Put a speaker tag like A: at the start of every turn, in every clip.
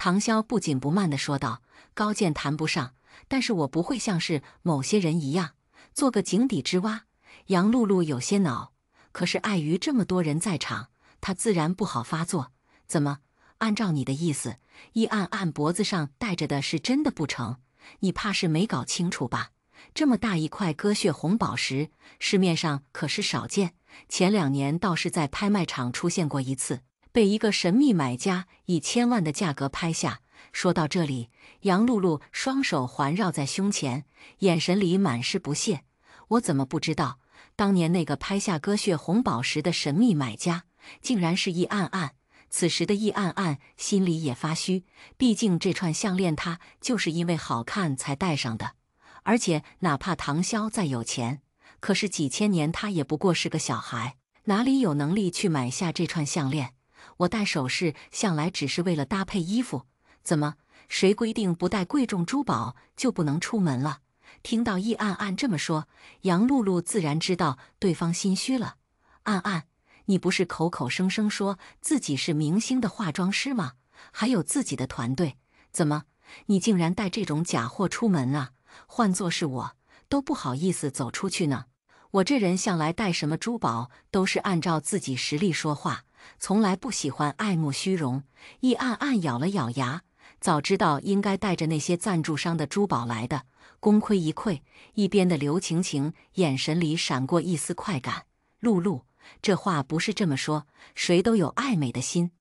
A: 唐潇不紧不慢地说道：“高见谈不上，但是我不会像是某些人一样，做个井底之蛙。”杨露露有些恼，可是碍于这么多人在场，她自然不好发作。怎么？按照你的意思，易暗暗脖子上戴着的是真的不成？你怕是没搞清楚吧？这么大一块鸽血红宝石，市面上可是少见。前2年倒是在拍卖场出现过一次，被一个神秘买家以1000万的价格拍下。说到这里，杨露露双手环绕在胸前，眼神里满是不屑。我怎么不知道，当年那个拍下鸽血红宝石的神秘买家，竟然是易暗暗。此时的易暗暗心里也发虚，毕竟这串项链他就是因为好看才戴上的。而且哪怕唐潇再有钱，可是几千年他也不过是个小孩，哪里有能力去买下这串项链？我戴首饰向来只是为了搭配衣服，怎么谁规定不戴贵重珠宝就不能出门了？听到易暗暗这么说，杨露露自然知道对方心虚了。暗暗，你不是口口声声说自己是明星的化妆师吗？还有自己的团队，怎么你竟然带这种假货出门啊？换作是我，都不好意思走出去呢。我这人向来戴什么珠宝都是按照自己实力说话，从来不喜欢爱慕虚荣。易暗暗咬了咬牙，早知道应该带着那些赞助商的珠宝来的，功亏一篑。一边的刘晴晴眼神里闪过一丝快感。露露，这话不是这么说，谁都有爱美的心。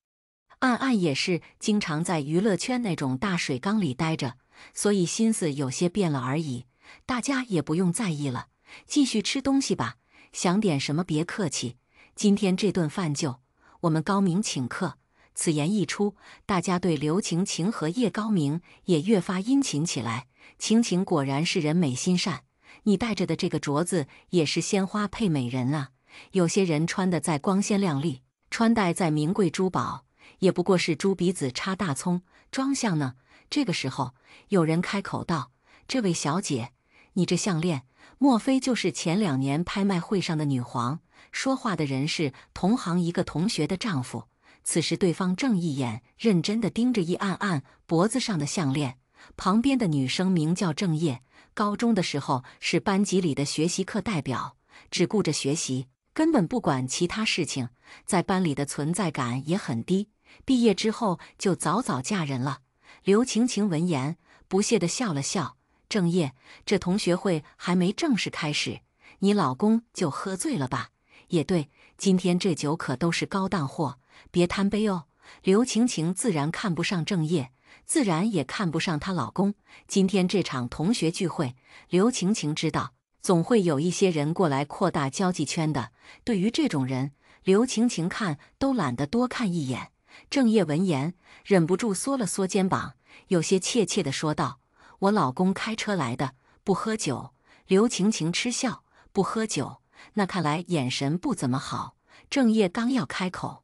A: 暗暗也是经常在娱乐圈那种大水缸里待着，所以心思有些变了而已，大家也不用在意了。继续吃东西吧，想点什么别客气，今天这顿饭就我们高明请客。此言一出，大家对刘晴晴和叶高明也越发殷勤起来。晴晴果然是人美心善，你戴着的这个镯子也是鲜花配美人啊。有些人穿的再光鲜亮丽，穿戴再名贵珠宝，也不过是猪鼻子插大葱，装相呢？这个时候，有人开口道：“这位小姐，你这项链，莫非就是前2年拍卖会上的女皇？”说话的人是同行一个同学的丈夫。此时，对方正一眼认真地盯着易暗暗脖子上的项链。旁边的女生名叫郑叶，高中的时候是班级里的学习课代表，只顾着学习，根本不管其他事情，在班里的存在感也很低。毕业之后就早早嫁人了。刘晴晴闻言不屑地笑了笑：“郑叶，这同学会还没正式开始，你老公就喝醉了吧？也对，今天这酒可都是高档货，别贪杯哦。”刘晴晴自然看不上郑叶，自然也看不上她老公。今天这场同学聚会，刘晴晴知道总会有一些人过来扩大交际圈的。对于这种人，刘晴晴看都懒得多看一眼。郑叶闻言忍不住缩了缩肩膀，有些怯怯地说道：“我老公开车来的，不喝酒。”刘晴晴嗤笑：“不喝酒，那看来眼神不怎么好。”郑叶刚要开口，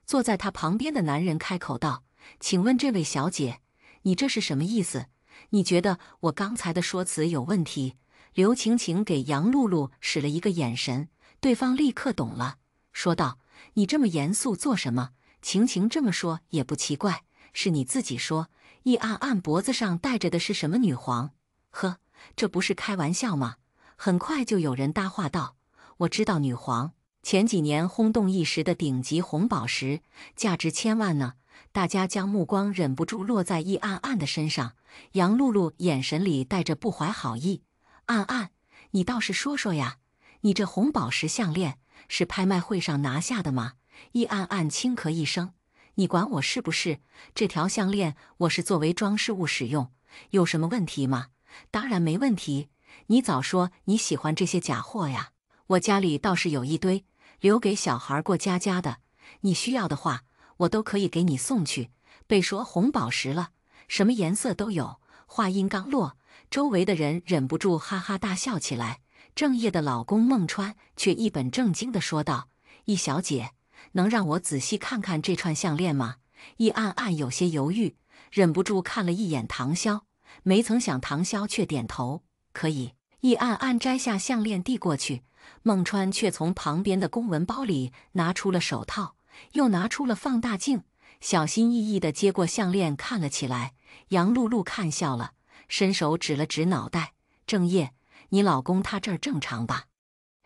A: 坐在他旁边的男人开口道：“请问这位小姐，你这是什么意思？你觉得我刚才的说辞有问题？”刘晴晴给杨露露使了一个眼神，对方立刻懂了，说道：“你这么严肃做什么？晴晴这么说也不奇怪，是你自己说易暗暗脖子上戴着的是什么女皇？呵，这不是开玩笑吗？”很快就有人搭话道：“我知道女皇，前几年轰动一时的顶级红宝石，价值1000万呢。”大家将目光忍不住落在易暗暗的身上，杨露露眼神里带着不怀好意：“暗暗，你倒是说说呀，你这红宝石项链是拍卖会上拿下的吗？”易暗暗轻咳一声：“你管我是不是？这条项链我是作为装饰物使用，有什么问题吗？”“当然没问题，你早说你喜欢这些假货呀！我家里倒是有一堆，留给小孩过家家的，你需要的话，我都可以给你送去。”被说红宝石了，什么颜色都有。话音刚落，周围的人忍不住哈哈大笑起来。郑业的老公孟川却一本正经地说道：“易小姐，能让我仔细看看这串项链吗？”易暗暗有些犹豫，忍不住看了一眼唐潇，没曾想唐潇却点头：“可以。”易暗暗摘下项链递过去，孟川却从旁边的公文包里拿出了手套，又拿出了放大镜，小心翼翼地接过项链看了起来。杨露露看笑了，伸手指了指脑袋：“郑业，你老公他这儿正常吧？”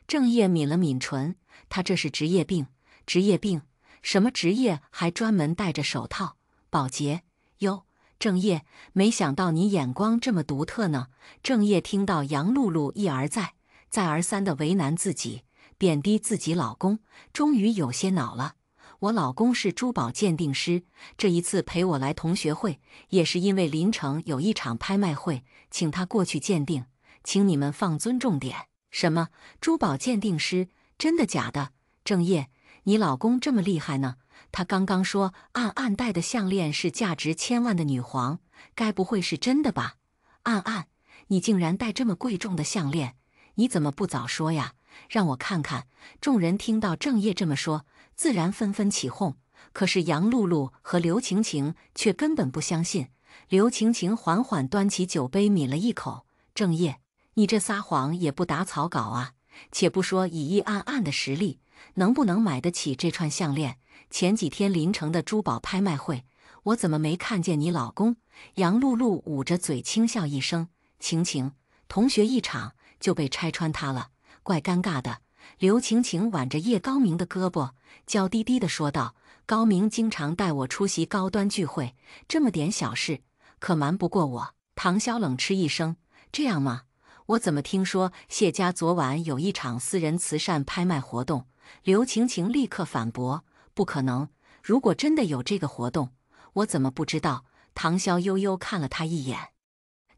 A: 郑业抿了抿唇，他这是职业病。职业病？什么职业还专门戴着手套？保洁？哟，郑业，没想到你眼光这么独特呢。郑业听到杨露露一而再、再而三地为难自己，贬低自己老公，终于有些恼了。我老公是珠宝鉴定师，这一次陪我来同学会，也是因为临城有一场拍卖会，请他过去鉴定，请你们放尊重点。什么？珠宝鉴定师？真的假的？郑业，你老公这么厉害呢？他刚刚说暗暗戴的项链是价值千万的女皇，该不会是真的吧？暗暗，你竟然戴这么贵重的项链，你怎么不早说呀？让我看看。众人听到郑业这么说，自然纷纷起哄。可是杨露露和刘晴晴却根本不相信。刘晴晴缓缓端起酒杯抿了一口：“郑业，你这撒谎也不打草稿啊！且不说以一暗暗的实力，能不能买得起这串项链？前几天临城的珠宝拍卖会，我怎么没看见你老公？”杨露露捂着嘴轻笑一声：“晴晴，同学一场就被拆穿他了，怪尴尬的。”刘晴晴挽着叶高明的胳膊，娇滴滴地说道：“高明经常带我出席高端聚会，这么点小事可瞒不过我。”唐潇冷嗤一声：“这样吗？我怎么听说谢家昨晚有一场私人慈善拍卖活动？”刘晴晴立刻反驳：“不可能！如果真的有这个活动，我怎么不知道？”唐潇悠悠看了他一眼：“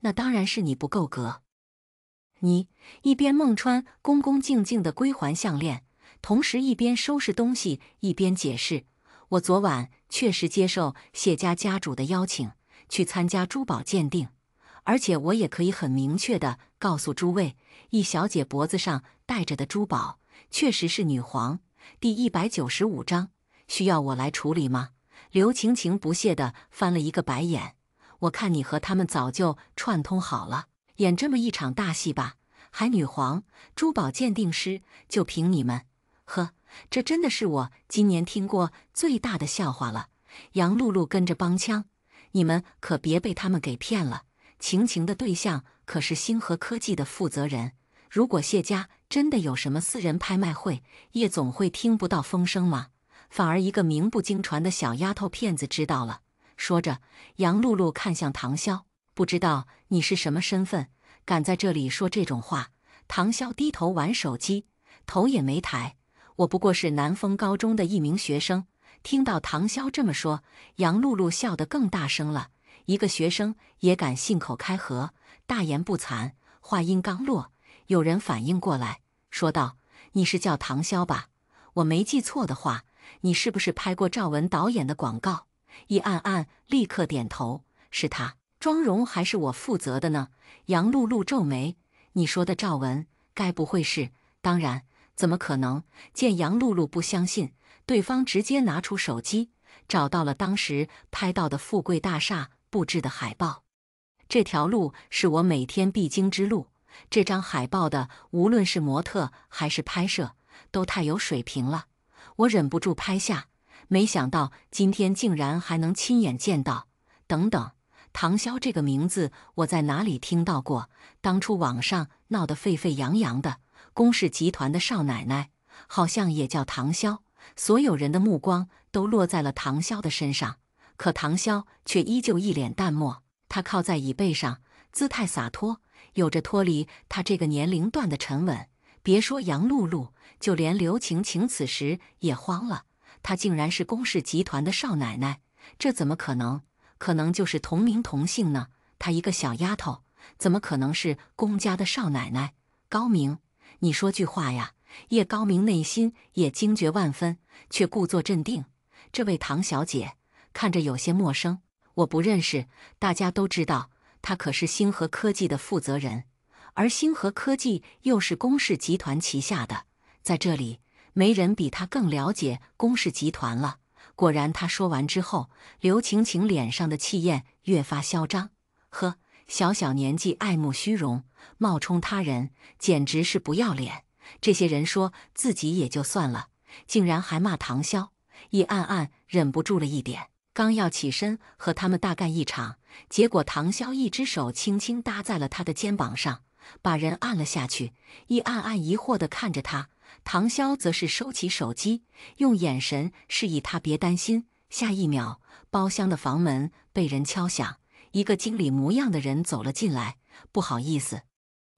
A: 那当然是你不够格。”你一边孟川恭恭敬敬地归还项链，同时一边收拾东西，一边解释：“我昨晚确实接受谢家家主的邀请，去参加珠宝鉴定，而且我也可以很明确地告诉诸位，易小姐脖子上戴着的珠宝确实是女皇。第195章，需要我来处理吗？”刘晴晴不屑地翻了一个白眼：“我看你和他们早就串通好了，演这么一场大戏吧？还女皇、珠宝鉴定师，就凭你们？呵，这真的是我今年听过最大的笑话了。”杨露露跟着帮腔：“你们可别被他们给骗了，晴晴的对象可是星河科技的负责人。如果谢家真的有什么私人拍卖会，夜总会听不到风声吗？反而一个名不经传的小丫头片子知道了。”说着，杨露露看向唐潇：“不知道你是什么身份，敢在这里说这种话？”唐潇低头玩手机，头也没抬：“我不过是南丰高中的一名学生。”听到唐潇这么说，杨露露笑得更大声了：“一个学生也敢信口开河，大言不惭！”话音刚落，有人反应过来，说道：“你是叫唐潇吧？我没记错的话，你是不是拍过赵文导演的广告？”易暗暗立刻点头：“是他，妆容还是我负责的呢。”杨露露皱眉：“你说的赵文，该不会是……当然，怎么可能？”见杨露露不相信，对方直接拿出手机，找到了当时拍到的富贵大厦布置的海报。这条路是我每天必经之路，这张海报的无论是模特还是拍摄，都太有水平了，我忍不住拍下。没想到今天竟然还能亲眼见到。等等，唐潇这个名字我在哪里听到过？当初网上闹得沸沸扬扬的宫氏集团的少奶奶，好像也叫唐潇。所有人的目光都落在了唐潇的身上，可唐潇却依旧一脸淡漠。他靠在椅背上，姿态洒脱，有着脱离他这个年龄段的沉稳。别说杨露露，就连刘晴晴此时也慌了。她竟然是宫氏集团的少奶奶，这怎么可能？可能就是同名同姓呢？她一个小丫头，怎么可能是宫家的少奶奶？高明，你说句话呀！叶高明内心也惊觉万分，却故作镇定：“这位唐小姐看着有些陌生，我不认识。大家都知道，她可是星河科技的负责人，而星河科技又是宫氏集团旗下的，在这里没人比他更了解宫氏集团了。”果然，他说完之后，刘晴晴脸上的气焰越发嚣张。呵，小小年纪爱慕虚荣，冒充他人，简直是不要脸。这些人说自己也就算了，竟然还骂唐潇。易暗暗忍不住了一点，刚要起身和他们大干一场，结果唐潇一只手轻轻搭在了他的肩膀上，把人按了下去。叶暗暗疑惑地看着他，唐潇则是收起手机，用眼神示意他别担心。下一秒，包厢的房门被人敲响，一个经理模样的人走了进来。不好意思，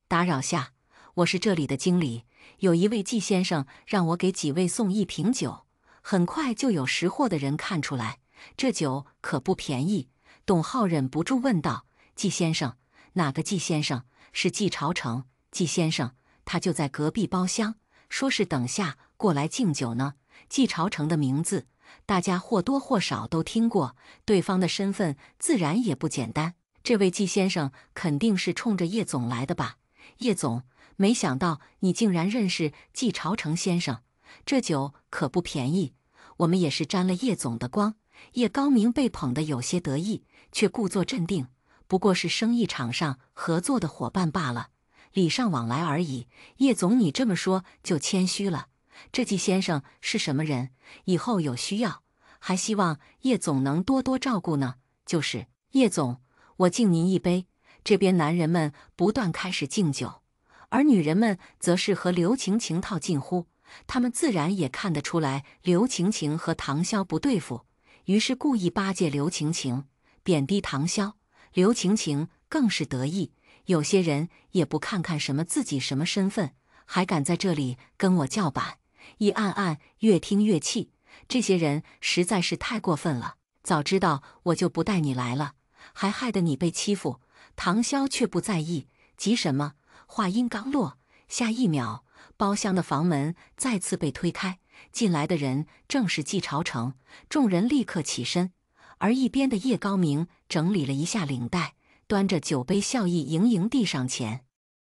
A: 打扰下，我是这里的经理，有一位季先生让我给几位送一瓶酒。很快就有识货的人看出来，这酒可不便宜。董浩忍不住问道：“季先生？哪个季先生？是季朝成。季先生，他就在隔壁包厢，说是等下过来敬酒呢。”季朝成的名字，大家或多或少都听过，对方的身份自然也不简单。这位季先生肯定是冲着叶总来的吧？叶总，没想到你竟然认识季朝成先生，这酒可不便宜，我们也是沾了叶总的光。叶高明被捧得有些得意，却故作镇定，不过是生意场上合作的伙伴罢了，礼尚往来而已。叶总，你这么说就谦虚了。这季先生是什么人？以后有需要，还希望叶总能多多照顾呢。就是，叶总，我敬您一杯。这边男人们不断开始敬酒，而女人们则是和刘晴晴套近乎。他们自然也看得出来刘晴晴和唐潇不对付，于是故意巴结刘晴晴，贬低唐潇。刘晴晴更是得意，有些人也不看看什么自己什么身份，还敢在这里跟我叫板。叶暗暗越听越气，这些人实在是太过分了，早知道我就不带你来了，还害得你被欺负。唐潇却不在意，急什么？话音刚落，下一秒，包厢的房门再次被推开，进来的人正是季朝成。众人立刻起身，而一边的叶高明整理了一下领带，端着酒杯笑意盈盈递上前。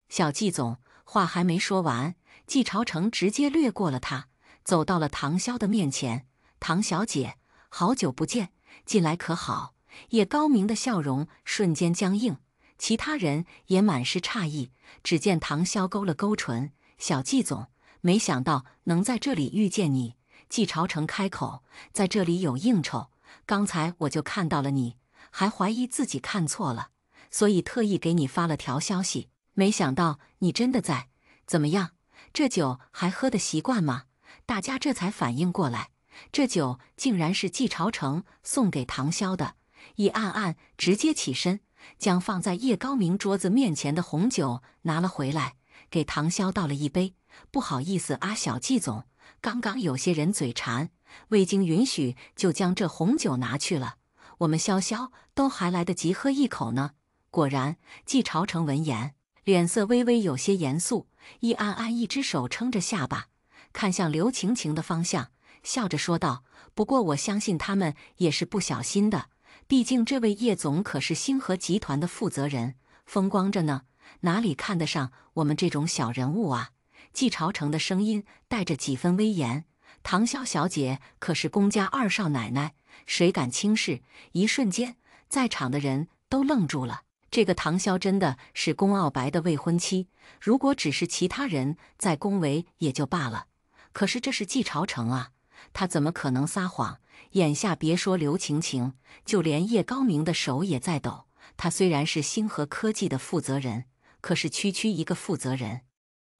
A: 小季总，话还没说完，季朝成直接掠过了他，走到了唐潇的面前。唐小姐，好久不见，近来可好？叶高明的笑容瞬间僵硬，其他人也满是诧异。只见唐潇勾了勾唇：“小季总，没想到能在这里遇见你。”季朝成开口：“在这里有应酬，刚才我就看到了你，还怀疑自己看错了，所以特意给你发了条消息。没想到你真的在，怎么样？这酒还喝得习惯吗？”大家这才反应过来，这酒竟然是季朝成送给唐潇的。叶暗暗直接起身，将放在叶高明桌子面前的红酒拿了回来，给唐潇倒了一杯。不好意思啊，小季总，刚刚有些人嘴馋，未经允许就将这红酒拿去了，我们潇潇都还来得及喝一口呢。果然，季朝成闻言，脸色微微有些严肃。叶暗暗一只手撑着下巴，看向刘晴晴的方向，笑着说道：“不过我相信他们也是不小心的。毕竟这位叶总可是星河集团的负责人，风光着呢，哪里看得上我们这种小人物啊？”季朝成的声音带着几分威严：“唐潇小姐可是公家二少奶奶，谁敢轻视？”一瞬间，在场的人都愣住了。这个唐潇真的是龚傲白的未婚妻，如果只是其他人在恭维也就罢了，可是这是季朝成啊，他怎么可能撒谎？眼下别说刘晴晴，就连叶高明的手也在抖。他虽然是星河科技的负责人，可是区区一个负责人，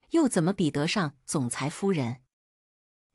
A: 又怎么比得上总裁夫人？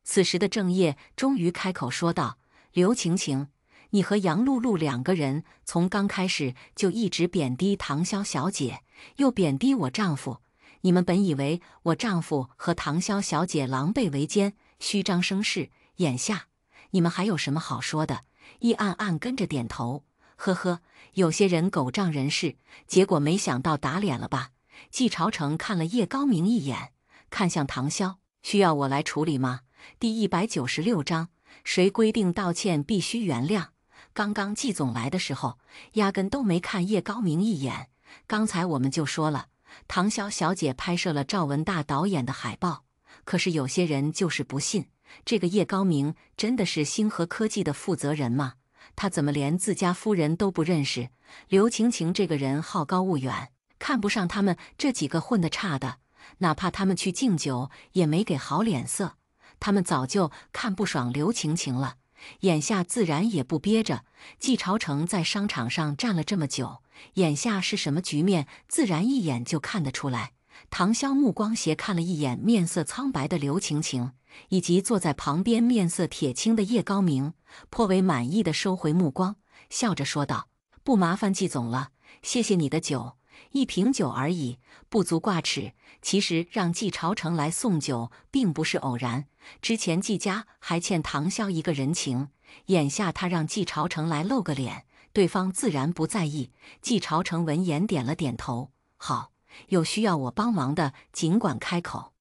A: 此时的郑业终于开口说道：“刘晴晴，你和杨露露两个人从刚开始就一直贬低唐潇小姐，又贬低我丈夫。你们本以为我丈夫和唐潇小姐狼狈为奸，虚张声势，眼下你们还有什么好说的？”叶暗暗跟着点头，呵呵，有些人狗仗人势，结果没想到打脸了吧？季朝成看了叶高明一眼，看向唐潇：“需要我来处理吗？”第196章，谁规定道歉必须原谅？刚刚季总来的时候，压根都没看叶高明一眼。刚才我们就说了，唐潇小姐拍摄了赵文大导演的海报，可是有些人就是不信，这个叶高明真的是星河科技的负责人吗？他怎么连自家夫人都不认识？刘晴晴这个人好高骛远，看不上他们这几个混得差的，哪怕他们去敬酒也没给好脸色。他们早就看不爽刘晴晴了，眼下自然也不憋着。季朝成在商场上站了这么久，眼下是什么局面，自然一眼就看得出来。唐潇目光斜看了一眼面色苍白的刘晴晴，以及坐在旁边面色铁青的叶高明，颇为满意的收回目光，笑着说道：“不麻烦季总了，谢谢你的酒，1瓶酒而已，不足挂齿。”其实让季朝成来送酒并不是偶然，之前季家还欠唐潇一个人情，眼下他让季朝成来露个脸，对方自然不在意。季朝成闻言点了点头：“好，有需要我帮忙的尽管开口，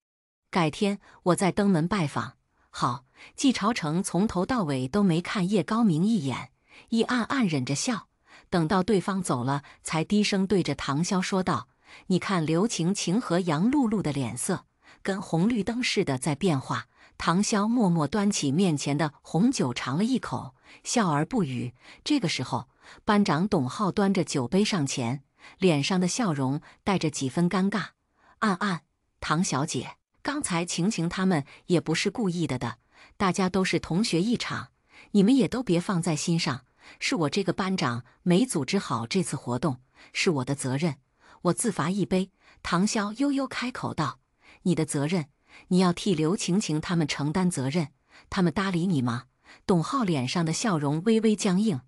A: 改天我再登门拜访。”好。季朝成从头到尾都没看叶高明一眼，一暗暗忍着笑，等到对方走了，才低声对着唐潇说道：“你看刘晴晴和杨露露的脸色，跟红绿灯似的在变化。”唐潇默默端起面前的红酒尝了一口，笑而不语。这个时候，班长董浩端着酒杯上前，脸上的笑容带着几分尴尬：“暗暗，唐小姐，刚才晴晴他们也不是故意的，大家都是同学一场，你们也都别放在心上。是我这个班长没组织好这次活动，是我的责任，我自罚一杯。”唐潇悠悠开口道：“你的责任？你要替刘晴晴他们承担责任，他们搭理你吗？”董浩脸上的笑容微微僵硬，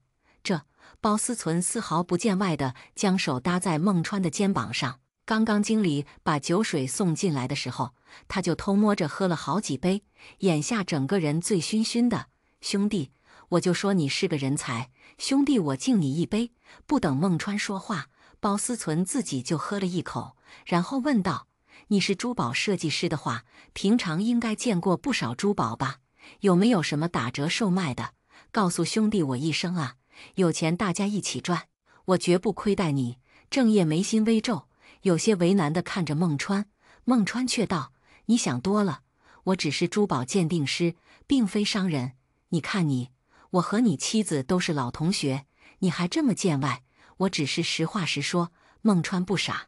A: 包思存丝毫不见外的将手搭在孟川的肩膀上。刚刚经理把酒水送进来的时候，他就偷摸着喝了好几杯，眼下整个人醉醺醺的。兄弟，我就说你是个人才，兄弟，我敬你一杯。不等孟川说话，包思存自己就喝了一口，然后问道：“你是珠宝设计师的话，平常应该见过不少珠宝吧？有没有什么打折售卖的？告诉兄弟我一声啊，有钱大家一起赚，我绝不亏待你。”郑业眉心微皱，有些为难地看着孟川。孟川却道：“你想多了，我只是珠宝鉴定师，并非商人。你看你，我和你妻子都是老同学，你还这么见外，我只是实话实说。”孟川不傻，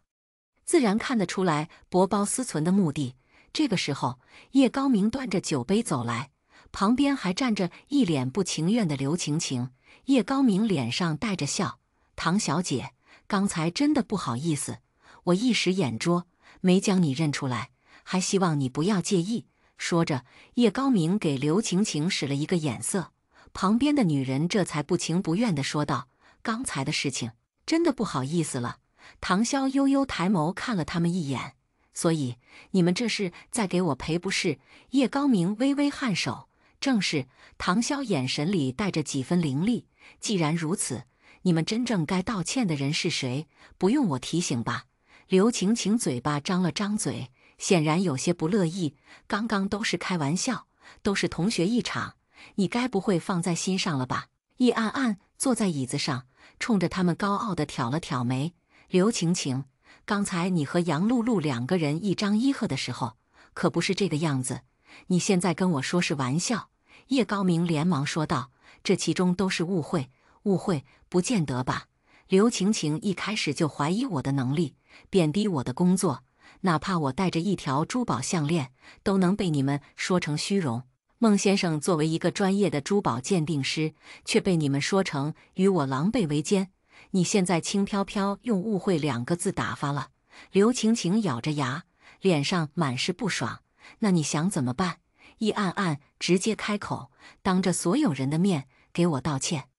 A: 自然看得出来博包思存的目的。这个时候，叶高明端着酒杯走来，旁边还站着一脸不情愿的刘晴晴。叶高明脸上带着笑：“唐小姐，刚才真的不好意思，我一时眼拙，没将你认出来，还希望你不要介意。”说着，叶高明给刘晴晴使了一个眼色，旁边的女人这才不情不愿地说道：“刚才的事情真的不好意思了。”唐潇悠悠抬眸看了他们一眼：“所以你们这是在给我赔不是？”叶高明微微颔首：“正是。”唐潇眼神里带着几分凌厉：“既然如此，你们真正该道歉的人是谁？不用我提醒吧？”刘晴晴嘴巴张了张嘴，显然有些不乐意：“刚刚都是开玩笑，都是同学一场，你该不会放在心上了吧？”易暗暗坐在椅子上，冲着他们高傲地挑了挑眉：“刘晴晴，刚才你和杨露露2个人一张一合的时候，可不是这个样子。你现在跟我说是玩笑？”叶高明连忙说道：“这其中都是误会，误会不见得吧？刘晴晴一开始就怀疑我的能力，贬低我的工作，哪怕我带着一条珠宝项链，都能被你们说成虚荣。孟先生作为一个专业的珠宝鉴定师，却被你们说成与我狼狈为奸。你现在轻飘飘用误会2个字打发了。”刘晴晴咬着牙，脸上满是不爽：“那你想怎么办？”易暗暗直接开口：“当着所有人的面给我道歉。”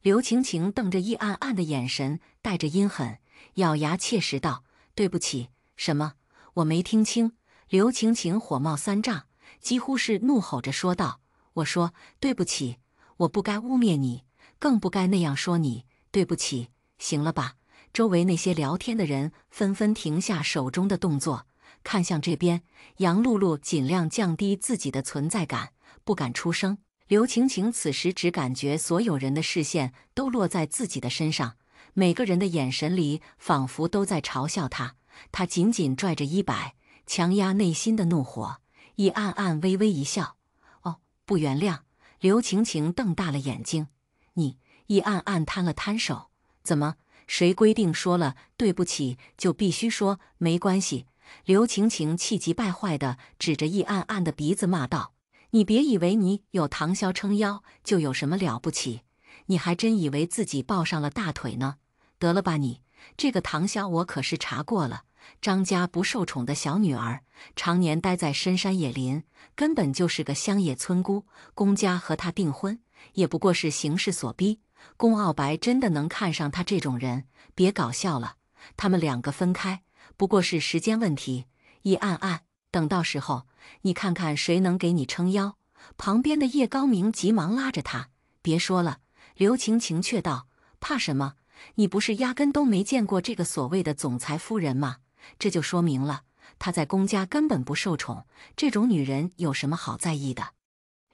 A: 刘晴晴瞪着易暗暗的眼神带着阴狠，咬牙切齿道：“对不起。”“什么？我没听清。”刘晴晴火冒三丈，几乎是怒吼着说道：“我说对不起，我不该污蔑你，更不该那样说你，对不起，行了吧？”周围那些聊天的人纷纷停下手中的动作，看向这边。杨露露尽量降低自己的存在感，不敢出声。刘晴晴此时只感觉所有人的视线都落在自己的身上，每个人的眼神里仿佛都在嘲笑她。她紧紧拽着衣摆，强压内心的怒火。易暗暗微微一笑：“哦，不原谅。”刘晴晴瞪大了眼睛：“你？”易暗暗摊了摊手：“怎么？谁规定说了对不起就必须说没关系？”刘晴晴气急败坏地指着易暗暗的鼻子骂道：“你别以为你有唐潇撑腰就有什么了不起，你还真以为自己抱上了大腿呢？得了吧你！这个唐潇我可是查过了，张家不受宠的小女儿，常年待在深山野林，根本就是个乡野村姑。公家和她订婚，也不过是形势所逼。宫傲白真的能看上她这种人？别搞笑了，他们两个分开，不过是时间问题。一暗暗，等到时候，你看看谁能给你撑腰。旁边的叶高明急忙拉着他，别说了。刘晴晴却道：怕什么？你不是压根都没见过这个所谓的总裁夫人吗？这就说明了她在宫家根本不受宠，这种女人有什么好在意的？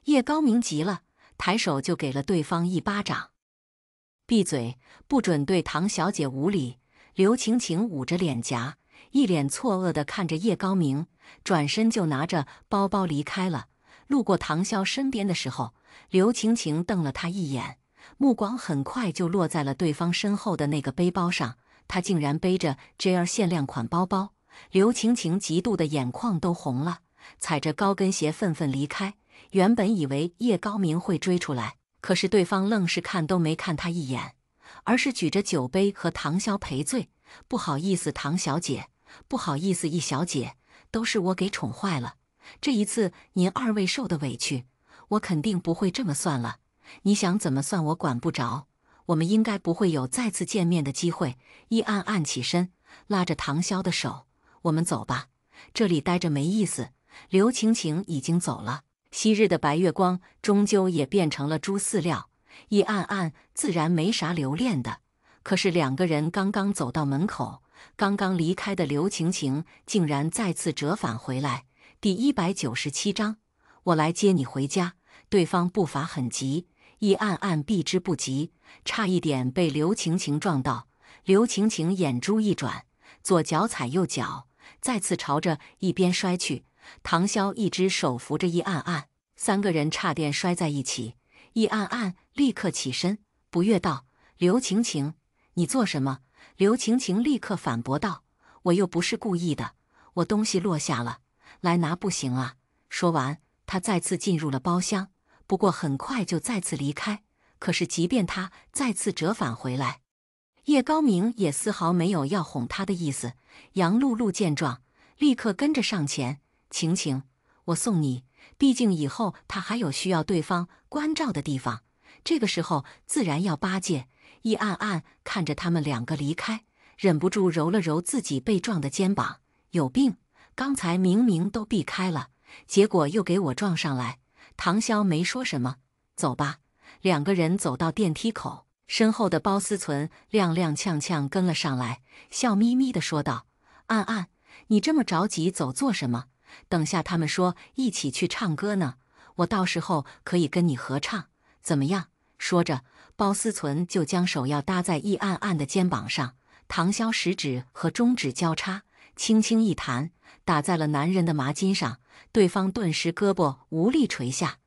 A: 叶高明急了，抬手就给了对方一巴掌。闭嘴，不准对唐小姐无礼！刘晴晴捂着脸颊，一脸错愕地看着叶高明，转身就拿着包包离开了。路过唐潇身边的时候，刘晴晴瞪了他一眼，目光很快就落在了对方身后的那个背包上。他竟然背着 JR 限量款包包，刘晴晴嫉妒的眼眶都红了，踩着高跟鞋愤愤离开。原本以为叶高明会追出来，可是对方愣是看都没看他一眼，而是举着酒杯和唐潇赔罪。不好意思，唐小姐，不好意思，易小姐，都是我给宠坏了。这一次您二位受的委屈，我肯定不会这么算了。你想怎么算我管不着，我们应该不会有再次见面的机会。一暗暗起身，拉着唐潇的手，我们走吧，这里待着没意思。刘晴晴已经走了，昔日的白月光终究也变成了猪饲料。一暗暗自然没啥留恋的，可是两个人刚刚走到门口，刚刚离开的刘晴晴竟然再次折返回来。第197章，我来接你回家。对方步伐很急，一暗暗避之不及，差一点被刘晴晴撞到。刘晴晴眼珠一转，左脚踩右脚，再次朝着一边摔去。唐潇一只手扶着一暗暗，三个人差点摔在一起。一暗暗立刻起身，不悦道：刘晴晴，你做什么？刘晴晴立刻反驳道：我又不是故意的，我东西落下了，来拿不行啊。说完，他再次进入了包厢，不过很快就再次离开。可是即便他再次折返回来，叶高明也丝毫没有要哄他的意思。杨露露见状，立刻跟着上前：晴晴，我送你，毕竟以后他还有需要对方关照的地方，这个时候自然要巴结。一暗暗看着他们两个离开，忍不住揉了揉自己被撞的肩膀，有病，刚才明明都避开了，结果又给我撞上来。唐潇没说什么，走吧。两个人走到电梯口，身后的包思存踉踉跄跄跟了上来，笑眯眯地说道：暗暗，你这么着急走做什么？等下他们说一起去唱歌呢，我到时候可以跟你合唱，怎么样？说着，包思存就将手要搭在一暗暗的肩膀上，唐潇食指和中指交叉，轻轻一弹，打在了男人的麻筋上，对方顿时胳膊无力垂下。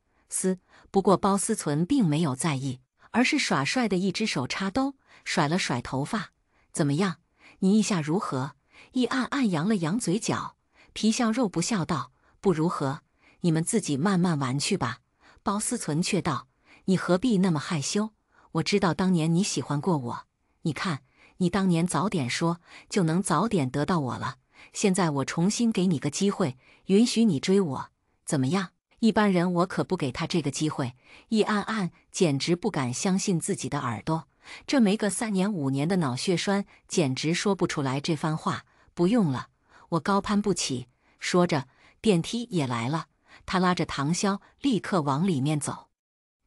A: 不过包思存并没有在意，而是耍帅的一只手插兜，甩了甩头发。怎么样？你意下如何？一暗暗扬了扬嘴角，皮笑肉不笑道：不如何，你们自己慢慢玩去吧。包思存却道：你何必那么害羞？我知道当年你喜欢过我，你看，你当年早点说，就能早点得到我了。现在我重新给你个机会，允许你追我，怎么样？一般人我可不给他这个机会。一暗暗简直不敢相信自己的耳朵，这没个3年5年的脑血栓，简直说不出来这番话。不用了，我高攀不起。说着，电梯也来了，他拉着唐潇立刻往里面走。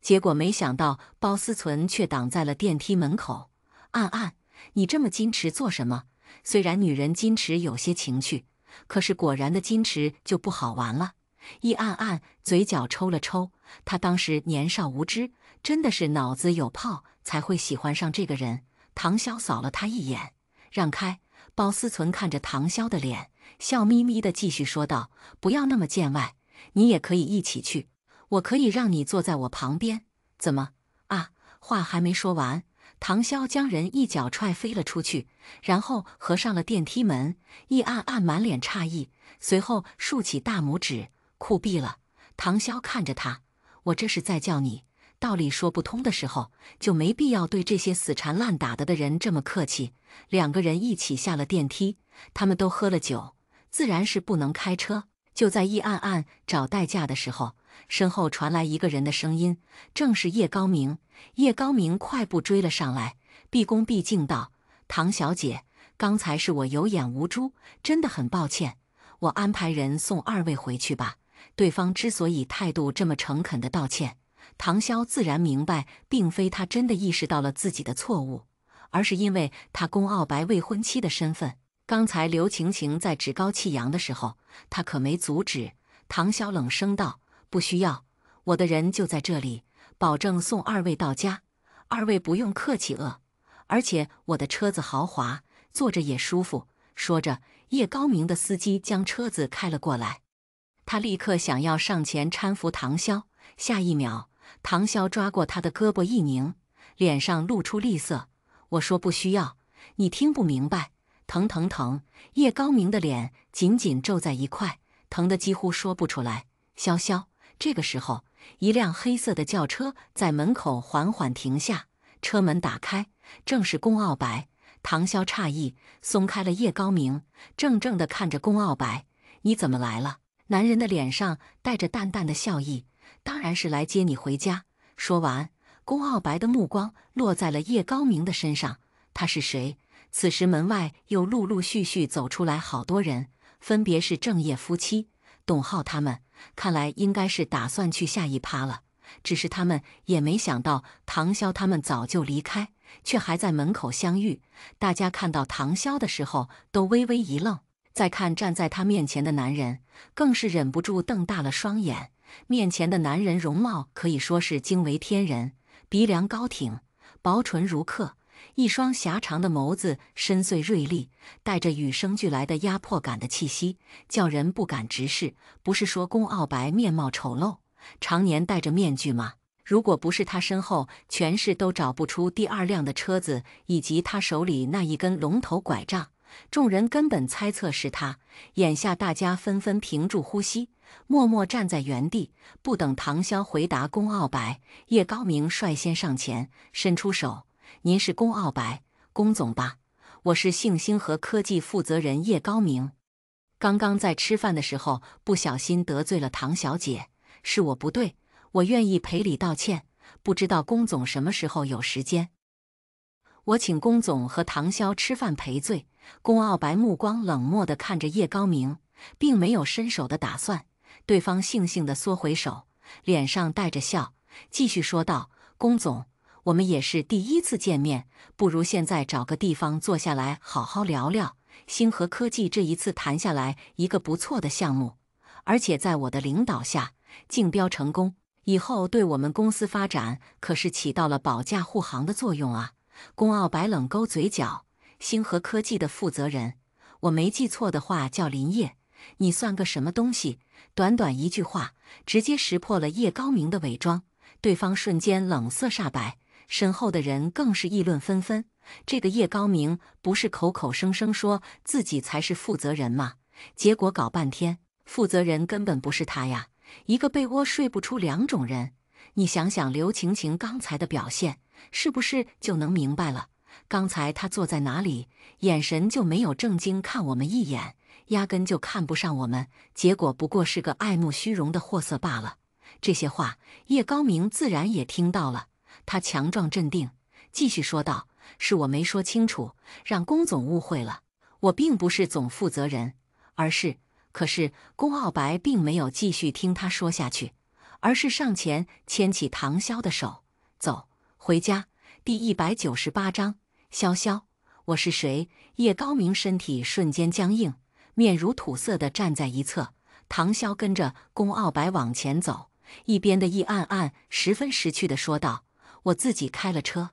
A: 结果没想到包思存却挡在了电梯门口。暗暗，你这么矜持做什么？虽然女人矜持有些情趣，可是果然的矜持就不好玩了。一暗暗嘴角抽了抽，他当时年少无知，真的是脑子有泡才会喜欢上这个人。唐潇扫了他一眼，让开。包思存看着唐潇的脸，笑眯眯地继续说道：不要那么见外，你也可以一起去，我可以让你坐在我旁边。怎么啊？话还没说完，唐潇将人一脚踹飞了出去，然后合上了电梯门。一暗暗满脸诧异，随后竖起大拇指：酷毙了！唐潇看着他，我这是在叫你，道理说不通的时候，就没必要对这些死缠烂打的人这么客气。两个人一起下了电梯，他们都喝了酒，自然是不能开车。就在易暗暗找代驾的时候，身后传来一个人的声音，正是叶高明。叶高明快步追了上来，毕恭毕敬道：“唐小姐，刚才是我有眼无珠，真的很抱歉，我安排人送二位回去吧。”对方之所以态度这么诚恳的道歉，唐潇自然明白，并非他真的意识到了自己的错误，而是因为他宫傲白未婚妻的身份。刚才刘晴晴在趾高气扬的时候，他可没阻止。唐潇冷声道：“不需要，我的人就在这里，保证送二位到家。二位不用客气而且我的车子豪华，坐着也舒服。”说着，叶高明的司机将车子开了过来。他立刻想要上前搀扶唐潇，下一秒，唐潇抓过他的胳膊一拧，脸上露出厉色：“我说不需要，你听不明白。”疼！叶高明的脸紧紧皱在一块，疼得几乎说不出来。潇潇，这个时候，一辆黑色的轿车在门口缓缓停下，车门打开，正是宫傲白。唐潇诧异，松开了叶高明，怔怔地看着宫傲白：“你怎么来了？”男人的脸上带着淡淡的笑意：“当然是来接你回家。”说完，宫傲白的目光落在了叶高明的身上。他是谁？此时门外又陆陆续续走出来好多人，分别是郑业夫妻、董浩他们，看来应该是打算去下一趴了。只是他们也没想到唐潇他们早就离开，却还在门口相遇。大家看到唐潇的时候都微微一愣，再看站在他面前的男人，更是忍不住瞪大了双眼。面前的男人容貌可以说是惊为天人，鼻梁高挺，薄唇如刻，一双狭长的眸子深邃锐利，带着与生俱来的压迫感的气息，叫人不敢直视。不是说宫傲白面貌丑陋，常年戴着面具吗？如果不是他身后全市都找不出第二辆的车子，以及他手里那一根龙头拐杖，众人根本猜测是他。眼下大家纷纷屏住呼吸，默默站在原地。不等唐潇回答宫傲白，叶高明率先上前，伸出手：“您是宫傲白，宫总吧？我是信星河科技负责人叶高明。刚刚在吃饭的时候不小心得罪了唐小姐，是我不对，我愿意赔礼道歉。不知道宫总什么时候有时间？”我请宫总和唐潇吃饭赔罪。宫傲白目光冷漠地看着叶高明，并没有伸手的打算。对方悻悻地缩回手，脸上带着笑，继续说道：“宫总，我们也是第一次见面，不如现在找个地方坐下来好好聊聊。星河科技这一次谈下来一个不错的项目，而且在我的领导下竞标成功，以后对我们公司发展可是起到了保驾护航的作用啊。”宫傲白冷勾嘴角：“星河科技的负责人，我没记错的话叫林业，你算个什么东西？”短短一句话，直接识破了叶高明的伪装。对方瞬间冷色煞白，身后的人更是议论纷纷。这个叶高明不是口口声声说自己才是负责人吗？结果搞半天，负责人根本不是他呀！一个被窝睡不出两种人。你想想刘晴晴刚才的表现，是不是就能明白了？刚才她坐在哪里，眼神就没有正经看我们一眼，压根就看不上我们，结果不过是个爱慕虚荣的货色罢了。这些话，叶高明自然也听到了。他强壮镇定，继续说道：“是我没说清楚，让宫总误会了。我并不是总负责人，而是……”可是宫傲白并没有继续听他说下去，而是上前牵起唐潇的手：“走，回家。”第198章，潇潇，我是谁？叶高明身体瞬间僵硬，面如土色地站在一侧。唐潇跟着宫傲白往前走，一边的易暗暗十分识趣地说道：“我自己开了车，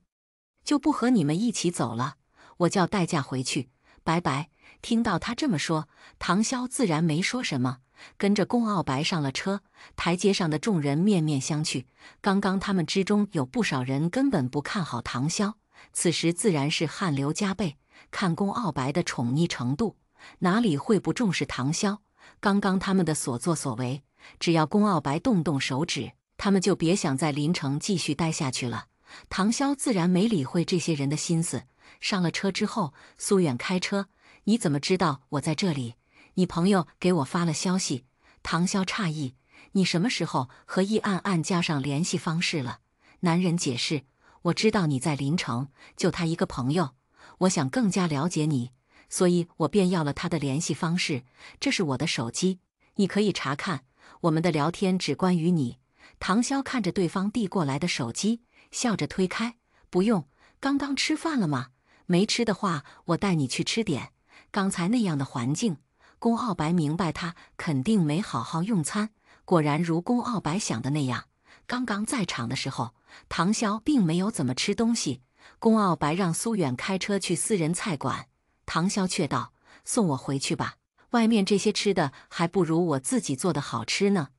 A: 就不和你们一起走了，我叫代驾回去，拜拜。”听到他这么说，唐潇自然没说什么，跟着宫傲白上了车。台阶上的众人面面相觑，刚刚他们之中有不少人根本不看好唐潇，此时自然是汗流浃背。看宫傲白的宠溺程度，哪里会不重视唐潇？刚刚他们的所作所为，只要宫傲白动动手指，他们就别想在临城继续待下去了。唐潇自然没理会这些人的心思。上了车之后，苏远开车：“你怎么知道我在这里？你朋友给我发了消息。”唐潇诧异：“你什么时候和易暗暗加上联系方式了？”男人解释：“我知道你在临城，就他一个朋友，我想更加了解你，所以我便要了他的联系方式。这是我的手机，你可以查看，我们的聊天只关于你。”唐潇看着对方递过来的手机，笑着推开：“不用，刚刚吃饭了吗？没吃的话，我带你去吃点。”刚才那样的环境，宫傲白明白他肯定没好好用餐。果然如宫傲白想的那样，刚刚在场的时候，唐潇并没有怎么吃东西。宫傲白让苏远开车去私人菜馆，唐潇却道：“送我回去吧，外面这些吃的还不如我自己做的好吃呢。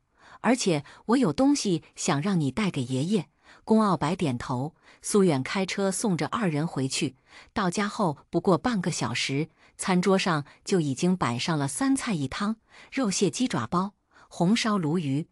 A: 而且我有东西想让你带给爷爷。”宫傲白点头，苏远开车送着二人回去。到家后不过半个小时，餐桌上就已经摆上了3菜1汤：肉蟹鸡爪包、红烧鲈鱼、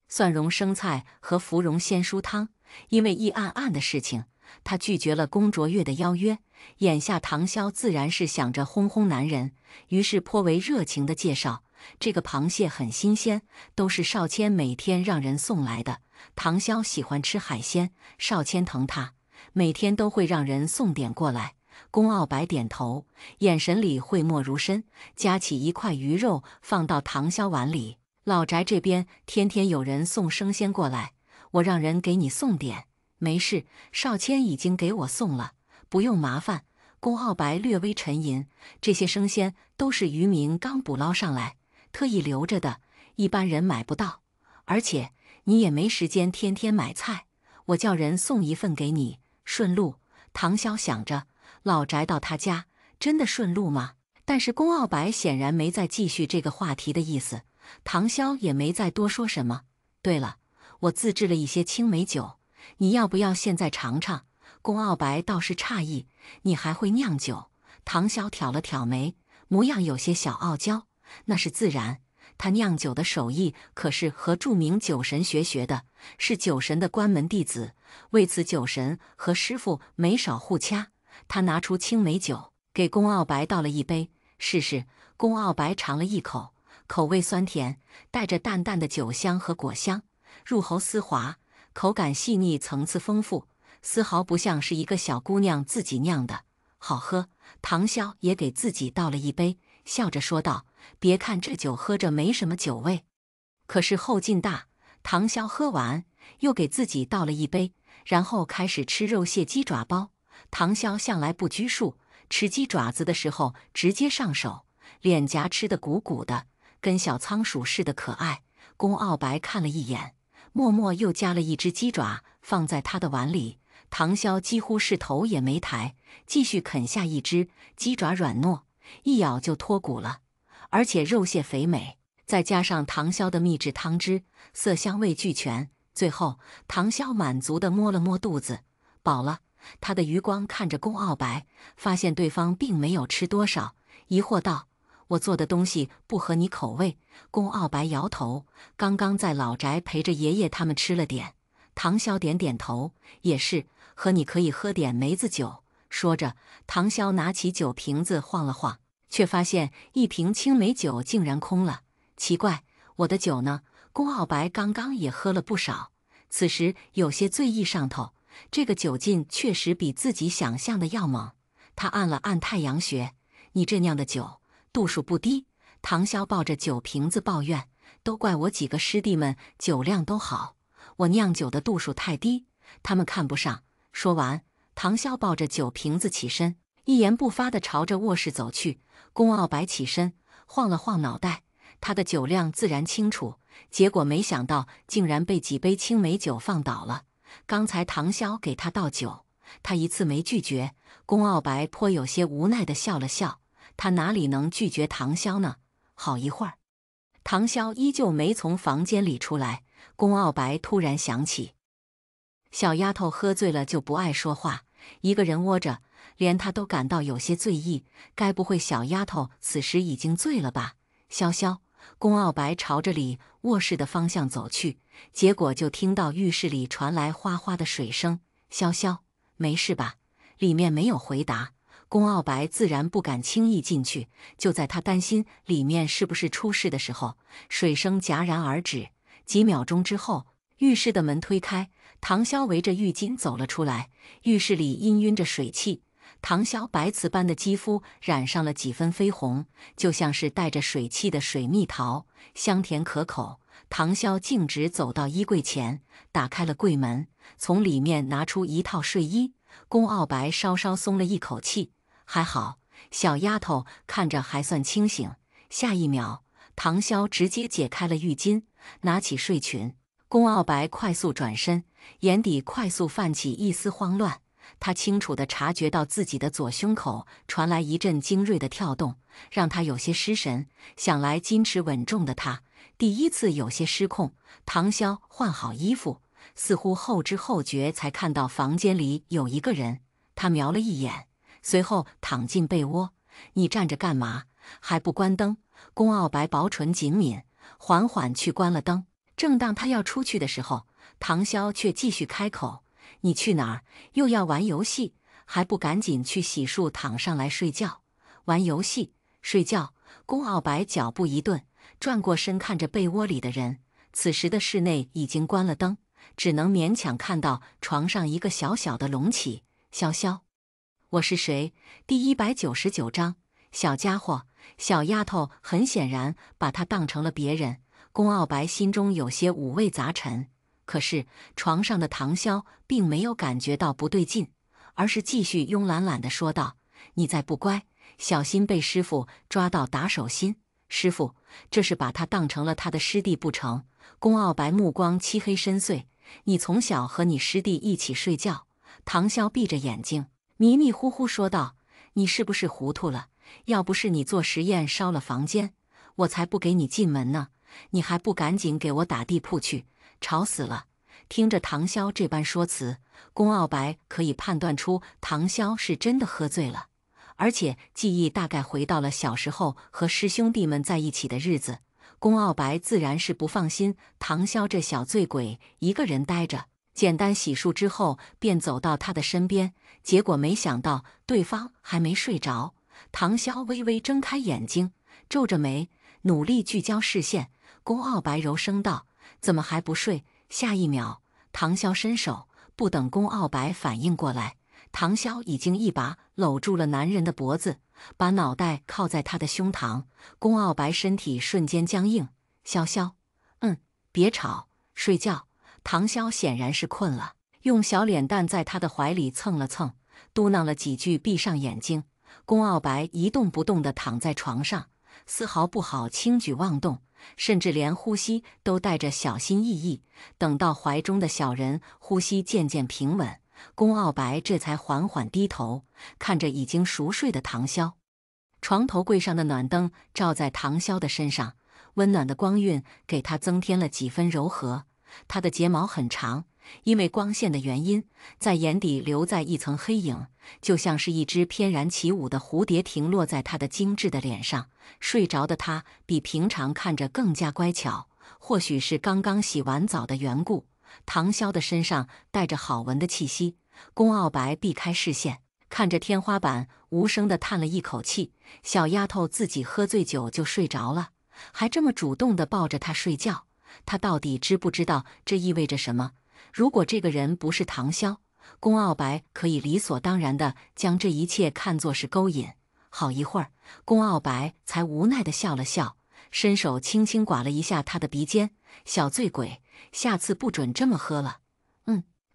A: 蒜蓉生菜和芙蓉鲜蔬汤。因为易暗暗的事情，他拒绝了宫卓越的邀约。眼下唐潇自然是想着轰轰男人，于是颇为热情地介绍：“这个螃蟹很新鲜，都是少谦每天让人送来的。唐潇喜欢吃海鲜，少谦疼他，每天都会让人送点过来。”宫傲白点头，眼神里讳莫如深，夹起一块鱼肉放到唐潇碗里：“老宅这边天天有人送生鲜过来，我让人给你送点。”“没事，少谦已经给我送了，不用麻烦。”宫傲白略微沉吟：“这些生鲜都是渔民刚捕捞上来，特意留着的，一般人买不到。而且你也没时间天天买菜，我叫人送一份给你，顺路。”唐潇想着，老宅到他家真的顺路吗？但是宫傲白显然没再继续这个话题的意思，唐潇也没再多说什么。“对了，我自制了一些青梅酒，你要不要现在尝尝？”宫傲白倒是诧异：“你还会酿酒？”唐潇挑了挑眉，模样有些小傲娇：“那是自然，他酿酒的手艺可是和著名酒神学的，是酒神的关门弟子。为此酒神和师傅没少互掐。”他拿出青梅酒，给宫傲白倒了一杯，试试。宫傲白尝了一口，口味酸甜，带着淡淡的酒香和果香，入喉丝滑，口感细腻，层次丰富，丝毫不像是一个小姑娘自己酿的。好喝。唐潇也给自己倒了一杯，笑着说道：“别看这酒喝着没什么酒味，可是后劲大。”唐潇喝完，又给自己倒了一杯，然后开始吃肉蟹鸡爪包。唐潇向来不拘束，吃鸡爪子的时候直接上手，脸颊吃得鼓鼓的，跟小仓鼠似的可爱。宫傲白看了一眼，默默又夹了一只鸡爪放在他的碗里。唐潇几乎是头也没抬，继续啃下一只。鸡爪软糯，一咬就脱骨了，而且肉蟹肥美，再加上唐潇的秘制汤汁，色香味俱全。最后，唐潇满足地摸了摸肚子，饱了。他的余光看着宫傲白，发现对方并没有吃多少，疑惑道：“我做的东西不合你口味？”宫傲白摇头：“刚刚在老宅陪着爷爷他们吃了点。”唐潇点点头：“也是，和你可以喝点梅子酒。”说着，唐潇拿起酒瓶子晃了晃，却发现一瓶青梅酒竟然空了。奇怪，我的酒呢？宫傲白刚刚也喝了不少，此时有些醉意上头。这个酒劲确实比自己想象的要猛。他按了按太阳穴：“你这酿的酒度数不低。”唐潇抱着酒瓶子抱怨：“都怪我几个师弟们酒量都好，我酿酒的度数太低，他们看不上。”说完，唐潇抱着酒瓶子起身，一言不发地朝着卧室走去。宫傲白起身，晃了晃脑袋，他的酒量自然清楚，结果没想到竟然被几杯青梅酒放倒了。刚才唐潇给他倒酒，他一次没拒绝。宫傲白颇有些无奈地笑了笑，他哪里能拒绝唐潇呢？好一会儿，唐潇依旧没从房间里出来。宫傲白突然想起，小丫头喝醉了就不爱说话，一个人窝着，连他都感到有些醉意。该不会小丫头此时已经醉了吧？潇潇，宫傲白朝着里卧室的方向走去，结果就听到浴室里传来哗哗的水声。潇潇，没事吧？里面没有回答。宫傲白自然不敢轻易进去，就在他担心里面是不是出事的时候，水声戛然而止。几秒钟之后，浴室的门推开，唐潇围着浴巾走了出来。浴室里氤氲着水汽，唐潇白瓷般的肌肤染上了几分绯红，就像是带着水汽的水蜜桃，香甜可口。唐潇径直走到衣柜前，打开了柜门，从里面拿出一套睡衣。宫傲白稍稍松了一口气，还好，小丫头看着还算清醒。下一秒，唐潇直接解开了浴巾，拿起睡裙。宫傲白快速转身，眼底快速泛起一丝慌乱。他清楚地察觉到自己的左胸口传来一阵精锐的跳动，让他有些失神。想来矜持稳重的他，第一次有些失控。唐潇换好衣服，似乎后知后觉才看到房间里有一个人。他瞄了一眼，随后躺进被窝。你站着干嘛？还不关灯？宫傲白薄唇紧抿，缓缓去关了灯。正当他要出去的时候，唐潇却继续开口：你去哪儿？又要玩游戏，还不赶紧去洗漱躺上来睡觉？玩游戏？睡觉？宫傲白脚步一顿，转过身看着被窝里的人。此时的室内已经关了灯，只能勉强看到床上一个小小的隆起。潇潇，我是谁？第199章。小家伙，小丫头很显然把他当成了别人。宫傲白心中有些五味杂陈，可是床上的唐潇并没有感觉到不对劲，而是继续慵懒懒地说道：你再不乖，小心被师傅抓到打手心。师傅，这是把他当成了他的师弟不成？宫傲白目光漆黑深邃，你从小和你师弟一起睡觉？唐潇闭着眼睛，迷迷糊糊说道：你是不是糊涂了？要不是你做实验烧了房间，我才不给你进门呢。你还不赶紧给我打地铺去，吵死了！听着唐潇这般说辞，宫傲白可以判断出唐潇是真的喝醉了，而且记忆大概回到了小时候和师兄弟们在一起的日子。宫傲白自然是不放心唐潇这小醉鬼一个人待着，简单洗漱之后便走到他的身边，结果没想到对方还没睡着。唐潇微微睁开眼睛，皱着眉，努力聚焦视线。宫傲白柔声道：怎么还不睡？下一秒，唐潇伸手，不等宫傲白反应过来，唐潇已经一把搂住了男人的脖子，把脑袋靠在他的胸膛。宫傲白身体瞬间僵硬。潇潇，别吵，睡觉。唐潇显然是困了，用小脸蛋在他的怀里蹭了蹭，嘟囔了几句，闭上眼睛。宫傲白一动不动地躺在床上，丝毫不好轻举妄动，甚至连呼吸都带着小心翼翼。等到怀中的小人呼吸渐渐平稳，宫傲白这才缓缓低头，看着已经熟睡的唐潇。床头柜上的暖灯照在唐潇的身上，温暖的光晕给他增添了几分柔和。他的睫毛很长，因为光线的原因，在眼底留在一层黑影，就像是一只翩然起舞的蝴蝶停落在他的精致的脸上。睡着的他比平常看着更加乖巧，或许是刚刚洗完澡的缘故。唐潇的身上带着好闻的气息，宫傲白避开视线，看着天花板，无声地叹了一口气。小丫头自己喝醉酒就睡着了，还这么主动地抱着他睡觉，他到底知不知道这意味着什么？如果这个人不是唐潇，宫傲白可以理所当然地将这一切看作是勾引。好一会儿，宫傲白才无奈地笑了笑，伸手轻轻刮了一下他的鼻尖：小醉鬼，下次不准这么喝了。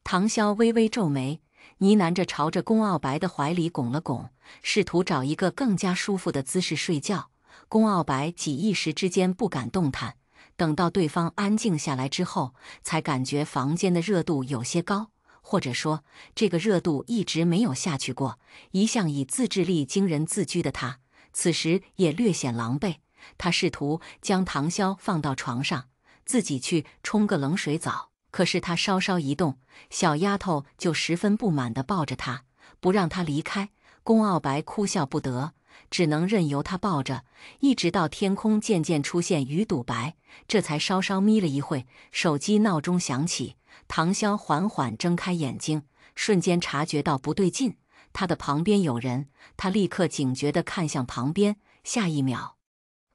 A: 唐潇微微皱眉，呢喃着朝着宫傲白的怀里拱了拱，试图找一个更加舒服的姿势睡觉。宫傲白几一时之间不敢动弹，等到对方安静下来之后，才感觉房间的热度有些高，或者说这个热度一直没有下去过。一向以自制力惊人自居的他，此时也略显狼狈。他试图将唐潇放到床上，自己去冲个冷水澡，可是他稍稍一动，小丫头就十分不满地抱着他，不让他离开。宫傲白哭笑不得，只能任由他抱着，一直到天空渐渐出现鱼肚白，这才稍稍眯了一会。手机闹钟响起，唐潇缓缓睁开眼睛，瞬间察觉到不对劲，他的旁边有人，他立刻警觉地看向旁边，下一秒，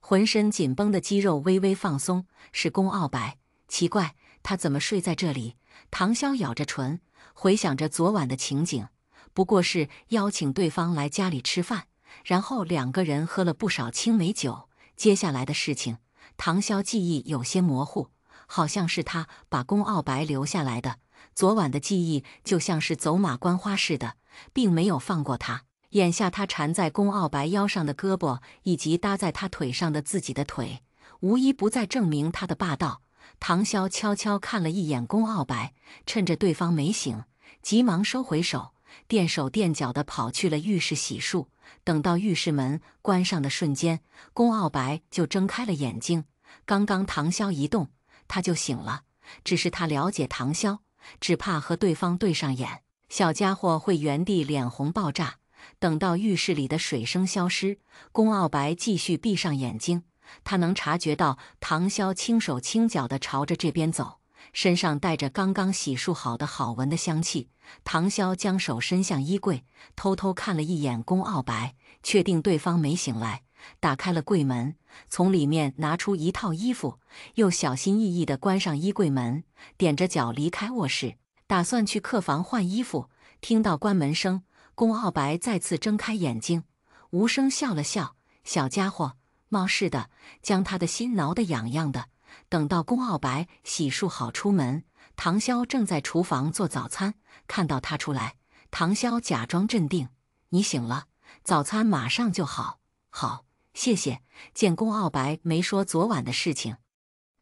A: 浑身紧绷的肌肉微微放松，是龚傲白。奇怪，他怎么睡在这里？唐潇咬着唇，回想着昨晚的情景，不过是邀请对方来家里吃饭，然后两个人喝了不少青梅酒。接下来的事情，唐潇记忆有些模糊，好像是他把龚傲白留下来的。昨晚的记忆就像是走马观花似的，并没有放过他。眼下他缠在龚傲白腰上的胳膊，以及搭在他腿上的自己的腿，无一不在证明他的霸道。唐潇悄悄看了一眼龚傲白，趁着对方没醒，急忙收回手，踮手踮脚地跑去了浴室洗漱。等到浴室门关上的瞬间，龚傲白就睁开了眼睛。刚刚唐潇一动，他就醒了。只是他了解唐潇，只怕和对方对上眼，小家伙会原地脸红爆炸。等到浴室里的水声消失，龚傲白继续闭上眼睛。他能察觉到唐潇轻手轻脚地朝着这边走，身上带着刚刚洗漱好的好闻的香气。唐潇将手伸向衣柜，偷偷看了一眼龚傲白，确定对方没醒来，打开了柜门，从里面拿出一套衣服，又小心翼翼地关上衣柜门，踮着脚离开卧室，打算去客房换衣服。听到关门声，龚傲白再次睁开眼睛，无声笑了笑：“小家伙。”冒似的将他的心挠得痒痒的。等到龚傲白洗漱好出门，唐潇正在厨房做早餐，看到他出来，唐潇假装镇定：“你醒了，早餐马上就好。”“好，谢谢。”见龚傲白没说昨晚的事情，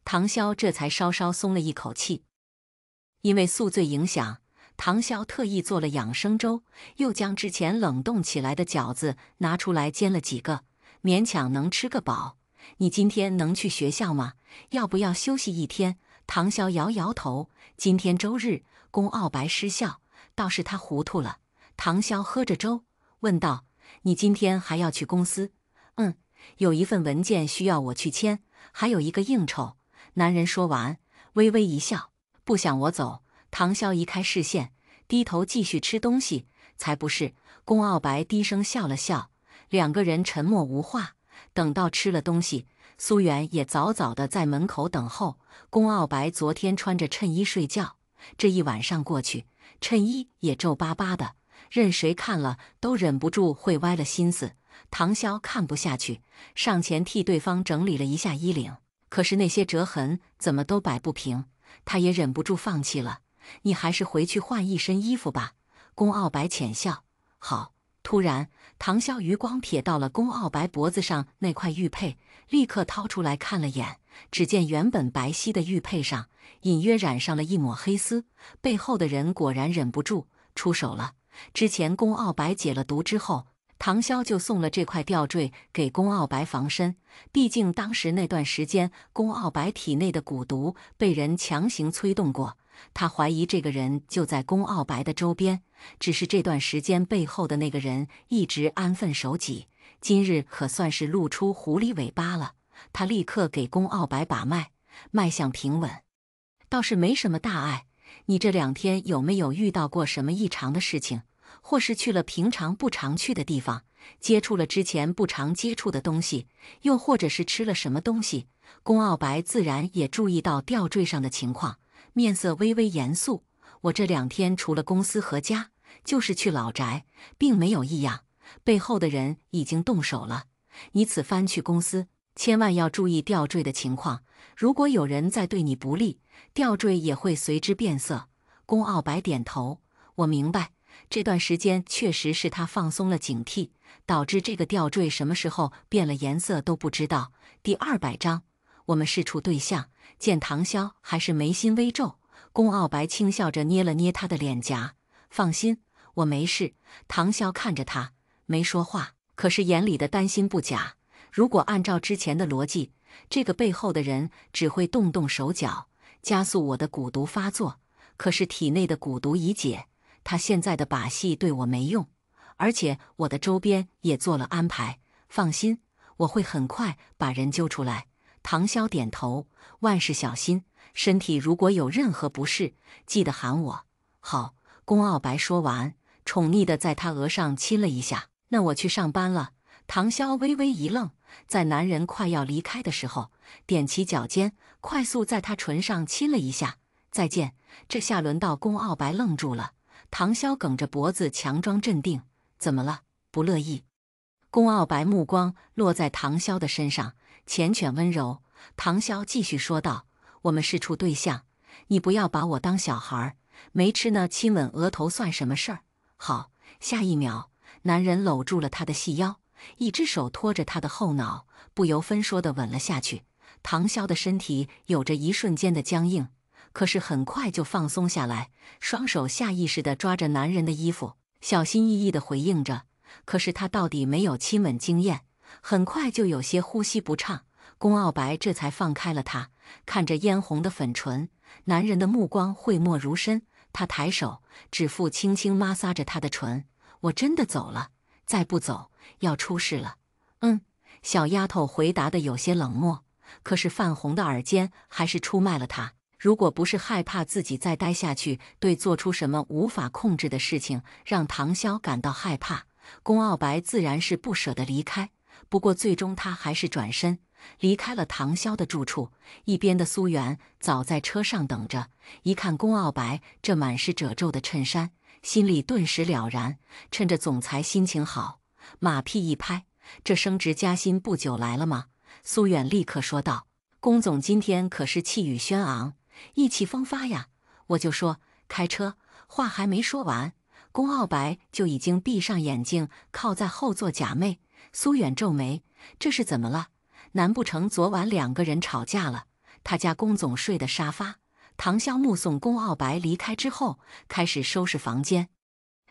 A: 唐潇这才稍稍松了一口气。因为宿醉影响，唐潇特意做了养生粥，又将之前冷冻起来的饺子拿出来煎了几个，勉强能吃个饱。“你今天能去学校吗？要不要休息一天？”唐潇摇摇头，今天周日，龚傲白失效，倒是他糊涂了。唐潇喝着粥，问道：“你今天还要去公司？”“有一份文件需要我去签，还有一个应酬。”男人说完，微微一笑：“不想我走？”唐潇移开视线，低头继续吃东西。“才不是。”龚傲白低声笑了笑。两个人沉默无话。等到吃了东西，苏媛也早早地在门口等候。龚傲白昨天穿着衬衣睡觉，这一晚上过去，衬衣也皱巴巴的，任谁看了都忍不住会歪了心思。唐潇看不下去，上前替对方整理了一下衣领，可是那些折痕怎么都摆不平，他也忍不住放弃了。“你还是回去换一身衣服吧。”龚傲白浅笑：“好。”突然，唐潇余光瞥到了龚傲白脖子上那块玉佩，立刻掏出来看了眼。只见原本白皙的玉佩上隐约染上了一抹黑丝，背后的人果然忍不住出手了。之前龚傲白解了毒之后，唐潇就送了这块吊坠给龚傲白防身，毕竟当时那段时间龚傲白体内的蛊毒被人强行催动过。他怀疑这个人就在龚傲白的周边，只是这段时间背后的那个人一直安分守己，今日可算是露出狐狸尾巴了。他立刻给龚傲白把脉，脉象平稳，倒是没什么大碍。你这2天有没有遇到过什么异常的事情，或是去了平常不常去的地方，接触了之前不常接触的东西，又或者是吃了什么东西？龚傲白自然也注意到吊坠上的情况，面色微微严肃：“我这2天除了公司和家，就是去老宅，并没有异样。背后的人已经动手了。你此番去公司，千万要注意吊坠的情况。如果有人再对你不利，吊坠也会随之变色。”龚傲白点头：“我明白。这段时间确实是他放松了警惕，导致这个吊坠什么时候变了颜色都不知道。”第200章，我们是处对象。见唐潇还是眉心微皱，龚傲白轻笑着捏了捏他的脸颊：“放心，我没事。”唐潇看着他，没说话，可是眼里的担心不假。如果按照之前的逻辑，这个背后的人只会动动手脚，加速我的蛊毒发作。可是体内的蛊毒已解，他现在的把戏对我没用，而且我的周边也做了安排，放心，我会很快把人揪出来。唐潇点头，万事小心，身体如果有任何不适，记得喊我。好。宫傲白说完，宠溺地在他额上亲了一下。那我去上班了。唐潇微微一愣，在男人快要离开的时候，踮起脚尖，快速在他唇上亲了一下。再见。这下轮到宫傲白愣住了。唐潇梗着脖子，强装镇定。怎么了？不乐意？宫傲白目光落在唐潇的身上，缱绻温柔。唐潇继续说道：“我们是处对象，你不要把我当小孩，没吃呢，亲吻额头算什么事儿？”好。下一秒，男人搂住了她的细腰，一只手托着她的后脑，不由分说地吻了下去。唐潇的身体有着一瞬间的僵硬，可是很快就放松下来，双手下意识地抓着男人的衣服，小心翼翼地回应着。可是他到底没有亲吻经验，很快就有些呼吸不畅。宫傲白这才放开了他，看着嫣红的粉唇，男人的目光讳莫如深。他抬手，指腹轻轻摩挲着她的唇。我真的走了，再不走要出事了。小丫头回答的有些冷漠，可是泛红的耳尖还是出卖了她。如果不是害怕自己再待下去对做出什么无法控制的事情让唐潇感到害怕，宫傲白自然是不舍得离开。不过最终他还是转身离开了唐潇的住处。一边的苏媛早在车上等着，一看宫傲白这满是褶皱的衬衫，心里顿时了然。趁着总裁心情好，马屁一拍：“这升职加薪不久来了吗？”苏远立刻说道：“宫总今天可是气宇轩昂，意气风发呀！”我就说开车。话还没说完，宫傲白就已经闭上眼睛，靠在后座假寐。苏远皱眉：“这是怎么了？难不成昨晚两个人吵架了？”他家宫总睡的沙发。唐潇目送宫傲白离开之后，开始收拾房间。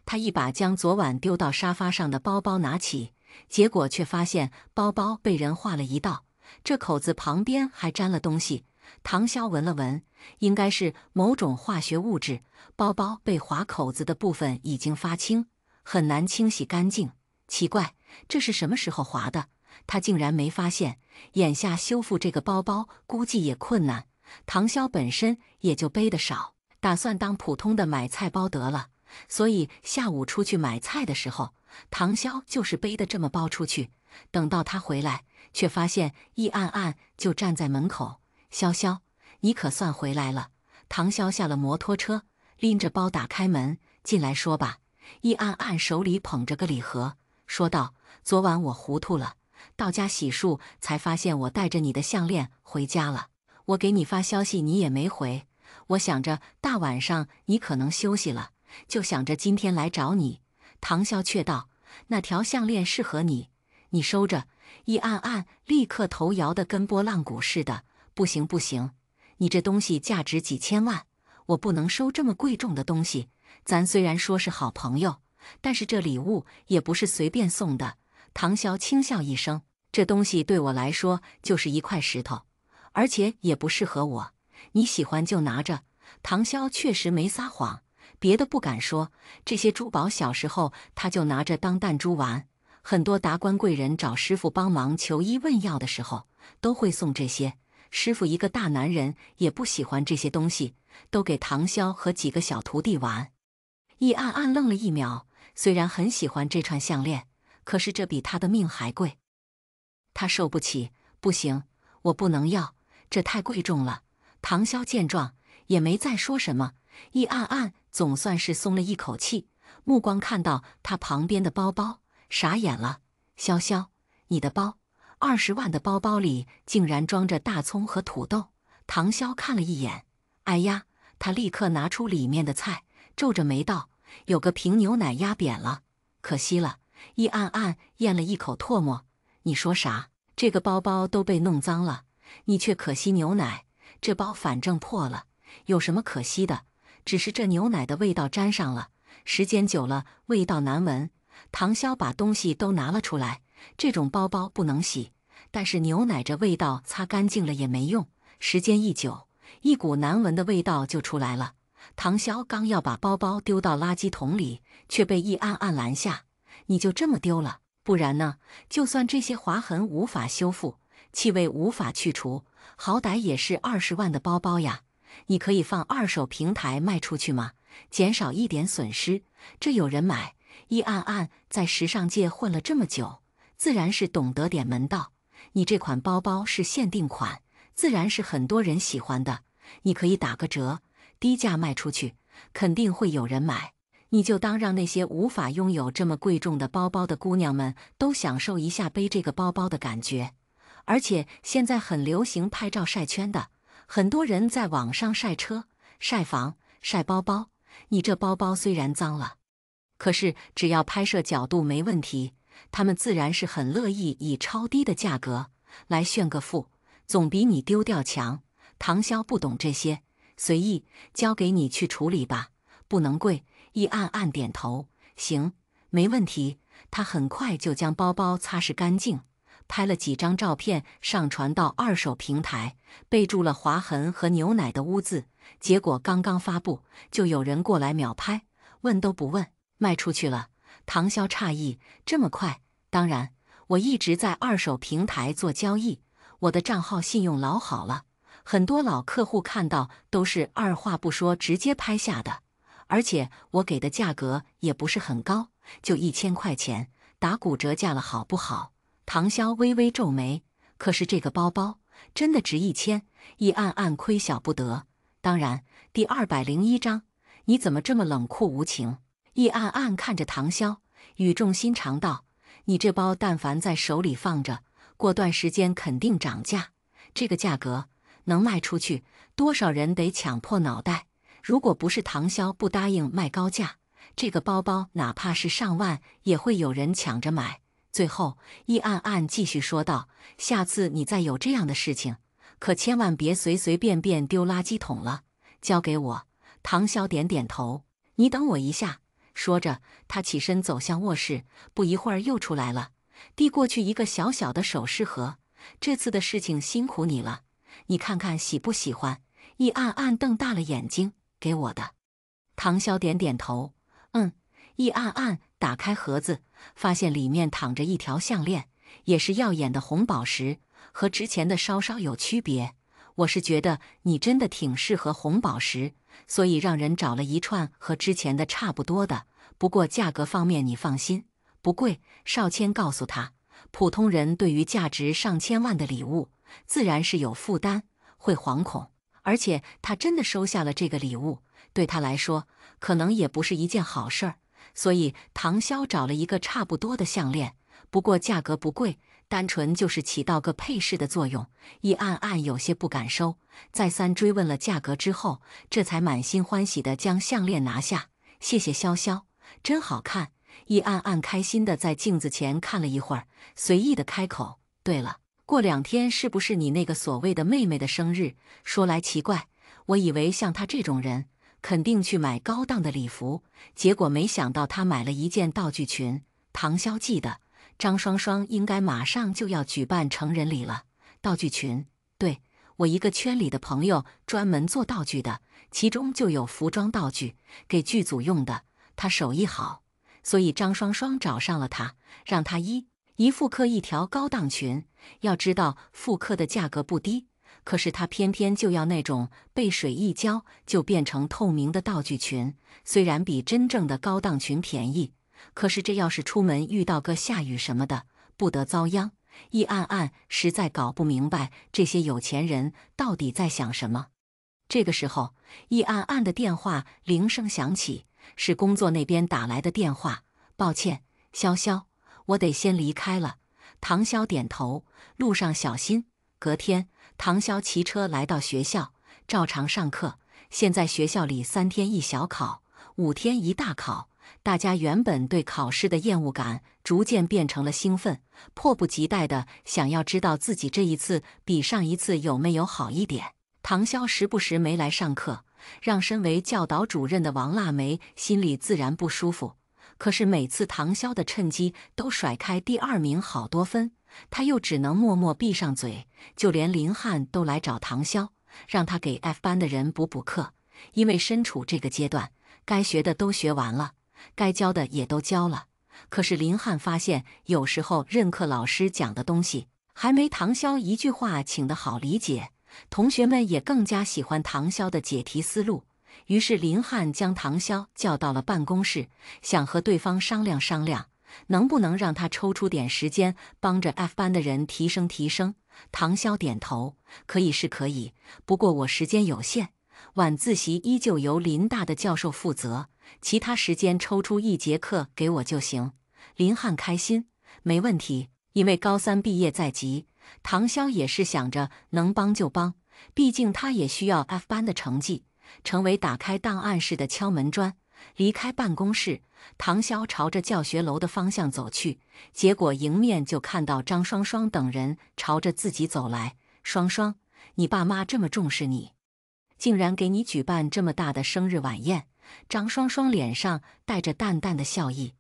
A: 他一把将昨晚丢到沙发上的包包拿起，结果却发现包包被人划了一道，这口子旁边还沾了东西。唐潇闻了闻，应该是某种化学物质，包包被划口子的部分已经发青，很难清洗干净。奇怪，这是什么时候划的？他竟然没发现。眼下修复这个包包估计也困难，唐潇本身也就背得少，打算当普通的买菜包得了。所以下午出去买菜的时候，唐潇就是背得这么包出去。等到他回来，却发现易暗暗就站在门口。潇潇，你可算回来了。唐潇下了摩托车，拎着包打开门进来说吧。易暗暗手里捧着个礼盒，说道：“昨晚我糊涂了，到家洗漱才发现我带着你的项链回家了。我给你发消息你也没回，我想着大晚上你可能休息了，就想着今天来找你。”唐潇却道：“那条项链适合你，你收着。”易暗暗立刻头摇得跟拨浪鼓似的：“不行不行，你这东西价值几千万，我不能收这么贵重的东西。咱虽然说是好朋友，但是这礼物也不是随便送的。”唐潇轻笑一声：“这东西对我来说就是一块石头，而且也不适合我，你喜欢就拿着。”唐潇确实没撒谎，别的不敢说，这些珠宝小时候他就拿着当弹珠玩。很多达官贵人找师傅帮忙求医问药的时候，都会送这些。师傅一个大男人也不喜欢这些东西，都给唐潇和几个小徒弟玩。易暗暗愣了一秒，虽然很喜欢这串项链，可是这比他的命还贵，他受不起。不行，我不能要，这太贵重了。唐潇见状也没再说什么，易暗暗总算是松了一口气，目光看到他旁边的包包，傻眼了。潇潇，你的包？20万的包包里竟然装着大葱和土豆。唐潇看了一眼，哎呀，他立刻拿出里面的菜，皱着眉道：“有个瓶牛奶压扁了，可惜了。”易暗暗咽了一口唾沫：“你说啥？这个包包都被弄脏了，你却可惜牛奶？这包反正破了，有什么可惜的？只是这牛奶的味道沾上了，时间久了味道难闻。”唐潇把东西都拿了出来，这种包包不能洗，但是牛奶这味道擦干净了也没用，时间一久，一股难闻的味道就出来了。唐潇刚要把包包丢到垃圾桶里，却被易暗暗拦下：“你就这么丢了？不然呢，就算这些划痕无法修复，气味无法去除，好歹也是20万的包包呀。你可以放二手平台卖出去吗？减少一点损失，这有人买。易暗暗在时尚界混了这么久，自然是懂得点门道。你这款包包是限定款，自然是很多人喜欢的。你可以打个折，低价卖出去，肯定会有人买。你就当让那些无法拥有这么贵重的包包的姑娘们都享受一下背这个包包的感觉。而且现在很流行拍照晒圈的，很多人在网上晒车、晒房、晒包包。你这包包虽然脏了，可是只要拍摄角度没问题，他们自然是很乐意以超低的价格来炫个富，总比你丢掉强。唐潇不懂这些，随意交给你去处理吧，不能贵。易暗暗点头，行，没问题。他很快就将包包擦拭干净，拍了几张照片上传到二手平台，备注了划痕和牛奶的污渍。结果刚刚发布，就有人过来秒拍，问都不问，卖出去了。唐潇诧异，这么快？当然，我一直在二手平台做交易，我的账号信用老好了，很多老客户看到都是二话不说直接拍下的。而且我给的价格也不是很高，就1000块钱，打骨折价了好不好？唐潇微微皱眉，可是这个包包真的值1000？易暗暗亏小不得。当然，第201章，你怎么这么冷酷无情？易暗暗看着唐潇，语重心长道：“你这包但凡在手里放着，过段时间肯定涨价。这个价格能卖出去，多少人得抢破脑袋。如果不是唐潇不答应卖高价，这个包包哪怕是上万，也会有人抢着买。”最后，易暗暗继续说道：“下次你再有这样的事情，可千万别随随便便丢垃圾桶了，交给我。”唐潇点点头：“你等我一下。”说着，他起身走向卧室，不一会儿又出来了，递过去一个小小的首饰盒。“这次的事情辛苦你了，你看看喜不喜欢？”易暗暗瞪大了眼睛：“给我的。”唐潇点点头：“嗯。”易暗暗打开盒子，发现里面躺着一条项链，也是耀眼的红宝石，和之前的稍稍有区别。我是觉得你真的挺适合红宝石，所以让人找了一串和之前的差不多的。不过价格方面你放心，不贵。少谦告诉他，普通人对于价值上千万的礼物，自然是有负担，会惶恐。而且他真的收下了这个礼物，对他来说，可能也不是一件好事儿。所以唐潇找了一个差不多的项链，不过价格不贵，单纯就是起到个配饰的作用。易暗暗有些不敢收，再三追问了价格之后，这才满心欢喜地将项链拿下。“谢谢潇潇，真好看。”易暗暗开心地在镜子前看了一会儿，随意地开口：“对了，过2天是不是你那个所谓的妹妹的生日？说来奇怪，我以为像她这种人肯定去买高档的礼服，结果没想到她买了一件道具裙。”唐潇记得张双双应该马上就要举办成人礼了。道具裙？对，我一个圈里的朋友专门做道具的，其中就有服装道具，给剧组用的。他手艺好，所以张双双找上了他，让他一复刻一条高档裙。要知道复刻的价格不低，可是他偏偏就要那种被水一浇就变成透明的道具裙。虽然比真正的高档裙便宜，可是这要是出门遇到个下雨什么的，不得遭殃。易暗暗实在搞不明白这些有钱人到底在想什么。这个时候，易暗暗的电话铃声响起，是工作那边打来的电话。“抱歉，潇潇，我得先离开了。”唐潇点头：“路上小心。”隔天，唐潇骑车来到学校，照常上课。现在学校里3天一小考，5天一大考。大家原本对考试的厌恶感逐渐变成了兴奋，迫不及待地想要知道自己这一次比上一次有没有好一点。唐潇时不时没来上课，让身为教导主任的王腊梅心里自然不舒服。可是每次唐潇的成绩都甩开第2名好多分，他又只能默默闭上嘴。就连林汉都来找唐潇，让他给 F 班的人补课，因为身处这个阶段，该学的都学完了，该教的也都教了，可是林汉发现，有时候任课老师讲的东西，还没唐潇一句话请的好理解。同学们也更加喜欢唐潇的解题思路。于是林汉将唐潇叫到了办公室，想和对方商量商量，能不能让他抽出点时间帮着 F 班的人提升提升。唐潇点头，可以是可以，不过我时间有限，晚自习依旧由林大的教授负责，其他时间抽出1节课给我就行。林汉开心，没问题，因为高3毕业在即，唐潇也是想着能帮就帮，毕竟他也需要 F 班的成绩，成为打开档案室的敲门砖。离开办公室，唐潇朝着教学楼的方向走去，结果迎面就看到张双双等人朝着自己走来。双双，你爸妈这么重视你，竟然给你举办这么大的生日晚宴。张双双脸上带着淡淡的笑意。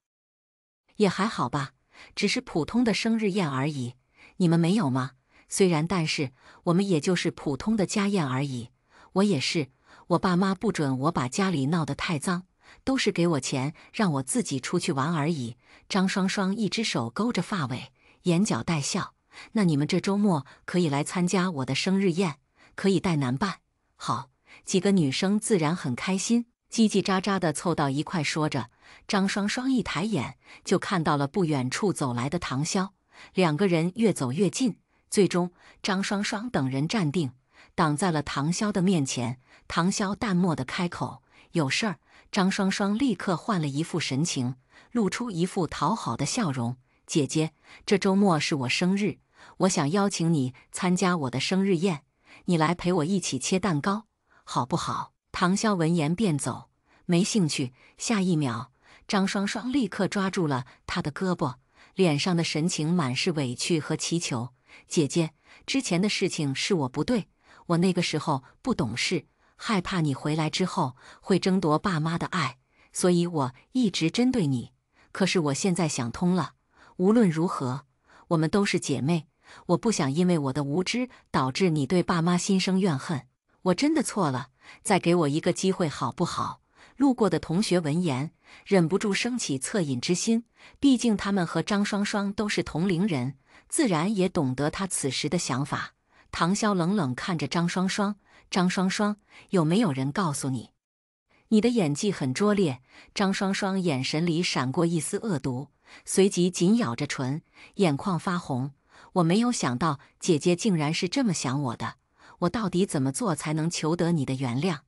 A: 也还好吧，只是普通的生日宴而已，你们没有吗？虽然，但是我们也就是普通的家宴而已。我也是，我爸妈不准我把家里闹得太脏，都是给我钱让我自己出去玩而已。张双双一只手勾着发尾，眼角带笑。那你们这周末可以来参加我的生日宴，可以带男伴。好，几个女生自然很开心，叽叽喳喳地凑到一块说着。张双双一抬眼就看到了不远处走来的唐潇，两个人越走越近，最终张双双等人站定，挡在了唐潇的面前。唐潇淡漠地开口：“有事儿。”张双双立刻换了一副神情，露出一副讨好的笑容：“姐姐，这周末是我生日，我想邀请你参加我的生日宴，你来陪我一起切蛋糕，好不好？”唐潇闻言便走，没兴趣。下一秒，张双双立刻抓住了他的胳膊，脸上的神情满是委屈和祈求：“姐姐，之前的事情是我不对，我那个时候不懂事，害怕你回来之后会争夺爸妈的爱，所以我一直针对你。可是我现在想通了，无论如何，我们都是姐妹，我不想因为我的无知导致你对爸妈心生怨恨。我真的错了，再给我一个机会好不好？”路过的同学闻言，忍不住升起恻隐之心，毕竟他们和张双双都是同龄人，自然也懂得他此时的想法。唐潇冷冷看着张双双：“张双双，有没有人告诉你，你的演技很拙劣？”张双双眼神里闪过一丝恶毒，随即紧咬着唇，眼眶发红：“我没有想到姐姐竟然是这么想我的，我到底怎么做才能求得你的原谅？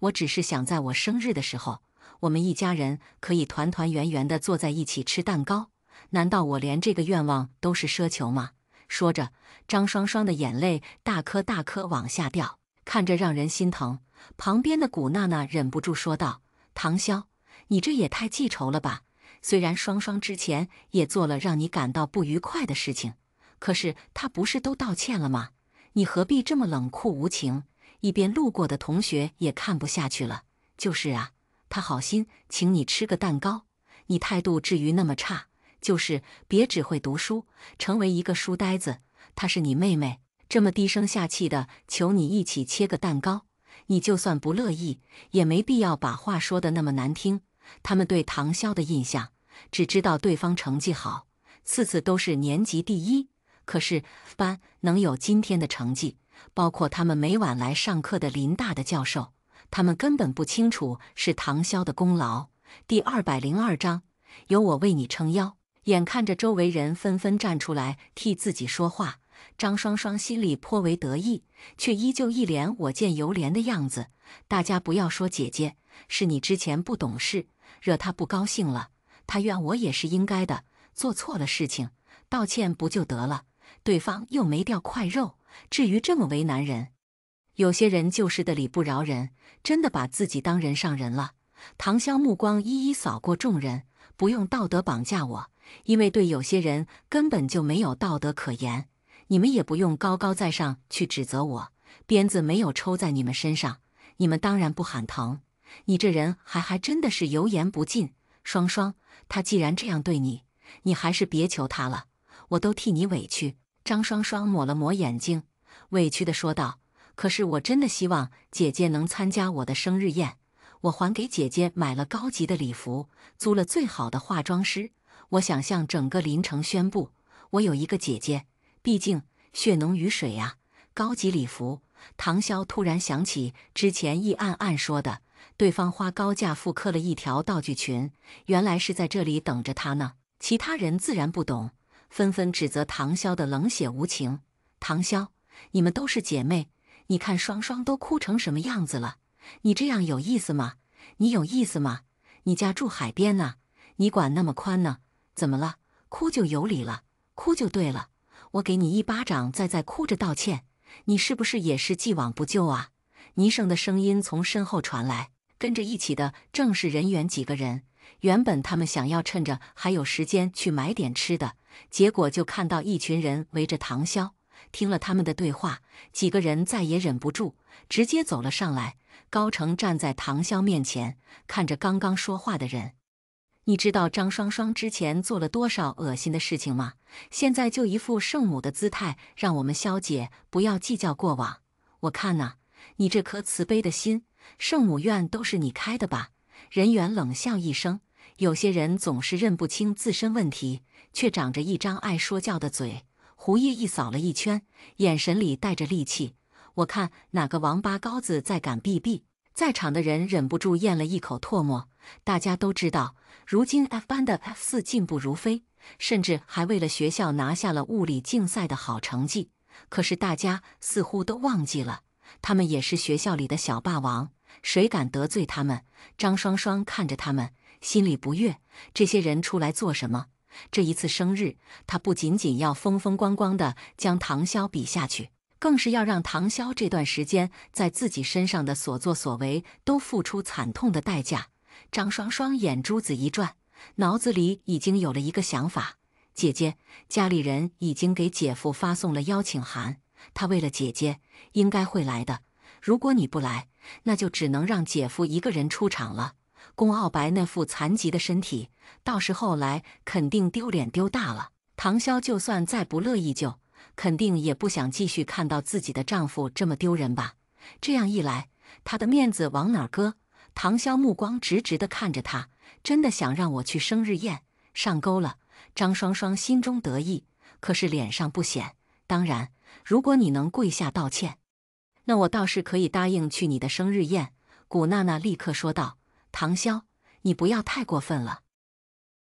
A: 我只是想在我生日的时候，我们一家人可以团团圆圆地坐在一起吃蛋糕，难道我连这个愿望都是奢求吗？”说着，张双双的眼泪大颗大颗往下掉，看着让人心疼。旁边的古娜娜忍不住说道：“唐潇，你这也太记仇了吧？虽然双双之前也做了让你感到不愉快的事情，可是她不是都道歉了吗？你何必这么冷酷无情？”一边路过的同学也看不下去了：“就是啊，他好心请你吃个蛋糕，你态度至于那么差？就是别只会读书，成为一个书呆子。她是你妹妹，这么低声下气的求你一起切个蛋糕，你就算不乐意，也没必要把话说得那么难听。”他们对唐潇的印象，只知道对方成绩好，次次都是年级第一，可是班能有今天的成绩，包括他们每晚来上课的林大的教授，他们根本不清楚是唐潇的功劳。第202章，由我为你撑腰。眼看着周围人纷纷站出来替自己说话，张双双心里颇为得意，却依旧一脸我见犹怜的样子。大家不要说姐姐，是你之前不懂事，惹她不高兴了，她怨我也是应该的，做错了事情，道歉不就得了？对方又没掉块肉，至于这么为难人？有些人就是的理不饶人，真的把自己当人上人了。唐潇目光一一扫过众人，不用道德绑架我，因为对有些人根本就没有道德可言。你们也不用高高在上去指责我，鞭子没有抽在你们身上，你们当然不喊疼。你这人还真的是油盐不进。双双，他既然这样对你，你还是别求他了，我都替你委屈。张双双抹了抹眼睛，委屈地说道：“可是我真的希望姐姐能参加我的生日宴，我还给姐姐买了高级的礼服，租了最好的化妆师，我想向整个林城宣布，我有一个姐姐，毕竟血浓于水呀。高级礼服。唐潇突然想起之前易暗暗说的，对方花高价复刻了一条道具裙，原来是在这里等着他呢。其他人自然不懂，纷纷指责唐潇的冷血无情。唐潇，你们都是姐妹，你看双双都哭成什么样子了？你这样有意思吗？你有意思吗？你家住海边呢，你管那么宽呢？怎么了？哭就有理了，哭就对了。我给你一巴掌，再哭着道歉，你是不是也是既往不咎啊？倪胜的声音从身后传来，跟着一起的正是人员几个人。原本他们想要趁着还有时间去买点吃的，结果就看到一群人围着唐潇。听了他们的对话，几个人再也忍不住，直接走了上来。高成站在唐潇面前，看着刚刚说话的人。你知道张双双之前做了多少恶心的事情吗？现在就一副圣母的姿态，让我们萧姐不要计较过往。我看呐，你这颗慈悲的心，圣母院都是你开的吧？人员冷笑一声，有些人总是认不清自身问题，却长着一张爱说教的嘴。胡叶一扫了一圈，眼神里带着戾气。我看哪个王八羔子再敢避避！在场的人忍不住咽了一口唾沫。大家都知道，如今 F 班的 F4进步如飞，甚至还为了学校拿下了物理竞赛的好成绩。可是大家似乎都忘记了，他们也是学校里的小霸王，谁敢得罪他们？张双双看着他们，心里不悦，这些人出来做什么？这一次生日，他不仅仅要风风光光地将唐潇比下去，更是要让唐潇这段时间在自己身上的所作所为都付出惨痛的代价。张双双眼珠子一转，脑子里已经有了一个想法。姐姐，家里人已经给姐夫发送了邀请函，他为了姐姐应该会来的。如果你不来，那就只能让姐夫一个人出场了。宫傲白那副残疾的身体，到时候来肯定丢脸丢大了。唐潇就算再不乐意救，肯定也不想继续看到自己的丈夫这么丢人吧。这样一来，她的面子往哪儿搁？唐潇目光直直地看着他，真的想让我去生日宴？上钩了。张双双心中得意，可是脸上不显。当然，如果你能跪下道歉，那我倒是可以答应去你的生日宴。古娜娜立刻说道。唐潇，你不要太过分了。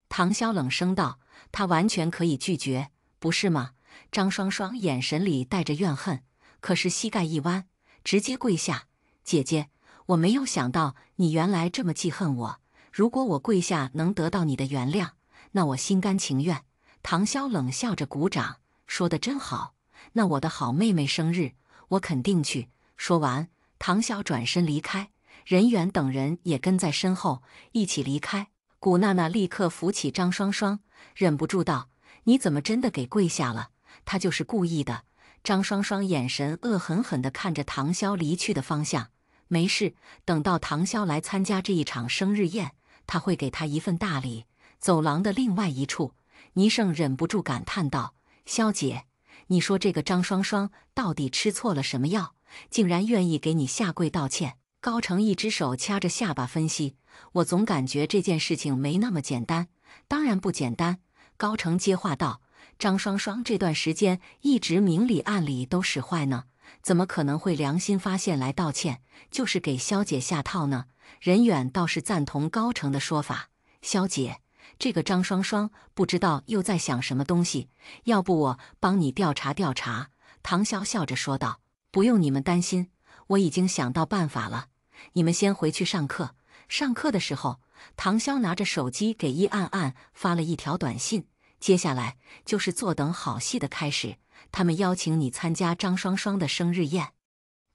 A: 唐潇冷声道，他完全可以拒绝，不是吗？张双双眼神里带着怨恨，可是膝盖一弯，直接跪下。姐姐，我没有想到你原来这么记恨我，如果我跪下能得到你的原谅，那我心甘情愿。唐潇冷笑着鼓掌，说得真好，那我的好妹妹生日，我肯定去。说完，唐潇转身离开，人员等人也跟在身后一起离开。古娜娜立刻扶起张双双，忍不住道：“你怎么真的给跪下了？他就是故意的。”张双双眼神恶狠狠地看着唐潇离去的方向。没事，等到唐潇来参加这一场生日宴，他会给他一份大礼。走廊的另外一处，倪胜忍不住感叹道：“潇姐，你说这个张双双到底吃错了什么药，竟然愿意给你下跪道歉？”高成一只手掐着下巴分析：“我总感觉这件事情没那么简单。”当然不简单。高成接话道：“张双双这段时间一直明里暗里都使坏呢，怎么可能会良心发现来道歉，就是给萧姐下套呢？”任远倒是赞同高成的说法：“萧姐，这个张双双不知道又在想什么东西，要不我帮你调查调查。”唐潇笑着说道：“不用你们担心，我已经想到办法了。你们先回去上课。”上课的时候，唐潇拿着手机给易暗暗发了一条短信：“接下来就是坐等好戏的开始，他们邀请你参加张双双的生日宴。”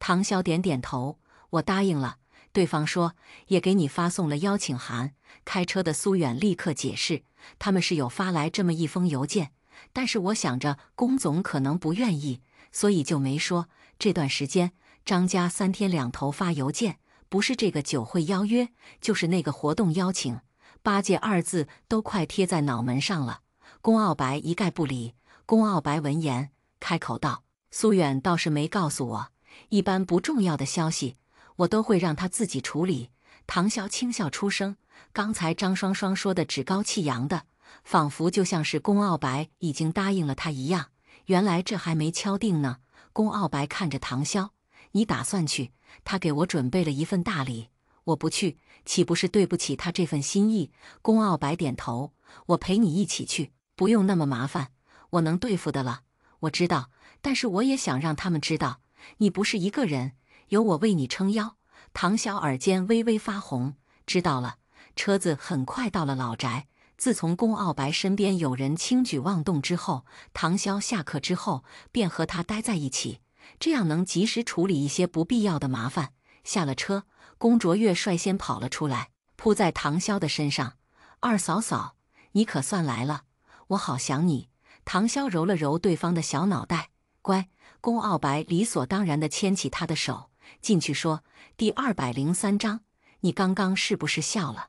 A: 唐潇点点头：“我答应了。”对方说：“也给你发送了邀请函。”开车的苏远立刻解释：“他们是有发来这么一封邮件，但是我想着龚总可能不愿意，所以就没说。这段时间张家3天2头发邮件，不是这个酒会邀约，就是那个活动邀请，8届2字都快贴在脑门上了。”龚傲白一概不理。龚傲白闻言开口道：“苏远倒是没告诉我，一般不重要的消息，我都会让他自己处理。”唐潇轻笑出声：“刚才张双双说的趾高气扬的，仿佛就像是宫傲白已经答应了他一样。原来这还没敲定呢。宫傲白看着唐潇：“你打算去？他给我准备了一份大礼，我不去，岂不是对不起他这份心意？”宫傲白点头：“我陪你一起去，不用那么麻烦，我能对付的了。我知道，但是我也想让他们知道，你不是一个人，有我为你撑腰。”唐潇耳尖微微发红。知道了。车子很快到了老宅。自从宫傲白身边有人轻举妄动之后，唐潇下课之后便和他待在一起，这样能及时处理一些不必要的麻烦。下了车，宫卓越率先跑了出来，扑在唐潇的身上：“二嫂嫂，你可算来了，我好想你。”唐潇揉了揉对方的小脑袋：“乖。”宫傲白理所当然地牵起他的手，进去说：“第203章，你刚刚是不是笑了？”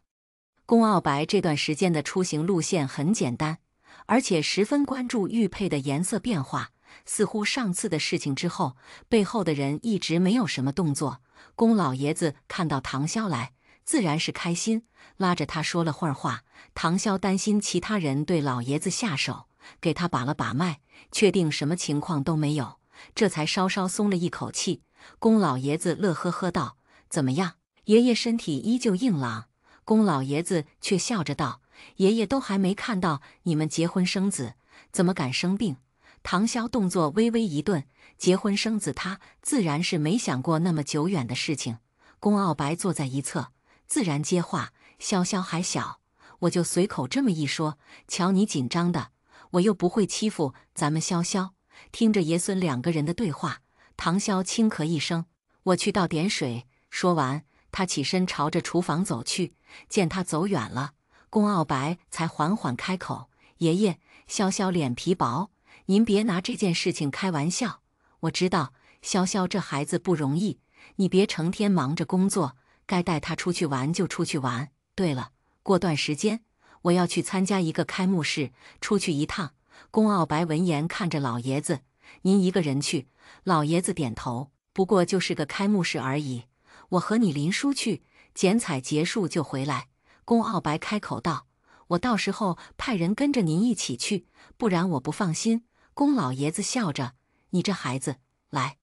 A: 宫傲白这段时间的出行路线很简单，而且十分关注玉佩的颜色变化。似乎上次的事情之后，背后的人一直没有什么动作。宫老爷子看到唐潇来，自然是开心，拉着他说了会儿话。唐潇担心其他人对老爷子下手，给他把了把脉，确定什么情况都没有，这才稍稍松了一口气。宫老爷子乐呵呵道：“怎么样，爷爷身体依旧硬朗？”宫老爷子却笑着道：“爷爷都还没看到你们结婚生子，怎么敢生病？”唐潇动作微微一顿，结婚生子他自然是没想过那么久远的事情。宫傲白坐在一侧，自然接话：“潇潇还小，我就随口这么一说，瞧你紧张的，我又不会欺负咱们潇潇。”听着爷孙两个人的对话，唐潇轻咳一声：“我去倒点水。”说完，他起身朝着厨房走去。见他走远了，宫傲白才缓缓开口：“爷爷，潇潇脸皮薄，您别拿这件事情开玩笑。我知道潇潇这孩子不容易，你别成天忙着工作，该带他出去玩就出去玩。对了，过段时间我要去参加一个开幕式，出去一趟。”宫傲白闻言看着老爷子：“您一个人去？”老爷子点头：“不过就是个开幕式而已，我和你林叔去，剪彩结束就回来。”宫傲白开口道：“我到时候派人跟着您一起去，不然我不放心。”宫老爷子笑着：“你这孩子，来，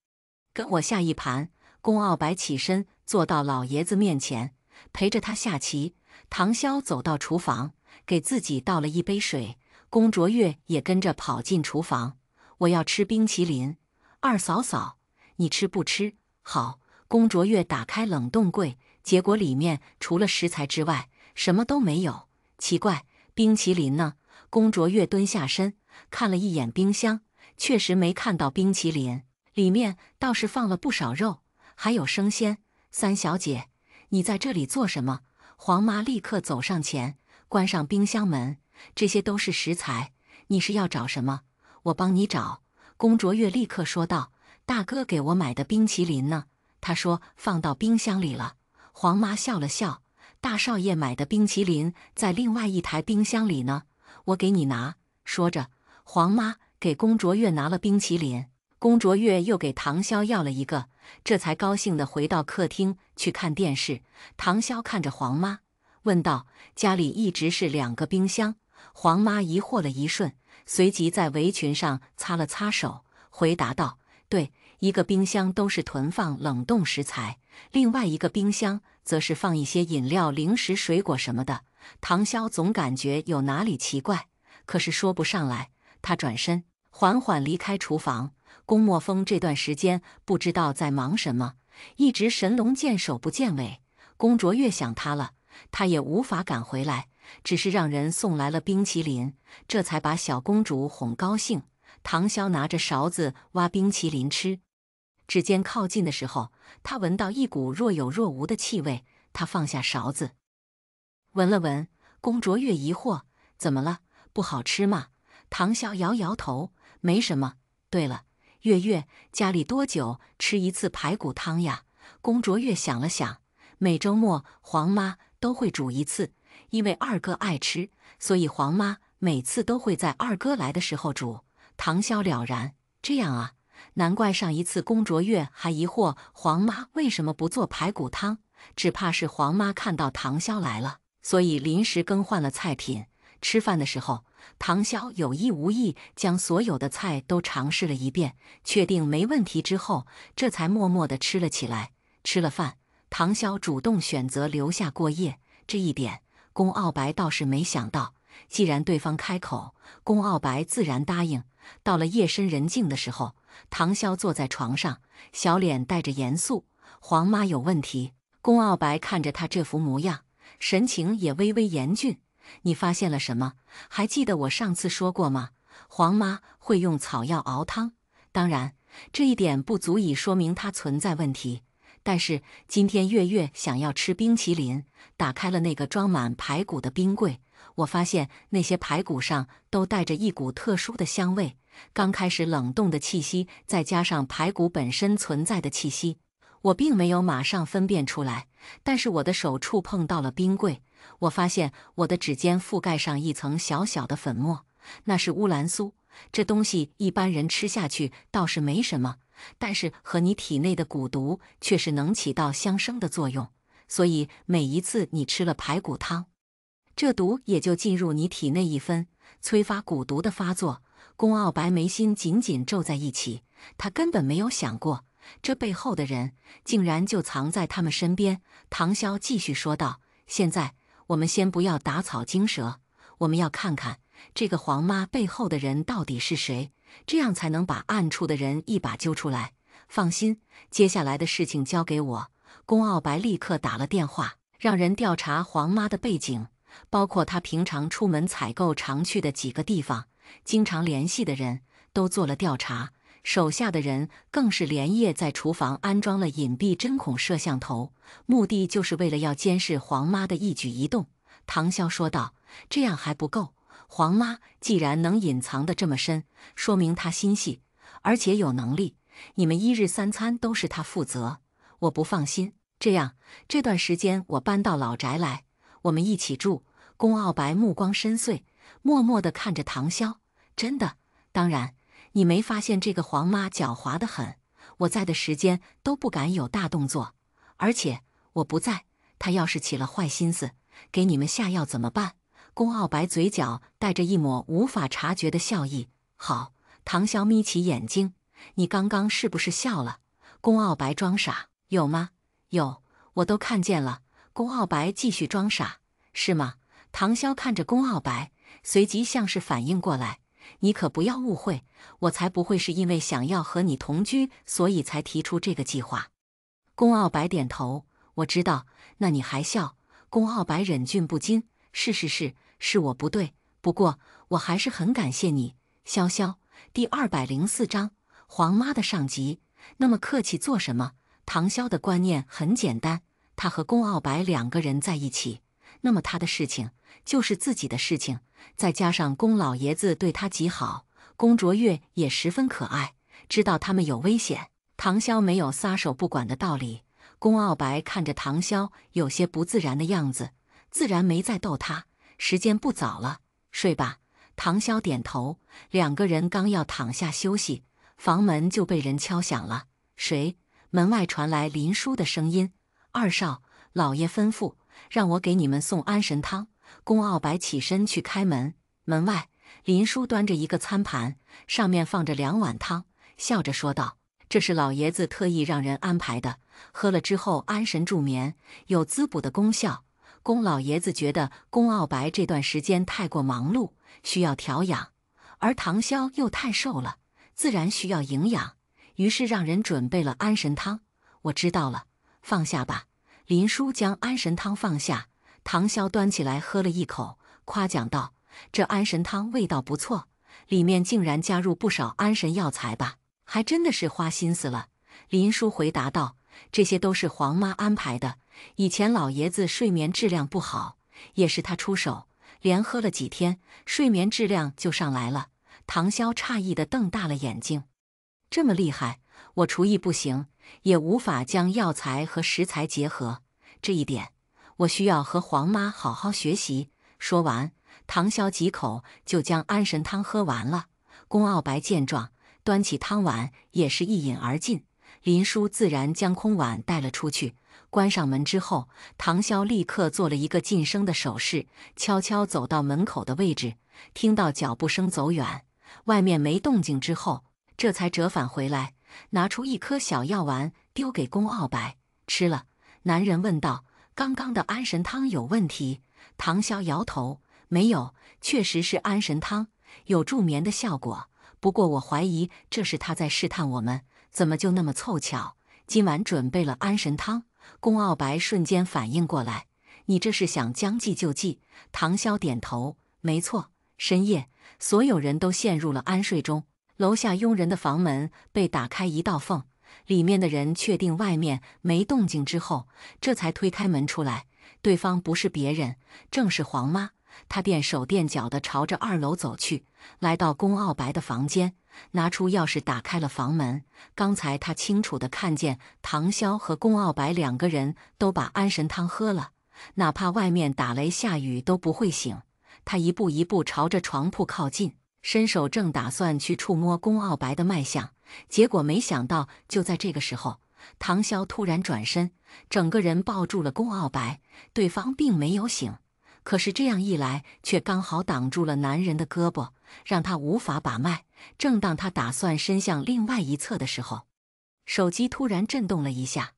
A: 跟我下一盘。”宫傲白起身坐到老爷子面前，陪着他下棋。唐潇走到厨房，给自己倒了一杯水。宫卓越也跟着跑进厨房：“我要吃冰淇淋，二嫂嫂，你吃不吃？”“好。”宫卓越打开冷冻柜，结果里面除了食材之外，什么都没有。奇怪，冰淇淋呢？宫卓越蹲下身，看了一眼冰箱，确实没看到冰淇淋，里面倒是放了不少肉，还有生鲜。“三小姐，你在这里做什么？”黄妈立刻走上前，关上冰箱门：“这些都是食材，你是要找什么？我帮你找。”宫卓越立刻说道：“大哥给我买的冰淇淋呢？”他说：“放到冰箱里了。”黄妈笑了笑：“大少爷买的冰淇淋在另外一台冰箱里呢，我给你拿。”说着，黄妈给宫卓越拿了冰淇淋，宫卓越又给唐潇要了一个，这才高兴地回到客厅去看电视。唐潇看着黄妈，问道：“家里一直是2个冰箱？”黄妈疑惑了一瞬，随即在围裙上擦了擦手，回答道：“对。一个冰箱都是囤放冷冻食材，另外一个冰箱则是放一些饮料、零食、水果什么的。”唐潇总感觉有哪里奇怪，可是说不上来。他转身缓缓离开厨房。宫墨风这段时间不知道在忙什么，一直神龙见首不见尾。宫卓越想他了，他也无法赶回来，只是让人送来了冰淇淋，这才把小公主哄高兴。唐潇拿着勺子挖冰淇淋吃。指尖靠近的时候，他闻到一股若有若无的气味。他放下勺子，闻了闻。宫卓越疑惑：“怎么了？不好吃吗？”唐潇摇摇头：“没什么。对了，月月，家里多久吃一次排骨汤呀？”宫卓越想了想，每周末黄妈都会煮一次，因为二哥爱吃，所以黄妈每次都会在二哥来的时候煮。唐潇了然：“这样啊。难怪上一次宫卓越还疑惑黄妈为什么不做排骨汤，只怕是黄妈看到唐潇来了，所以临时更换了菜品。吃饭的时候，唐潇有意无意将所有的菜都尝试了一遍，确定没问题之后，这才默默地吃了起来。吃了饭，唐潇主动选择留下过夜，这一点宫傲白倒是没想到。既然对方开口，宫傲白自然答应。到了夜深人静的时候，唐潇坐在床上，小脸带着严肃：“皇妈有问题。”宫傲白看着他这副模样，神情也微微严峻：“你发现了什么？还记得我上次说过吗？皇妈会用草药熬汤。当然，这一点不足以说明它存在问题。但是今天月月想要吃冰淇淋，打开了那个装满排骨的冰柜，我发现那些排骨上都带着一股特殊的香味。刚开始冷冻的气息，再加上排骨本身存在的气息，我并没有马上分辨出来。但是我的手触碰到了冰柜，我发现我的指尖覆盖上一层小小的粉末，那是乌兰苏。这东西一般人吃下去倒是没什么，但是和你体内的蛊毒却是能起到相生的作用。所以每一次你吃了排骨汤，这毒也就进入你体内一分，催发蛊毒的发作。宫傲白眉心紧紧皱在一起，他根本没有想过，这背后的人竟然就藏在他们身边。唐潇继续说道：“现在我们先不要打草惊蛇，我们要看看这个皇妈背后的人到底是谁，这样才能把暗处的人一把揪出来。放心，接下来的事情交给我。”宫傲白立刻打了电话，让人调查皇妈的背景，包括她平常出门采购常去的几个地方，经常联系的人都做了调查。手下的人更是连夜在厨房安装了隐蔽针孔摄像头，目的就是为了要监视皇妈的一举一动。唐潇说道：“这样还不够，皇妈既然能隐藏得这么深，说明她心细，而且有能力。你们一日三餐都是她负责，我不放心。这样，这段时间我搬到老宅来，我们一起住。”宫傲白目光深邃，默默地看着唐潇：“真的？当然，你没发现这个皇妈狡猾得很，我在的时间都不敢有大动作，而且我不在，她要是起了坏心思，给你们下药怎么办？”宫傲白嘴角带着一抹无法察觉的笑意。好，唐潇眯起眼睛：“你刚刚是不是笑了？”宫傲白装傻：“有吗？有，我都看见了。”宫傲白继续装傻：“是吗？”唐潇看着宫傲白，随即像是反应过来：“你可不要误会，我才不会是因为想要和你同居，所以才提出这个计划。”宫傲白点头：“我知道。”那你还笑？宫傲白忍俊不禁：“是我不对，不过我还是很感谢你。”潇潇第204章，皇妈的上级，那么客气做什么？唐潇的观念很简单，他和宫傲白两个人在一起，那么他的事情就是自己的事情。再加上宫老爷子对他极好，宫卓越也十分可爱，知道他们有危险，唐潇没有撒手不管的道理。宫傲白看着唐潇有些不自然的样子，自然没再逗他。时间不早了，睡吧。唐潇点头，两个人刚要躺下休息，房门就被人敲响了。谁？门外传来林殊的声音：“二少，老爷吩咐让我给你们送安神汤。”宫傲白起身去开门，门外林殊端着一个餐盘，上面放着2碗汤，笑着说道：“这是老爷子特意让人安排的，喝了之后安神助眠，有滋补的功效。”宫老爷子觉得宫傲白这段时间太过忙碌，需要调养，而唐潇又太瘦了，自然需要营养，于是让人准备了安神汤。我知道了，放下吧。林殊将安神汤放下，唐潇端起来喝了一口，夸奖道：“这安神汤味道不错，里面竟然加入不少安神药材吧？还真的是花心思了。”林殊回答道：“这些都是皇妈安排的。以前老爷子睡眠质量不好，也是他出手，连喝了几天，睡眠质量就上来了。”唐潇诧异地瞪大了眼睛：“这么厉害？我厨艺不行，也无法将药材和食材结合，这一点我需要和皇妈好好学习。”说完，唐潇几口就将安神汤喝完了。宫傲白见状，端起汤碗也是一饮而尽。林叔自然将空碗带了出去。关上门之后，唐潇立刻做了一个噤声的手势，悄悄走到门口的位置，听到脚步声走远，外面没动静之后，这才折返回来，拿出一颗小药丸丢给宫傲白，吃了。男人问道：“刚刚的安神汤有问题？”唐潇摇头：“没有，确实是安神汤，有助眠的效果。不过我怀疑这是他在试探我们，怎么就那么凑巧，今晚准备了安神汤？”宫傲白瞬间反应过来：“你这是想将计就计？”唐潇点头：“没错。”深夜，所有人都陷入了安睡中。楼下佣人的房门被打开一道缝，里面的人确定外面没动静之后，这才推开门出来。对方不是别人，正是黄妈。她踮手踮脚地朝着2楼走去，来到宫傲白的房间，拿出钥匙打开了房门。刚才她清楚地看见唐潇和宫傲白2个人都把安神汤喝了，哪怕外面打雷下雨都不会醒。她一步一步朝着床铺靠近，伸手正打算去触摸宫傲白的脉象，结果没想到就在这个时候，唐潇突然转身，整个人抱住了宫傲白。对方并没有醒，可是这样一来，却刚好挡住了男人的胳膊，让他无法把脉。正当他打算伸向另外一侧的时候，手机突然震动了一下，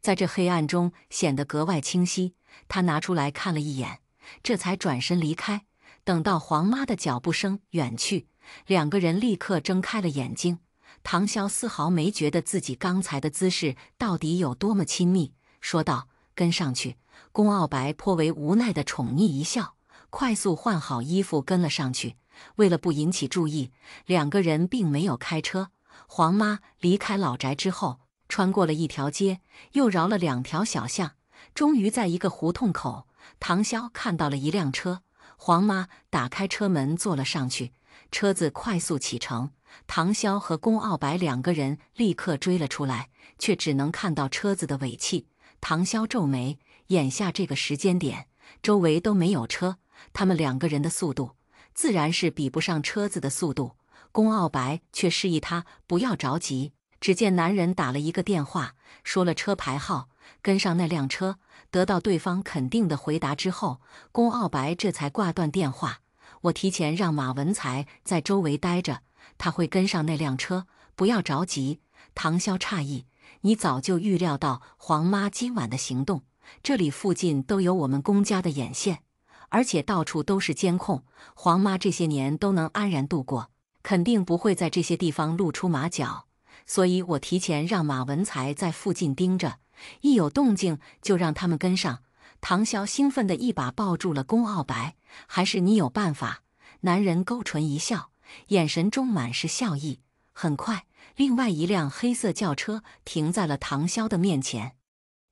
A: 在这黑暗中显得格外清晰。他拿出来看了一眼，这才转身离开。等到黄妈的脚步声远去，2个人立刻睁开了眼睛。唐潇丝毫没觉得自己刚才的姿势到底有多么亲密，说道：“跟上去。”宫傲白颇为无奈的宠溺一笑，快速换好衣服跟了上去。为了不引起注意，2个人并没有开车。黄妈离开老宅之后，穿过了一条街，又绕了2条小巷，终于在一个胡同口，唐潇看到了一辆车。黄妈打开车门坐了上去，车子快速启程。唐潇和宫傲白2个人立刻追了出来，却只能看到车子的尾气。唐潇皱眉，眼下这个时间点，周围都没有车，他们2个人的速度自然是比不上车子的速度。宫傲白却示意他不要着急，只见男人打了一个电话，说了车牌号，跟上那辆车。得到对方肯定的回答之后，宫傲白这才挂断电话。我提前让马文才在周围待着，他会跟上那辆车，不要着急。唐潇诧异：“你早就预料到黄妈今晚的行动？这里附近都有我们宫家的眼线，而且到处都是监控，黄妈这些年都能安然度过，肯定不会在这些地方露出马脚。所以我提前让马文才在附近盯着，一有动静就让他们跟上。”唐潇兴奋地一把抱住了宫傲白：“还是你有办法？”男人勾唇一笑，眼神中满是笑意。很快，另外一辆黑色轿车停在了唐潇的面前，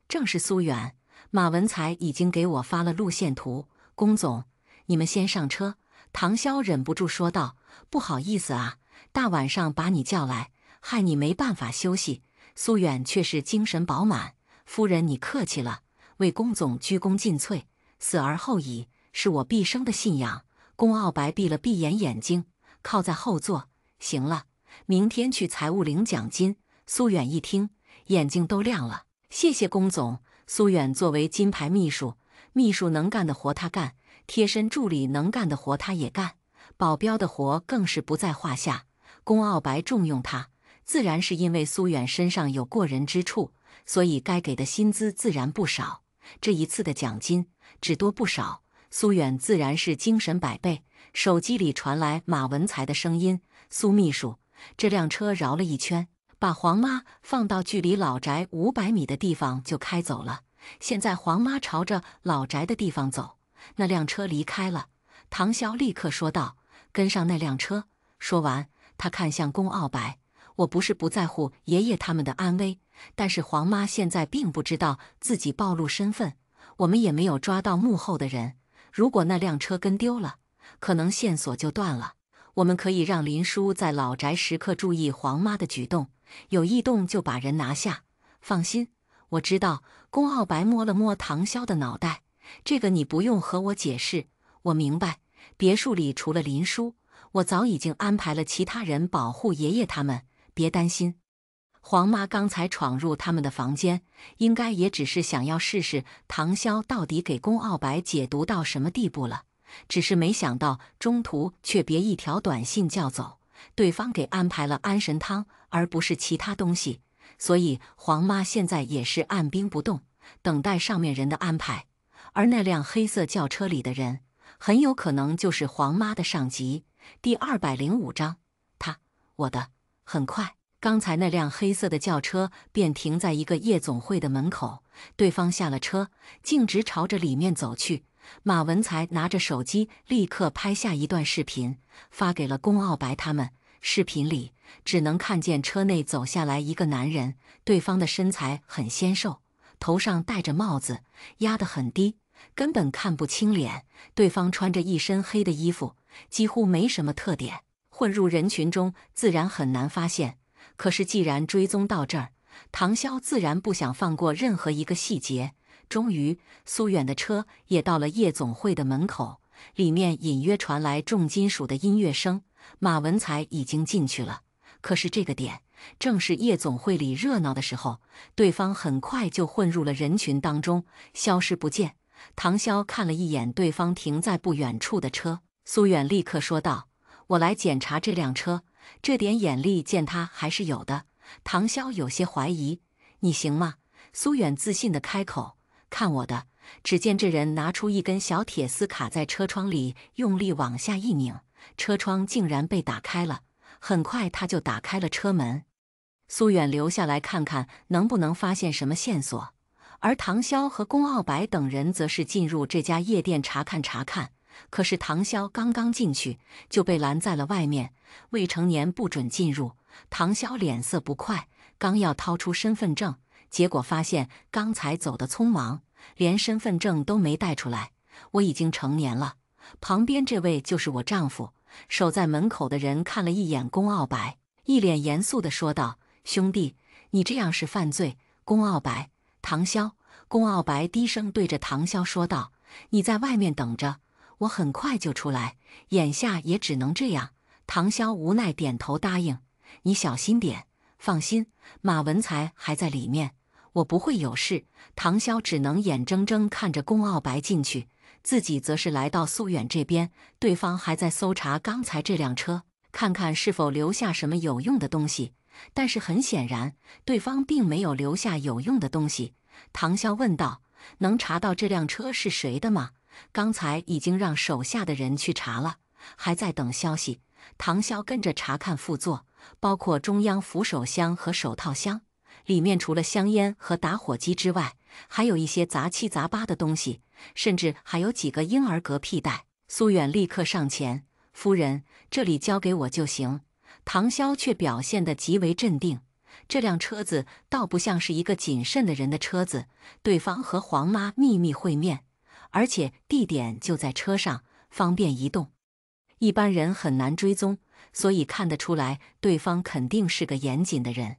A: 正是苏远。马文才已经给我发了路线图，宫总，你们先上车。唐潇忍不住说道：“不好意思啊，大晚上把你叫来，害你没办法休息。”苏远却是精神饱满：“夫人你客气了，为宫总鞠躬尽瘁，死而后已，是我毕生的信仰。”宫傲白闭了闭眼睛，靠在后座：“行了，明天去财务领奖金。”苏远一听，眼睛都亮了：“谢谢宫总。”苏远作为金牌秘书，秘书能干的活他干，贴身助理能干的活他也干，保镖的活更是不在话下。宫傲白重用他，自然是因为苏远身上有过人之处，所以该给的薪资自然不少。这一次的奖金只多不少，苏远自然是精神百倍。手机里传来马文才的声音：“苏秘书，这辆车绕了一圈，把黄妈放到距离老宅500米的地方就开走了。现在黄妈朝着老宅的地方走，那辆车离开了。”唐潇立刻说道：“跟上那辆车。”说完，他看向宫傲白：“我不是不在乎爷爷他们的安危，但是黄妈现在并不知道自己暴露身份，我们也没有抓到幕后的人。如果那辆车跟丢了，可能线索就断了。我们可以让林叔在老宅时刻注意黄妈的举动，有异动就把人拿下。放心，我知道。”宫傲白摸了摸唐潇的脑袋：“这个你不用和我解释，我明白。别墅里除了林叔，我早已经安排了其他人保护爷爷他们，别担心。”黄妈刚才闯入他们的房间，应该也只是想要试试唐潇到底给宫傲白解毒到什么地步了，只是没想到中途却别一条短信叫走，对方给安排了安神汤，而不是其他东西。所以黄妈现在也是按兵不动，等待上面人的安排。而那辆黑色轿车里的人，很有可能就是黄妈的上级。第205章，我的。很快，刚才那辆黑色的轿车便停在一个夜总会的门口，对方下了车，径直朝着里面走去。马文才拿着手机，立刻拍下一段视频，发给了宫傲白他们。视频里只能看见车内走下来一个男人，对方的身材很纤瘦，头上戴着帽子，压得很低，根本看不清脸。对方穿着一身黑的衣服，几乎没什么特点，混入人群中自然很难发现。可是既然追踪到这儿，唐潇自然不想放过任何一个细节。终于，苏远的车也到了夜总会的门口，里面隐约传来重金属的音乐声。马文才已经进去了，可是这个点正是夜总会里热闹的时候，对方很快就混入了人群当中，消失不见。唐潇看了一眼对方停在不远处的车，苏远立刻说道：“我来检查这辆车。”这点眼力见他还是有的。唐潇有些怀疑：“你行吗？”苏远自信地开口：“看我的。”只见这人拿出一根小铁丝卡在车窗里，用力往下一拧，车窗竟然被打开了。很快他就打开了车门。苏远留下来看看能不能发现什么线索，而唐潇和宫傲白等人则是进入这家夜店查看。可是唐潇刚刚进去就被拦在了外面，未成年不准进入。唐潇脸色不快，刚要掏出身份证，结果发现刚才走得匆忙，连身份证都没带出来。我已经成年了，旁边这位就是我丈夫。守在门口的人看了一眼宫傲白，一脸严肃地说道：“兄弟，你这样是犯罪。”宫傲白，唐潇。宫傲白低声对着唐潇说道：“你在外面等着，我很快就出来，眼下也只能这样。”唐潇无奈点头答应：“你小心点，放心，马文才还在里面，我不会有事。”唐潇只能眼睁睁看着宫傲白进去，自己则是来到苏远这边。对方还在搜查刚才这辆车，看看是否留下什么有用的东西。但是很显然，对方并没有留下有用的东西。唐潇问道：“能查到这辆车是谁的吗？”刚才已经让手下的人去查了，还在等消息。唐潇跟着查看副座，包括中央扶手箱和手套箱，里面除了香烟和打火机之外，还有一些杂七杂八的东西，甚至还有几个婴儿革屁袋。苏远立刻上前：“夫人，这里交给我就行。”唐潇却表现得极为镇定。这辆车子倒不像是一个谨慎的人的车子，对方和黄妈秘密会面，而且地点就在车上，方便移动，一般人很难追踪，所以看得出来对方肯定是个严谨的人。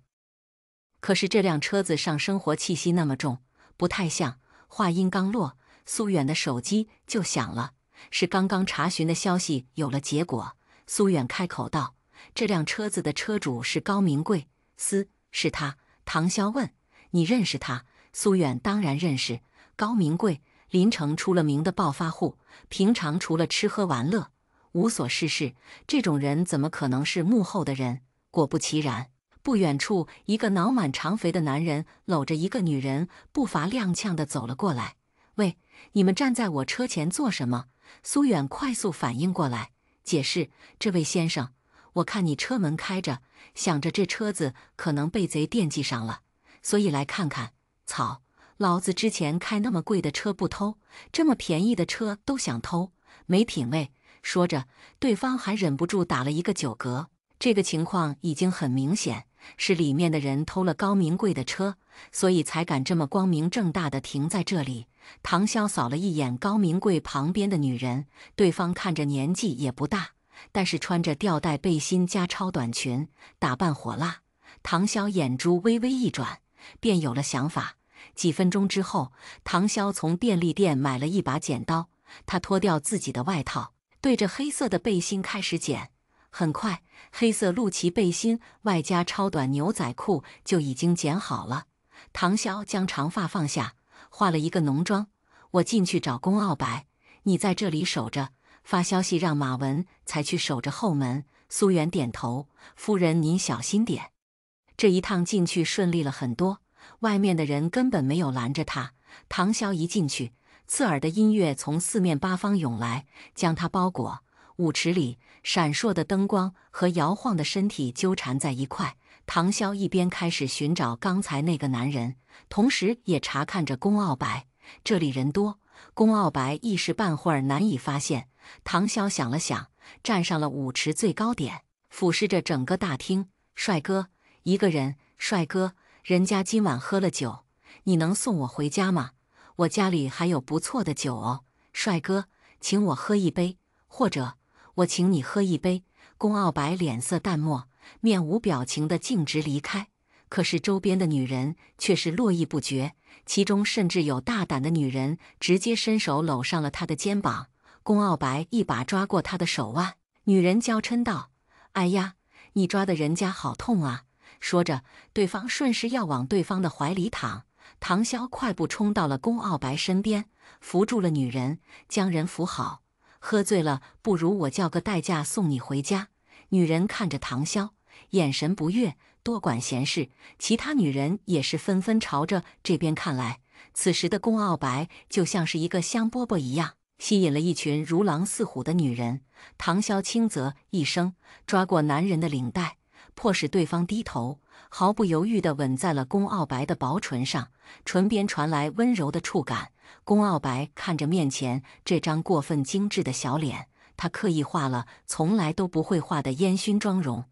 A: 可是这辆车子上生活气息那么重，不太像。话音刚落，苏远的手机就响了，是刚刚查询的消息有了结果。苏远开口道：“这辆车子的车主是高明贵。”“是他。”唐潇问：“你认识他？”苏远当然认识。高明贵，临城出了名的暴发户，平常除了吃喝玩乐，无所事事。这种人怎么可能是幕后的人？果不其然，不远处一个脑满肠肥的男人搂着一个女人，步伐踉跄地走了过来。“喂，你们站在我车前做什么？”苏远快速反应过来，解释：“这位先生，我看你车门开着，想着这车子可能被贼惦记上了，所以来看看。”“操，老子之前开那么贵的车不偷，这么便宜的车都想偷，没品位。”说着，对方还忍不住打了一个酒嗝。这个情况已经很明显，是里面的人偷了高明贵的车，所以才敢这么光明正大的停在这里。唐潇扫了一眼高明贵旁边的女人，对方看着年纪也不大，但是穿着吊带背心加超短裙，打扮火辣。唐潇眼珠微微一转，便有了想法。几分钟之后，唐潇从便利店买了一把剪刀，他脱掉自己的外套，对着黑色的背心开始剪。很快，黑色露脐背心外加超短牛仔裤就已经剪好了。唐潇将长发放下，化了一个浓妆。我进去找宫傲白，你在这里守着，发消息让马文才去守着后门。苏远点头，夫人您小心点。这一趟进去顺利了很多，外面的人根本没有拦着他。唐潇一进去，刺耳的音乐从四面八方涌来，将他包裹。舞池里闪烁的灯光和摇晃的身体纠缠在一块。唐潇一边开始寻找刚才那个男人，同时也查看着宫傲白。这里人多，宫傲白一时半会儿难以发现。唐潇想了想，站上了舞池最高点，俯视着整个大厅。帅哥，一个人。帅哥，人家今晚喝了酒，你能送我回家吗？我家里还有不错的酒哦。帅哥，请我喝一杯，或者我请你喝一杯。宫傲白脸色淡漠，面无表情地径直离开。可是周边的女人却是络绎不绝，其中甚至有大胆的女人直接伸手搂上了他的肩膀。宫傲白一把抓过她的手腕，女人娇嗔道：“哎呀，你抓的人家好痛啊！”说着，对方顺势要往对方的怀里躺。唐潇快步冲到了宫傲白身边，扶住了女人，将人扶好。喝醉了，不如我叫个代驾送你回家。女人看着唐潇，眼神不悦，多管闲事。其他女人也是纷纷朝着这边看来。此时的宫傲白就像是一个香饽饽一样，吸引了一群如狼似虎的女人。唐潇轻啧一声，抓过男人的领带，迫使对方低头，毫不犹豫地吻在了宫傲白的薄唇上，唇边传来温柔的触感。宫傲白看着面前这张过分精致的小脸，他刻意画了从来都不会画的烟熏妆容，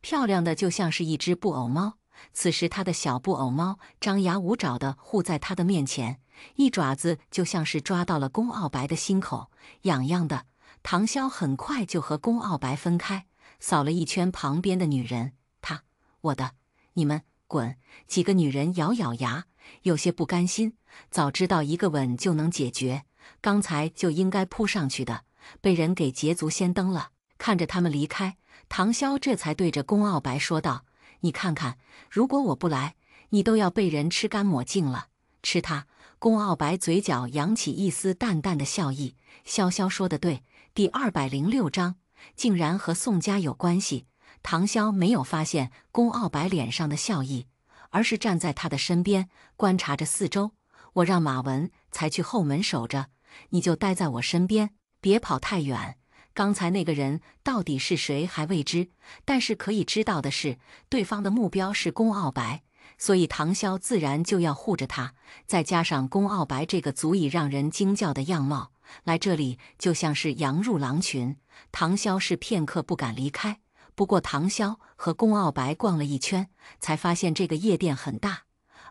A: 漂亮的就像是一只布偶猫。此时他的小布偶猫张牙舞爪地护在他的面前，一爪子就像是抓到了宫傲白的心口，痒痒的。唐潇很快就和宫傲白分开，扫了一圈旁边的女人，他，我的，你们滚！几个女人咬咬牙，有些不甘心，早知道一个吻就能解决，刚才就应该扑上去的，被人给捷足先登了。看着他们离开，唐潇这才对着宫傲白说道：“你看看，如果我不来，你都要被人吃干抹净了。”吃他！宫傲白嘴角扬起一丝淡淡的笑意，潇潇说得对，第206章竟然和宋家有关系。唐潇没有发现宫傲白脸上的笑意，而是站在他的身边观察着四周。我让马文才去后门守着，你就待在我身边，别跑太远。刚才那个人到底是谁还未知，但是可以知道的是，对方的目标是宫傲白，所以唐潇自然就要护着他。再加上宫傲白这个足以让人惊叫的样貌，来这里就像是羊入狼群。唐潇是片刻不敢离开。不过唐潇和宫傲白逛了一圈，才发现这个夜店很大，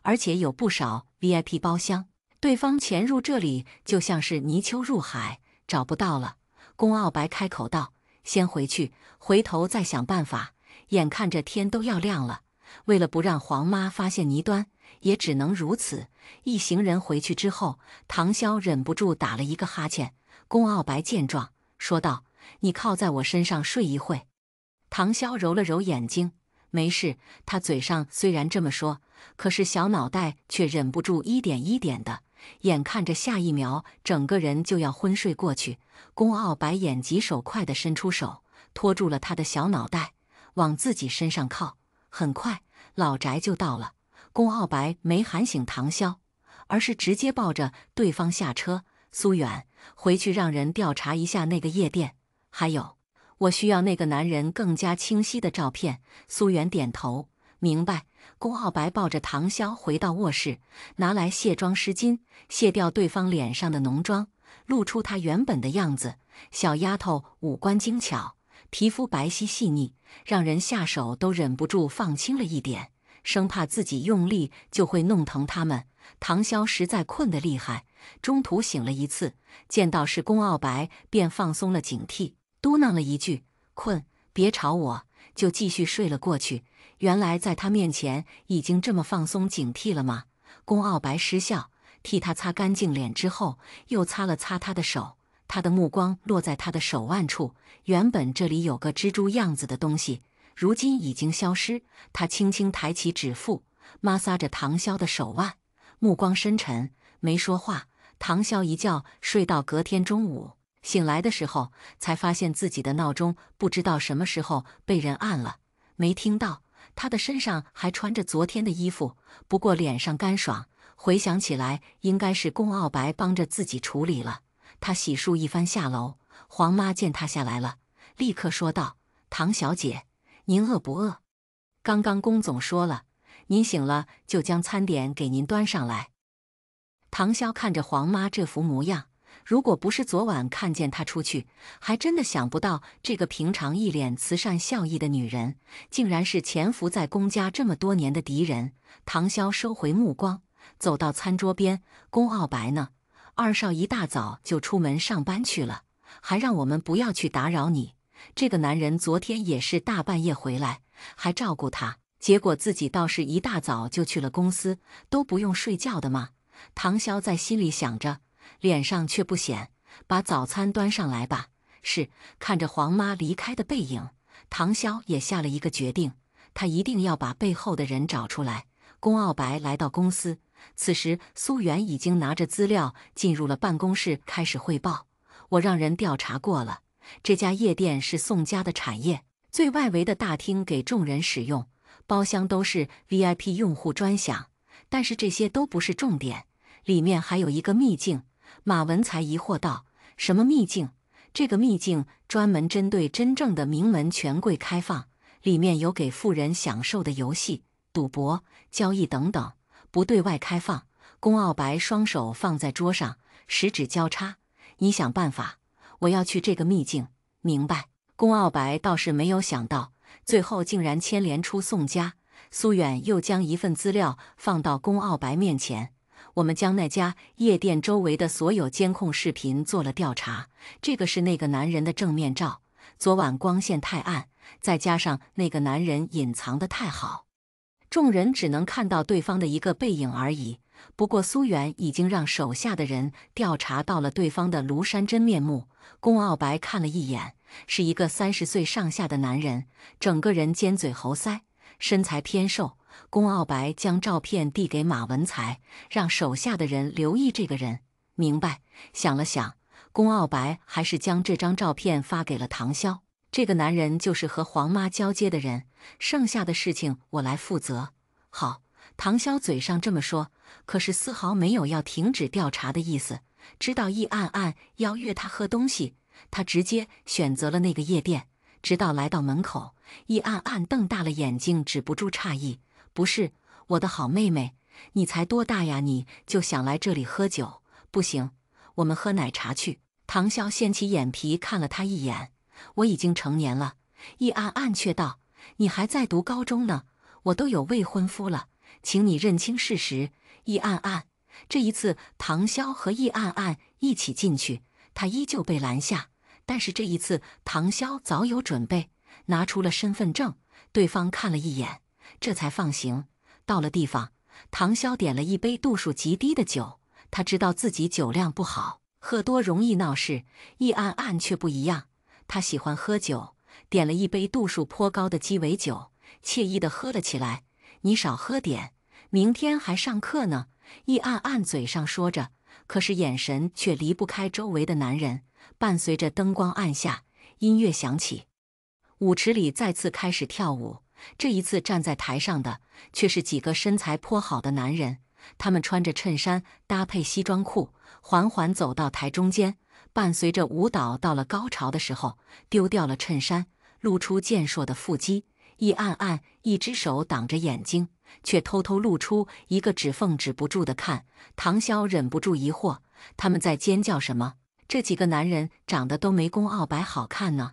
A: 而且有不少 VIP 包厢。对方潜入这里就像是泥鳅入海，找不到了。宫傲白开口道：“先回去，回头再想办法。”眼看着天都要亮了，为了不让黄妈发现倪端，也只能如此。一行人回去之后，唐潇忍不住打了一个哈欠。宫傲白见状，说道：“你靠在我身上睡一会。”唐潇揉了揉眼睛，没事。他嘴上虽然这么说，可是小脑袋却忍不住一点一点的。眼看着下一秒整个人就要昏睡过去，宫傲白眼疾手快地伸出手，拖住了他的小脑袋，往自己身上靠。很快，老宅就到了。宫傲白没喊醒唐潇，而是直接抱着对方下车。苏远，回去让人调查一下那个夜店，还有，我需要那个男人更加清晰的照片。苏远点头，明白。宫傲白抱着唐潇回到卧室，拿来卸妆湿巾，卸掉对方脸上的浓妆，露出她原本的样子。小丫头五官精巧，皮肤白皙细腻，让人下手都忍不住放轻了一点，生怕自己用力就会弄疼他们。唐潇实在困得厉害，中途醒了一次，见到是宫傲白，便放松了警惕，嘟囔了一句：“困，别吵我。”就继续睡了过去。原来在他面前已经这么放松警惕了吗？宫傲白失笑，替他擦干净脸之后，又擦了擦他的手。他的目光落在他的手腕处，原本这里有个蜘蛛样子的东西，如今已经消失。他轻轻抬起指腹，摩挲着唐潇的手腕，目光深沉，没说话。唐潇一觉睡到隔天中午，醒来的时候才发现自己的闹钟不知道什么时候被人按了，没听到。他的身上还穿着昨天的衣服，不过脸上干爽，回想起来应该是龚傲白帮着自己处理了。他洗漱一番下楼，黄妈见他下来了，立刻说道：“唐小姐，您饿不饿？刚刚龚总说了，您醒了就将餐点给您端上来。”唐潇看着黄妈这副模样，如果不是昨晚看见她出去，还真的想不到这个平常一脸慈善笑意的女人，竟然是潜伏在龚家这么多年的敌人。唐潇收回目光，走到餐桌边：“龚傲白呢？二少一大早就出门上班去了，还让我们不要去打扰你。这个男人昨天也是大半夜回来，还照顾他，结果自己倒是一大早就去了公司，都不用睡觉的吗？”唐潇在心里想着，脸上却不显。把早餐端上来吧。是。看着黄妈离开的背影，唐潇也下了一个决定，他一定要把背后的人找出来。龚傲白来到公司，此时苏媛已经拿着资料进入了办公室，开始汇报。我让人调查过了，这家夜店是宋家的产业，最外围的大厅给众人使用，包厢都是 VIP 用户专享。但是这些都不是重点，里面还有一个秘境。马文才疑惑道：“什么秘境？”这个秘境专门针对真正的名门权贵开放，里面有给富人享受的游戏、赌博、交易等等，不对外开放。龚傲白双手放在桌上，十指交叉：“你想办法，我要去这个秘境，明白？”龚傲白倒是没有想到，最后竟然牵连出宋家。苏远又将一份资料放到龚傲白面前：“我们将那家夜店周围的所有监控视频做了调查，这个是那个男人的正面照。昨晚光线太暗，再加上那个男人隐藏得太好，众人只能看到对方的一个背影而已。不过苏远已经让手下的人调查到了对方的庐山真面目。”龚傲白看了一眼，是一个30岁上下的男人，整个人尖嘴猴腮，身材偏瘦。龚傲白将照片递给马文才，让手下的人留意这个人。明白。想了想，龚傲白还是将这张照片发给了唐潇。这个男人就是和黄妈交接的人，剩下的事情我来负责。好。唐潇嘴上这么说，可是丝毫没有要停止调查的意思。知道易暗暗邀约他喝东西，他直接选择了那个夜店。直到来到门口，易暗暗瞪大了眼睛，止不住诧异：“不是，我的好妹妹，你才多大呀？你就想来这里喝酒？不行，我们喝奶茶去。”唐潇掀起眼皮看了他一眼：“我已经成年了。”易暗暗却道：“你还在读高中呢，我都有未婚夫了，请你认清事实。”易暗暗，这一次唐潇和易暗暗一起进去，他依旧被拦下。但是这一次唐潇早有准备，拿出了身份证，对方看了一眼，这才放行。到了地方，唐潇点了一杯度数极低的酒，他知道自己酒量不好，喝多容易闹事。易暗暗却不一样，他喜欢喝酒，点了一杯度数颇高的鸡尾酒，惬意地喝了起来。你少喝点，明天还上课呢。易暗暗嘴上说着，可是眼神却离不开周围的男人。伴随着灯光暗下，音乐响起，舞池里再次开始跳舞。这一次站在台上的却是几个身材颇好的男人，他们穿着衬衫搭配西装裤，缓缓走到台中间。伴随着舞蹈到了高潮的时候，丢掉了衬衫，露出健硕的腹肌。易暗暗一只手挡着眼睛，却偷偷露出一个指缝，止不住的看。唐潇忍不住疑惑，他们在尖叫什么？这几个男人长得都没龚傲白好看呢，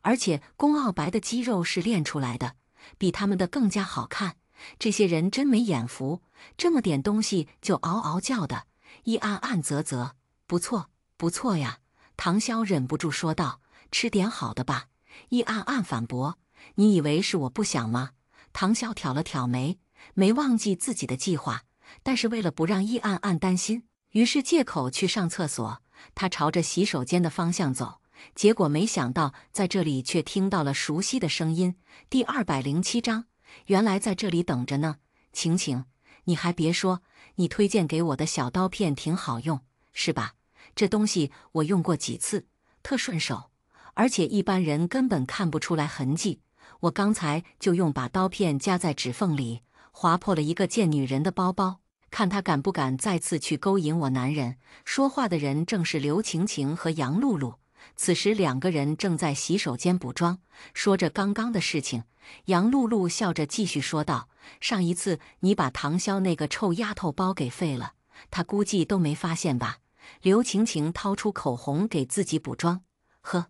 A: 而且龚傲白的肌肉是练出来的，比他们的更加好看。这些人真没眼福，这么点东西就嗷嗷叫的。易暗暗啧啧，不错，不错呀。唐潇忍不住说道：“吃点好的吧。”易暗暗反驳：“你以为是我不想吗？”唐潇挑了挑眉，没忘记自己的计划，但是为了不让易暗暗担心，于是借口去上厕所。他朝着洗手间的方向走，结果没想到在这里却听到了熟悉的声音。第207章，原来在这里等着呢。晴晴，你还别说，你推荐给我的小刀片挺好用，是吧？这东西我用过几次，特顺手，而且一般人根本看不出来痕迹。我刚才就用把刀片夹在指缝里，划破了一个贱女人的包包，看她敢不敢再次去勾引我男人。说话的人正是刘晴晴和杨露露。此时两个人正在洗手间补妆，说着刚刚的事情。杨露露笑着继续说道：“上一次你把唐潇那个臭丫头包给废了，她估计都没发现吧？”刘晴晴掏出口红给自己补妆，呵，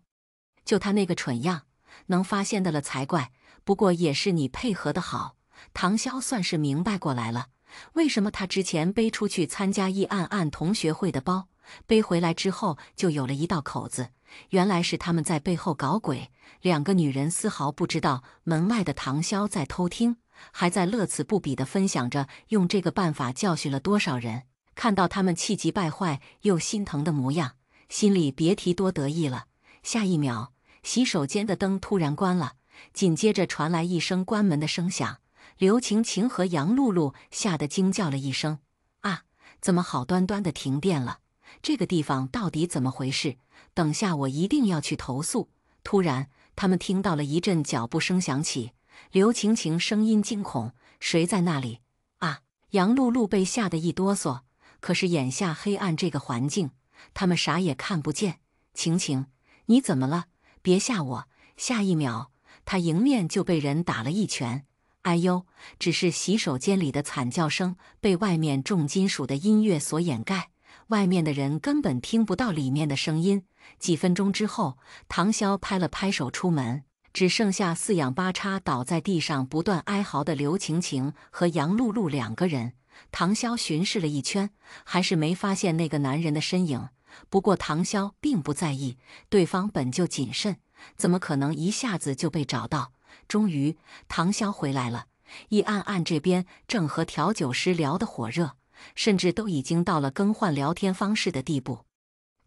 A: 就她那个蠢样，能发现的了才怪。不过也是你配合的好，唐潇算是明白过来了，为什么他之前背出去参加易暗暗同学会的包，背回来之后就有了一道口子。原来是他们在背后搞鬼，两个女人丝毫不知道门外的唐潇在偷听，还在乐此不彼地分享着用这个办法教训了多少人。看到他们气急败坏又心疼的模样，心里别提多得意了。下一秒，洗手间的灯突然关了，紧接着传来一声关门的声响。刘晴晴和杨露露吓得惊叫了一声：“啊，怎么好端端的停电了？这个地方到底怎么回事？等下我一定要去投诉。”突然，他们听到了一阵脚步声响起，刘晴晴声音惊恐：“谁在那里？”啊！杨露露被吓得一哆嗦。可是眼下黑暗这个环境，他们啥也看不见。晴晴，你怎么了？别吓我！下一秒，她迎面就被人打了一拳。哎呦！只是洗手间里的惨叫声被外面重金属的音乐所掩盖，外面的人根本听不到里面的声音。几分钟之后，唐潇拍了拍手出门，只剩下四仰八叉倒在地上不断哀嚎的刘晴晴和杨露露两个人。唐潇巡视了一圈，还是没发现那个男人的身影。不过唐潇并不在意，对方本就谨慎，怎么可能一下子就被找到？终于，唐潇回来了。易暗暗这边正和调酒师聊得火热，甚至都已经到了更换聊天方式的地步。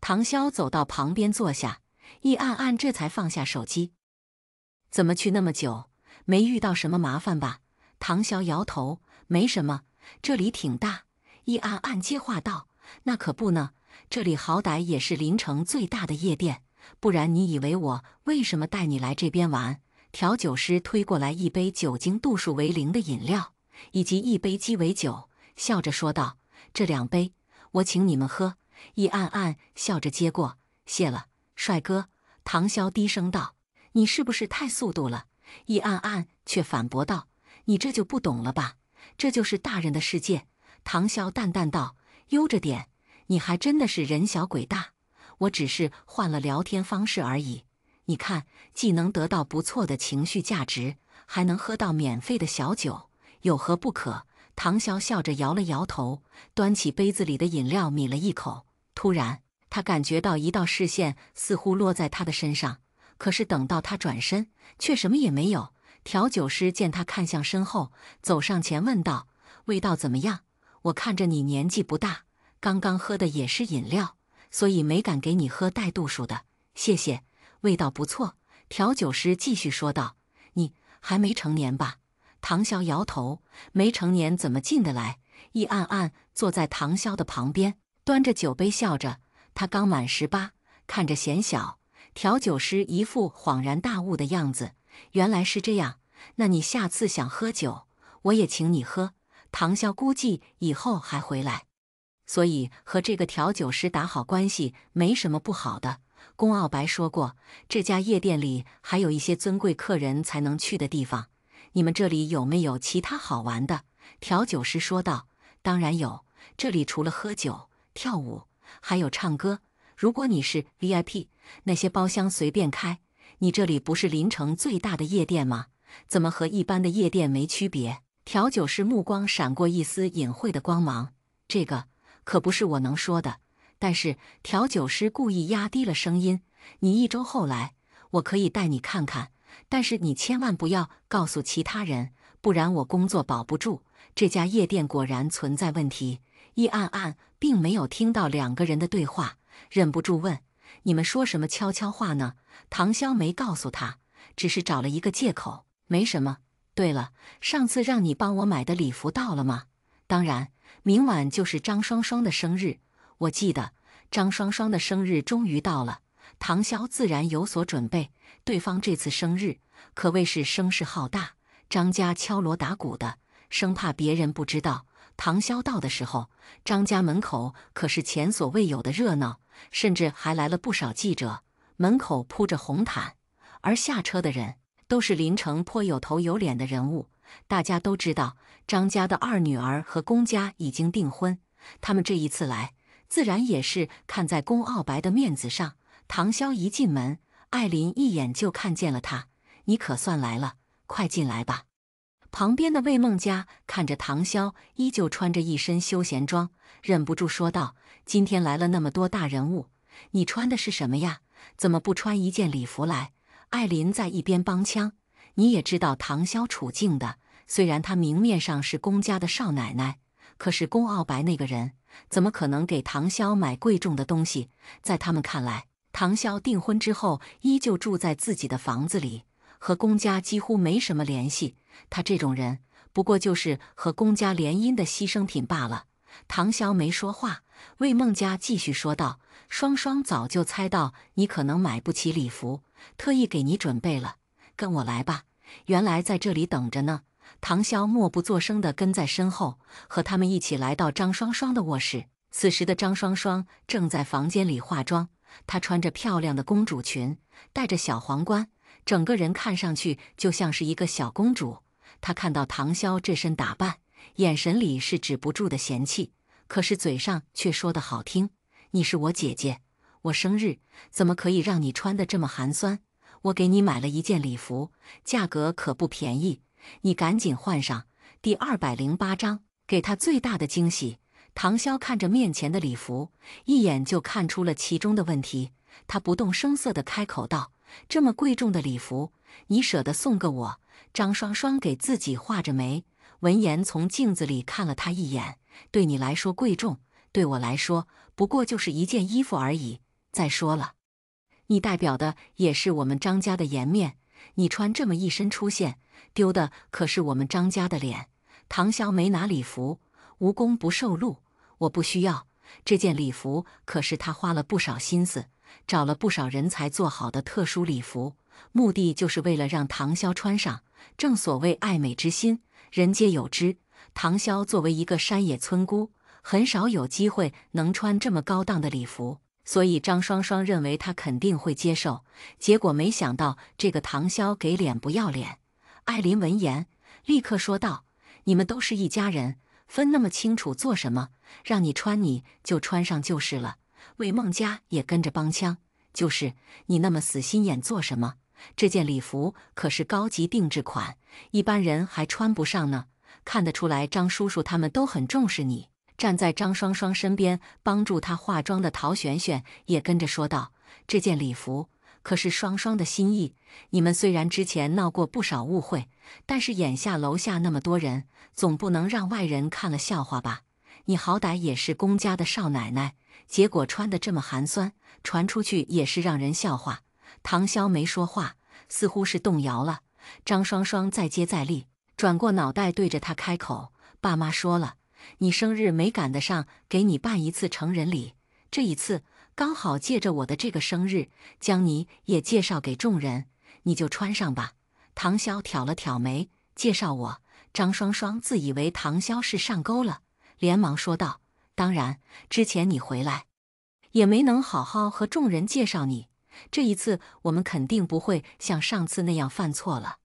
A: 唐潇走到旁边坐下，易暗暗这才放下手机。怎么去那么久？没遇到什么麻烦吧？唐潇摇头，没什么，这里挺大。易暗暗接话道：“那可不呢，这里好歹也是临城最大的夜店，不然你以为我为什么带你来这边玩？”调酒师推过来一杯酒精度数为0的饮料，以及一杯鸡尾酒，笑着说道：“这2杯，我请你们喝。”易暗暗笑着接过，谢了，帅哥。唐潇低声道：“你是不是太速度了？”易暗暗却反驳道：“你这就不懂了吧？这就是大人的世界。”唐潇淡淡道：“悠着点，你还真的是人小鬼大。我只是换了聊天方式而已。你看，既能得到不错的情绪价值，还能喝到免费的小酒，有何不可？”唐潇笑着摇了摇头，端起杯子里的饮料抿了一口。突然，他感觉到一道视线似乎落在他的身上，可是等到他转身，却什么也没有。调酒师见他看向身后，走上前问道：“味道怎么样？我看着你年纪不大，刚刚喝的也是饮料，所以没敢给你喝带度数的。谢谢，味道不错。”调酒师继续说道：“你还没成年吧？”唐潇摇头：“没成年怎么进得来？”易暗暗坐在唐潇的旁边，端着酒杯笑着。他刚满18，看着显小。调酒师一副恍然大悟的样子：“原来是这样，那你下次想喝酒，我也请你喝。”唐潇估计以后还回来，所以和这个调酒师打好关系没什么不好的。龚傲白说过，这家夜店里还有一些尊贵客人才能去的地方。你们这里有没有其他好玩的？调酒师说道：“当然有，这里除了喝酒、跳舞，还有唱歌。如果你是 VIP， 那些包厢随便开。你这里不是临城最大的夜店吗？怎么和一般的夜店没区别？”调酒师目光闪过一丝隐晦的光芒：“这个可不是我能说的。”但是调酒师故意压低了声音：“你1周后来，我可以带你看看，但是你千万不要告诉其他人，不然我工作保不住。”这家夜店果然存在问题。易暗暗并没有听到两个人的对话，忍不住问：“你们说什么悄悄话呢？”唐潇没告诉他，只是找了一个借口：“没什么。对了，上次让你帮我买的礼服到了吗？”“当然，明晚就是张双双的生日。”“我记得。”张双双的生日终于到了，唐潇自然有所准备。对方这次生日可谓是声势浩大，张家敲锣打鼓的，生怕别人不知道。唐潇到的时候，张家门口可是前所未有的热闹，甚至还来了不少记者。门口铺着红毯，而下车的人都是临城颇有头有脸的人物。大家都知道，张家的二女儿和龚家已经订婚，他们这一次来，自然也是看在龚傲白的面子上。唐潇一进门，艾琳一眼就看见了他。“你可算来了，快进来吧。”旁边的魏梦佳看着唐潇依旧穿着一身休闲装，忍不住说道：“今天来了那么多大人物，你穿的是什么呀？怎么不穿一件礼服来？”艾琳在一边帮腔：“你也知道唐潇处境的，虽然他明面上是龚家的少奶奶，可是龚傲白那个人怎么可能给唐潇买贵重的东西？在他们看来，唐潇订婚之后依旧住在自己的房子里，和龚家几乎没什么联系。他这种人不过就是和龚家联姻的牺牲品罢了。”唐潇没说话，魏梦佳继续说道：“双双早就猜到你可能买不起礼服，特意给你准备了。跟我来吧，原来在这里等着呢。”唐潇默不作声地跟在身后，和他们一起来到张双双的卧室。此时的张双双正在房间里化妆，她穿着漂亮的公主裙，戴着小皇冠，整个人看上去就像是一个小公主。她看到唐潇这身打扮，眼神里是止不住的嫌弃，可是嘴上却说得好听：“你是我姐姐，我生日怎么可以让你穿得这么寒酸？我给你买了一件礼服，价格可不便宜，你赶紧换上。”第208章，给他最大的惊喜。唐潇看着面前的礼服，一眼就看出了其中的问题。他不动声色地开口道：“这么贵重的礼服，你舍得送个我？”张双双给自己画着眉，闻言从镜子里看了他一眼：“对你来说贵重，对我来说不过就是一件衣服而已。再说了，你代表的也是我们张家的颜面，你穿这么一身出现，丢的可是我们张家的脸。”唐潇没拿礼服，无功不受禄，我不需要。这件礼服可是他花了不少心思，找了不少人才做好的特殊礼服，目的就是为了让唐潇穿上。正所谓爱美之心，人皆有之。唐潇作为一个山野村姑，很少有机会能穿这么高档的礼服，所以张双双认为他肯定会接受。结果没想到这个唐潇给脸不要脸。艾琳闻言立刻说道：“你们都是一家人，分那么清楚做什么？让你穿你就穿上就是了。”魏梦佳也跟着帮腔：“就是你那么死心眼做什么？这件礼服可是高级定制款，一般人还穿不上呢。看得出来张叔叔他们都很重视你。”站在张双双身边帮助她化妆的陶璇璇也跟着说道：“这件礼服可是双双的心意，你们虽然之前闹过不少误会，但是眼下楼下那么多人，总不能让外人看了笑话吧？你好歹也是龚家的少奶奶，结果穿得这么寒酸，传出去也是让人笑话。”唐潇没说话，似乎是动摇了。张双双再接再厉，转过脑袋对着他开口：“爸妈说了，你生日没赶得上，给你办一次成人礼，这一次刚好借着我的这个生日，将你也介绍给众人，你就穿上吧。”唐潇挑了挑眉：“介绍我？”张双双自以为唐潇是上钩了，连忙说道：“当然，之前你回来也没能好好和众人介绍你，这一次我们肯定不会像上次那样犯错了。”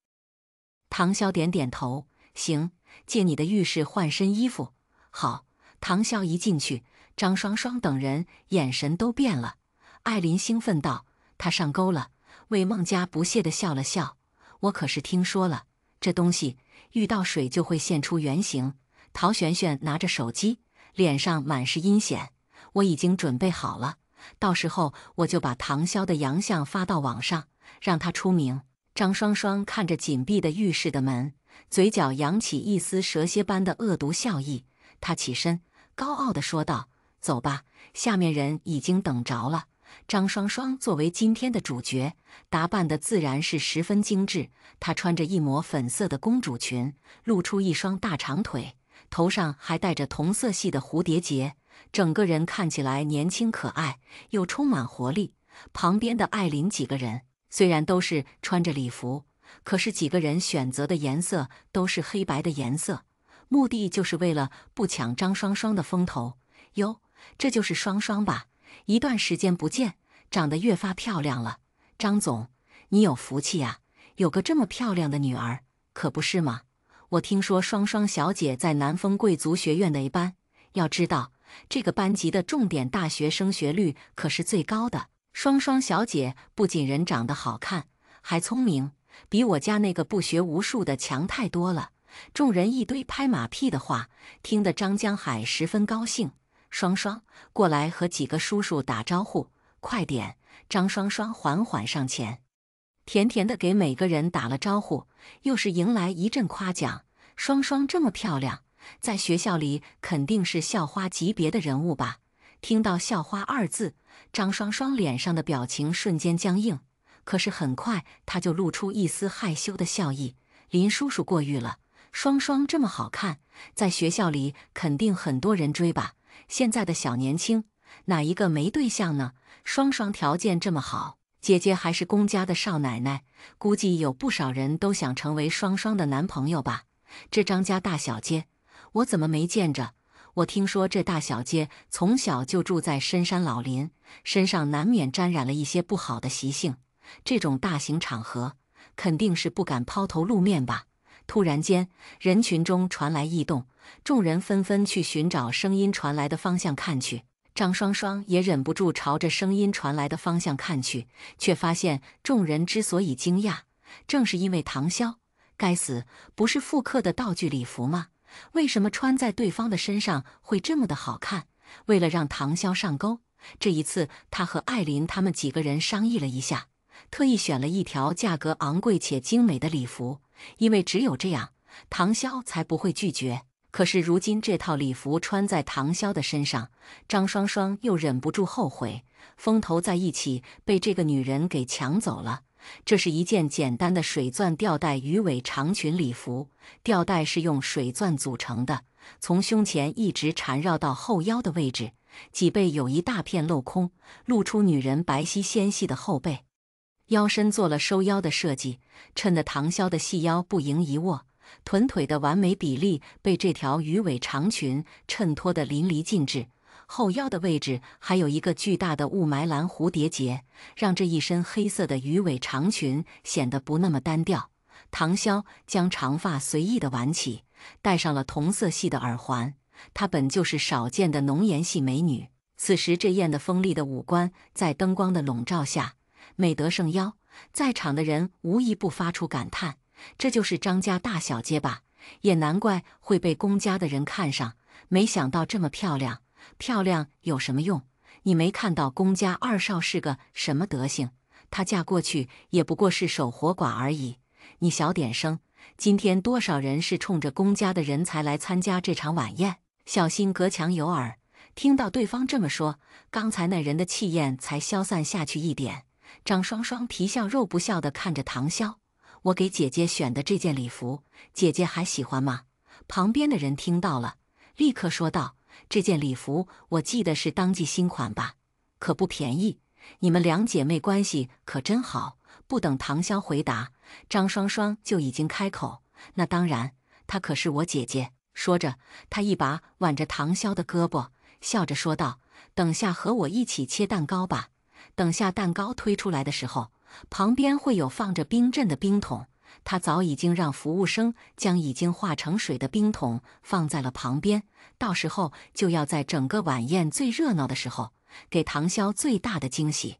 A: 唐潇点点头：“行，借你的浴室换身衣服。”好。唐潇一进去，张双双等人眼神都变了。艾琳兴奋道：“他上钩了。”魏梦佳不屑地笑了笑：“我可是听说了，这东西遇到水就会现出原形。”陶璇璇拿着手机，脸上满是阴险：“我已经准备好了，到时候我就把唐潇的洋相发到网上，让他出名。”张双双看着紧闭的浴室的门，嘴角扬起一丝蛇蝎般的恶毒笑意。他起身高傲地说道：“走吧，下面人已经等着了。张双双作为今天的主角，打扮得自然是十分精致。她穿着一抹粉色的公主裙，露出一双大长腿，头上还戴着同色系的蝴蝶结，整个人看起来年轻可爱，又充满活力。旁边的艾琳几个人虽然都是穿着礼服，可是几个人选择的颜色都是黑白的颜色，目的就是为了不抢张双双的风头。哟，这就是双双吧？一段时间不见，长得越发漂亮了。张总，你有福气呀，有个这么漂亮的女儿，可不是吗？我听说双双小姐在南丰贵族学院的 A 班，要知道这个班级的重点大学升学率可是最高的。双双小姐不仅人长得好看，还聪明，比我家那个不学无术的强太多了。众人一堆拍马屁的话，听得张江海十分高兴。双双，过来和几个叔叔打招呼，快点！张双双缓缓上前，甜甜的给每个人打了招呼，又是迎来一阵夸奖。双双这么漂亮，在学校里肯定是校花级别的人物吧？听到校花二字，张双双脸上的表情瞬间僵硬，可是很快她就露出一丝害羞的笑意。林叔叔过誉了，双双这么好看，在学校里肯定很多人追吧？现在的小年轻，哪一个没对象呢？双双条件这么好，姐姐还是公家的少奶奶，估计有不少人都想成为双双的男朋友吧。这张家大小姐，我怎么没见着？我听说这大小姐从小就住在深山老林，身上难免沾染了一些不好的习性，这种大型场合肯定是不敢抛头露面吧。突然间，人群中传来异动，众人纷纷去寻找声音传来的方向看去。张双双也忍不住朝着声音传来的方向看去，却发现众人之所以惊讶，正是因为唐潇。该死，不是复刻的道具礼服吗？为什么穿在对方的身上会这么的好看？为了让唐潇上钩，这一次他和艾琳他们几个人商议了一下，特意选了一条价格昂贵且精美的礼服，因为只有这样，唐潇才不会拒绝。可是如今这套礼服穿在唐潇的身上，张双双又忍不住后悔，风头在一起被这个女人给抢走了。这是一件简单的水钻吊带鱼尾长裙礼服，吊带是用水钻组成的，从胸前一直缠绕到后腰的位置，脊背有一大片镂空，露出女人白皙纤细的后背。腰身做了收腰的设计，衬得唐潇的细腰不盈一握，臀腿的完美比例被这条鱼尾长裙衬托得淋漓尽致。后腰的位置还有一个巨大的雾霾蓝蝴蝶结，让这一身黑色的鱼尾长裙显得不那么单调。唐潇将长发随意地挽起，戴上了同色系的耳环。她本就是少见的浓颜系美女，此时这艳得锋利的五官在灯光的笼罩下，美得圣腰。在场的人无一不发出感叹：这就是张家大小姐吧？也难怪会被公家的人看上，没想到这么漂亮。漂亮有什么用？你没看到公家二少是个什么德行？她嫁过去也不过是守活寡而已。你小点声，今天多少人是冲着公家的人才来参加这场晚宴？小心隔墙有耳。听到对方这么说，刚才那人的气焰才消散下去一点。张双双皮笑肉不笑地看着唐潇：我给姐姐选的这件礼服，姐姐还喜欢吗？旁边的人听到了，立刻说道：这件礼服我记得是当季新款吧？可不便宜。你们两姐妹关系可真好。不等唐潇回答，张双双就已经开口：那当然，她可是我姐姐。说着，她一把挽着唐潇的胳膊，笑着说道：等下和我一起切蛋糕吧。等下蛋糕推出来的时候，旁边会有放着冰镇的冰桶，他早已经让服务生将已经化成水的冰桶放在了旁边，到时候就要在整个晚宴最热闹的时候，给唐潇最大的惊喜。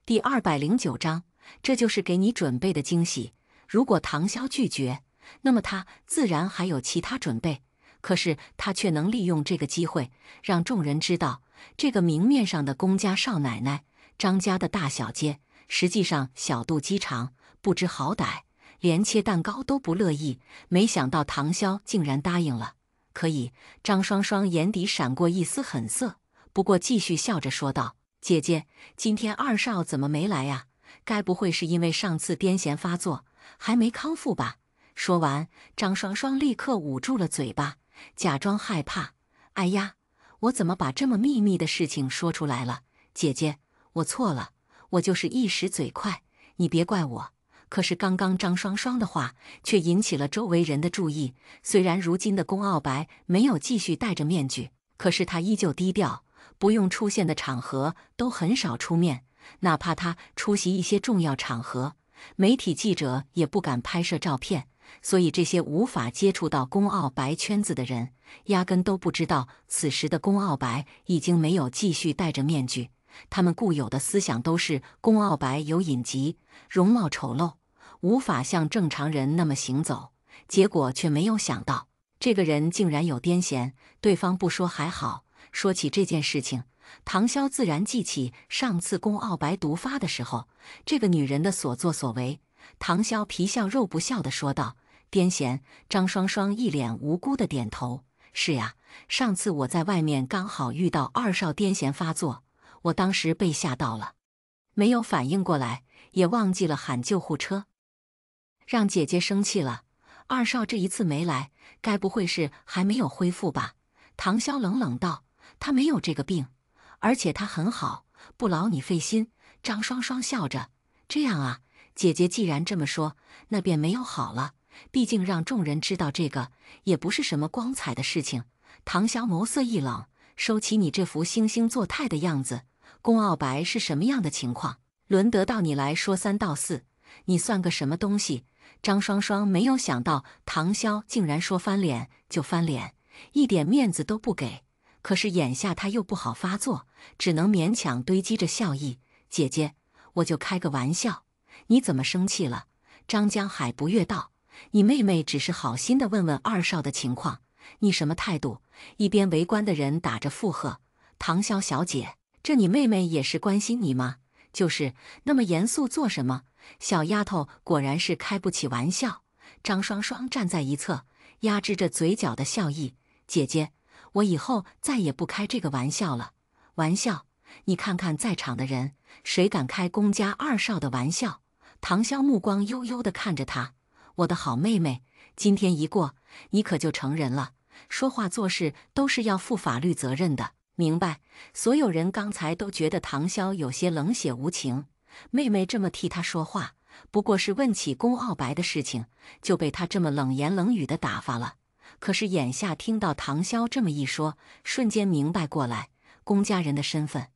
A: 第209章，这就是给你准备的惊喜。如果唐潇拒绝，那么他自然还有其他准备，可是他却能利用这个机会，让众人知道，这个明面上的公家少奶奶，张家的大小姐，实际上小肚鸡肠，不知好歹，连切蛋糕都不乐意。没想到唐潇竟然答应了。可以，张双双眼底闪过一丝狠色，不过继续笑着说道：“姐姐，今天二少怎么没来呀？该不会是因为上次癫痫发作还没康复吧？”说完，张双双立刻捂住了嘴巴，假装害怕。“哎呀，我怎么把这么秘密的事情说出来了？姐姐，我错了，我就是一时嘴快，你别怪我。”可是刚刚张双双的话却引起了周围人的注意。虽然如今的龚傲白没有继续戴着面具，可是他依旧低调，不用出现的场合都很少出面，哪怕他出席一些重要场合，媒体记者也不敢拍摄照片。所以这些无法接触到龚傲白圈子的人，压根都不知道此时的龚傲白已经没有继续戴着面具。他们固有的思想都是龚傲白有隐疾，容貌丑陋，无法像正常人那么行走。结果却没有想到，这个人竟然有癫痫。对方不说还好，说起这件事情，唐潇自然记起上次龚傲白毒发的时候，这个女人的所作所为。唐潇皮笑肉不笑地说道：“癫痫？”张双双一脸无辜地点头：“是呀，上次我在外面刚好遇到二少癫痫发作，我当时被吓到了，没有反应过来，也忘记了喊救护车，让姐姐生气了。二少这一次没来，该不会是还没有恢复吧？”唐潇冷冷道：“他没有这个病，而且他很好，不劳你费心。”张双双笑着：“这样啊，姐姐既然这么说，那便没有好了。毕竟让众人知道这个，也不是什么光彩的事情。”唐潇眸色一冷：“收起你这副惺惺作态的样子。龚傲白是什么样的情况，轮得到你来说三道四？你算个什么东西？”张双双没有想到唐潇竟然说翻脸就翻脸，一点面子都不给。可是眼下他又不好发作，只能勉强堆积着笑意：“姐姐，我就开个玩笑，你怎么生气了？”张江海不悦道：“你妹妹只是好心的问问二少的情况，你什么态度？”一边围观的人打着附和：“唐潇小姐，这你妹妹也是关心你吗？就是那么严肃做什么？小丫头果然是开不起玩笑。”张双双站在一侧，压制着嘴角的笑意：“姐姐，我以后再也不开这个玩笑了。”“玩笑？你看看在场的人，谁敢开龚家二少的玩笑？”唐潇目光悠悠地看着他：“我的好妹妹，今天一过，你可就成人了，说话做事都是要负法律责任的，明白？”所有人刚才都觉得唐潇有些冷血无情，妹妹这么替他说话，不过是问起龚傲白的事情，就被他这么冷言冷语的打发了。可是眼下听到唐潇这么一说，瞬间明白过来，龚家人的身份。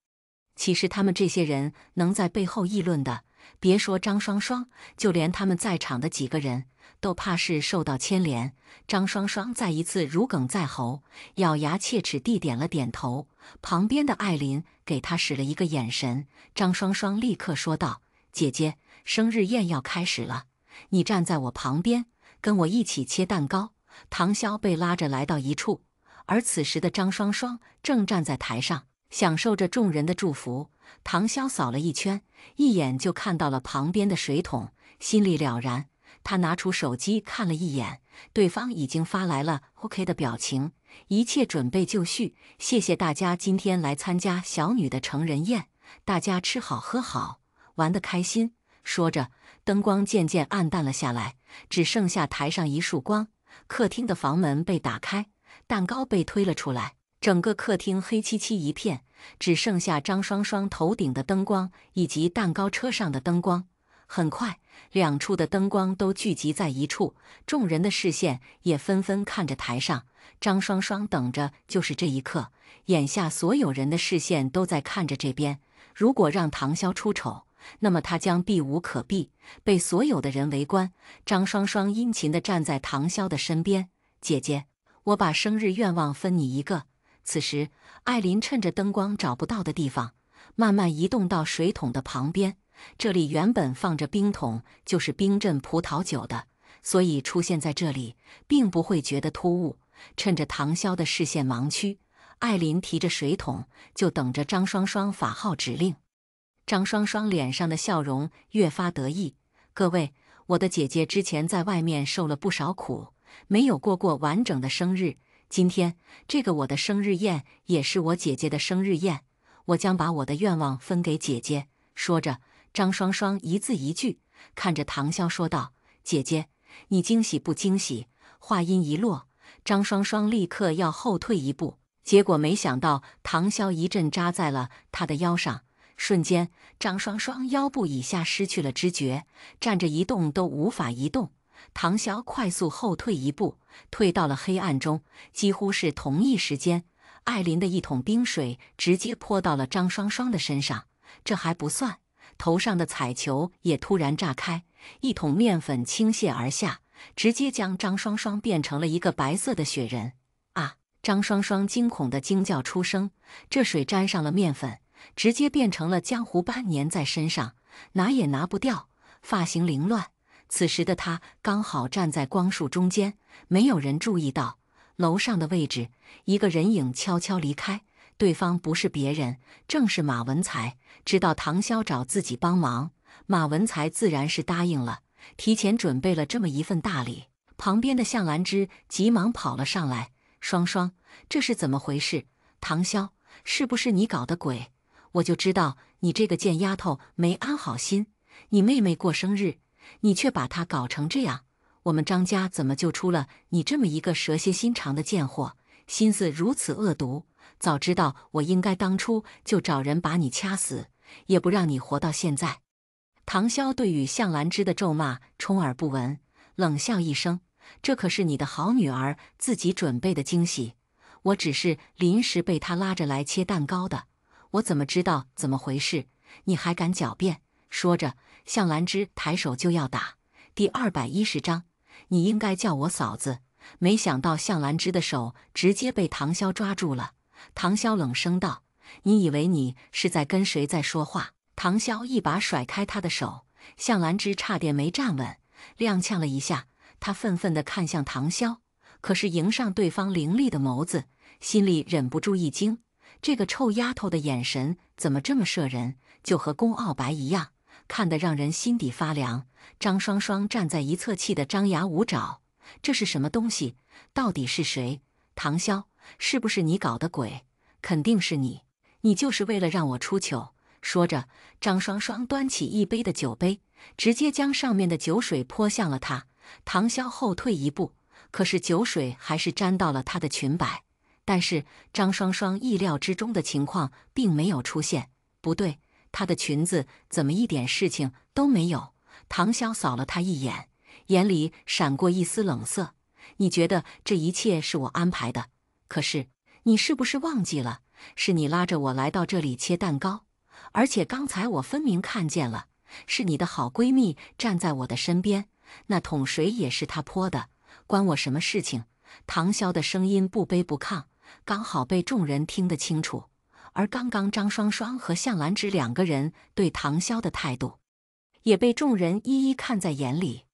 A: 其实他们这些人能在背后议论的，别说张双双，就连他们在场的几个人都怕是受到牵连。张双双再一次如鲠在喉，咬牙切齿地点了点头。旁边的艾琳给他使了一个眼神，张双双立刻说道：“姐姐，生日宴要开始了，你站在我旁边，跟我一起切蛋糕。”唐潇被拉着来到一处，而此时的张双双正站在台上，享受着众人的祝福。唐潇扫了一圈，一眼就看到了旁边的水桶，心里了然。他拿出手机看了一眼，对方已经发来了 OK 的表情，一切准备就绪。谢谢大家今天来参加小女的成人宴，大家吃好喝好，玩得开心。说着，灯光渐渐暗淡了下来，只剩下台上一束光。客厅的房门被打开，蛋糕被推了出来，整个客厅黑漆漆一片，只剩下张双双头顶的灯光以及蛋糕车上的灯光。很快，两处的灯光都聚集在一处，众人的视线也纷纷看着台上。张双双等着就是这一刻，眼下所有人的视线都在看着这边。如果让唐潇出丑，那么他将避无可避，被所有的人围观。张双双殷勤地站在唐潇的身边：“姐姐，我把生日愿望分你一个。”此时，艾琳趁着灯光找不到的地方，慢慢移动到水桶的旁边。这里原本放着冰桶，就是冰镇葡萄酒的，所以出现在这里并不会觉得突兀。趁着唐潇的视线盲区，艾琳提着水桶，就等着张双双发号指令。张双双脸上的笑容越发得意：“各位，我的姐姐之前在外面受了不少苦，没有过完整的生日。今天这个我的生日宴也是我姐姐的生日宴，我将把我的愿望分给姐姐。说着，张双双一字一句看着唐潇说道：“姐姐，你惊喜不惊喜？”话音一落，张双双立刻要后退一步，结果没想到唐潇一阵扎在了她的腰上，瞬间张双双腰部以下失去了知觉，站着一动都无法移动。唐潇快速后退一步，退到了黑暗中。几乎是同一时间，艾琳的一桶冰水直接泼到了张双双的身上。这还不算，头上的彩球也突然炸开，一桶面粉倾泻而下，直接将张双双变成了一个白色的雪人。啊！张双双惊恐地惊叫出声，这水沾上了面粉，直接变成了浆糊般粘在身上，拿也拿不掉，发型凌乱。此时的他刚好站在光束中间，没有人注意到楼上的位置，一个人影悄悄离开，对方不是别人，正是马文才。知道唐潇找自己帮忙，马文才自然是答应了，提前准备了这么一份大礼。旁边的向兰芝急忙跑了上来：“双双，这是怎么回事？唐潇，是不是你搞的鬼？我就知道你这个贱丫头没安好心，你妹妹过生日，你却把她搞成这样，我们张家怎么就出了你这么一个蛇蝎心肠的贱货，心思如此恶毒，早知道我应该当初就找人把你掐死，也不让你活到现在。”唐潇对于向兰芝的咒骂充耳不闻，冷笑一声：“这可是你的好女儿自己准备的惊喜，我只是临时被她拉着来切蛋糕的，我怎么知道怎么回事？你还敢狡辩？”说着，向兰芝抬手就要打。第210章，你应该叫我嫂子。没想到向兰芝的手直接被唐潇抓住了。唐潇冷声道：“你以为你是在跟谁在说话？”唐潇一把甩开他的手，向兰芝差点没站稳，踉跄了一下。他愤愤地看向唐潇，可是迎上对方凌厉的眸子，心里忍不住一惊，这个臭丫头的眼神怎么这么摄人，就和宫傲白一样，看得让人心底发凉。张双双站在一侧，气得张牙舞爪。这是什么东西？到底是谁？唐潇，是不是你搞的鬼？肯定是你，你就是为了让我出糗。说着，张双双端起一杯的酒杯，直接将上面的酒水泼向了他。唐潇后退一步，可是酒水还是沾到了他的裙摆。但是张双双意料之中的情况并没有出现。不对，她的裙子怎么一点事情都没有？唐潇扫了她一眼，眼里闪过一丝冷色：“你觉得这一切是我安排的？可是你是不是忘记了，是你拉着我来到这里切蛋糕？而且刚才我分明看见了，是你的好闺蜜站在我的身边，那桶水也是她泼的，关我什么事情？”唐潇的声音不卑不亢，刚好被众人听得清楚。而刚刚张双双和向兰芝两个人对唐潇的态度，也被众人一一看在眼里。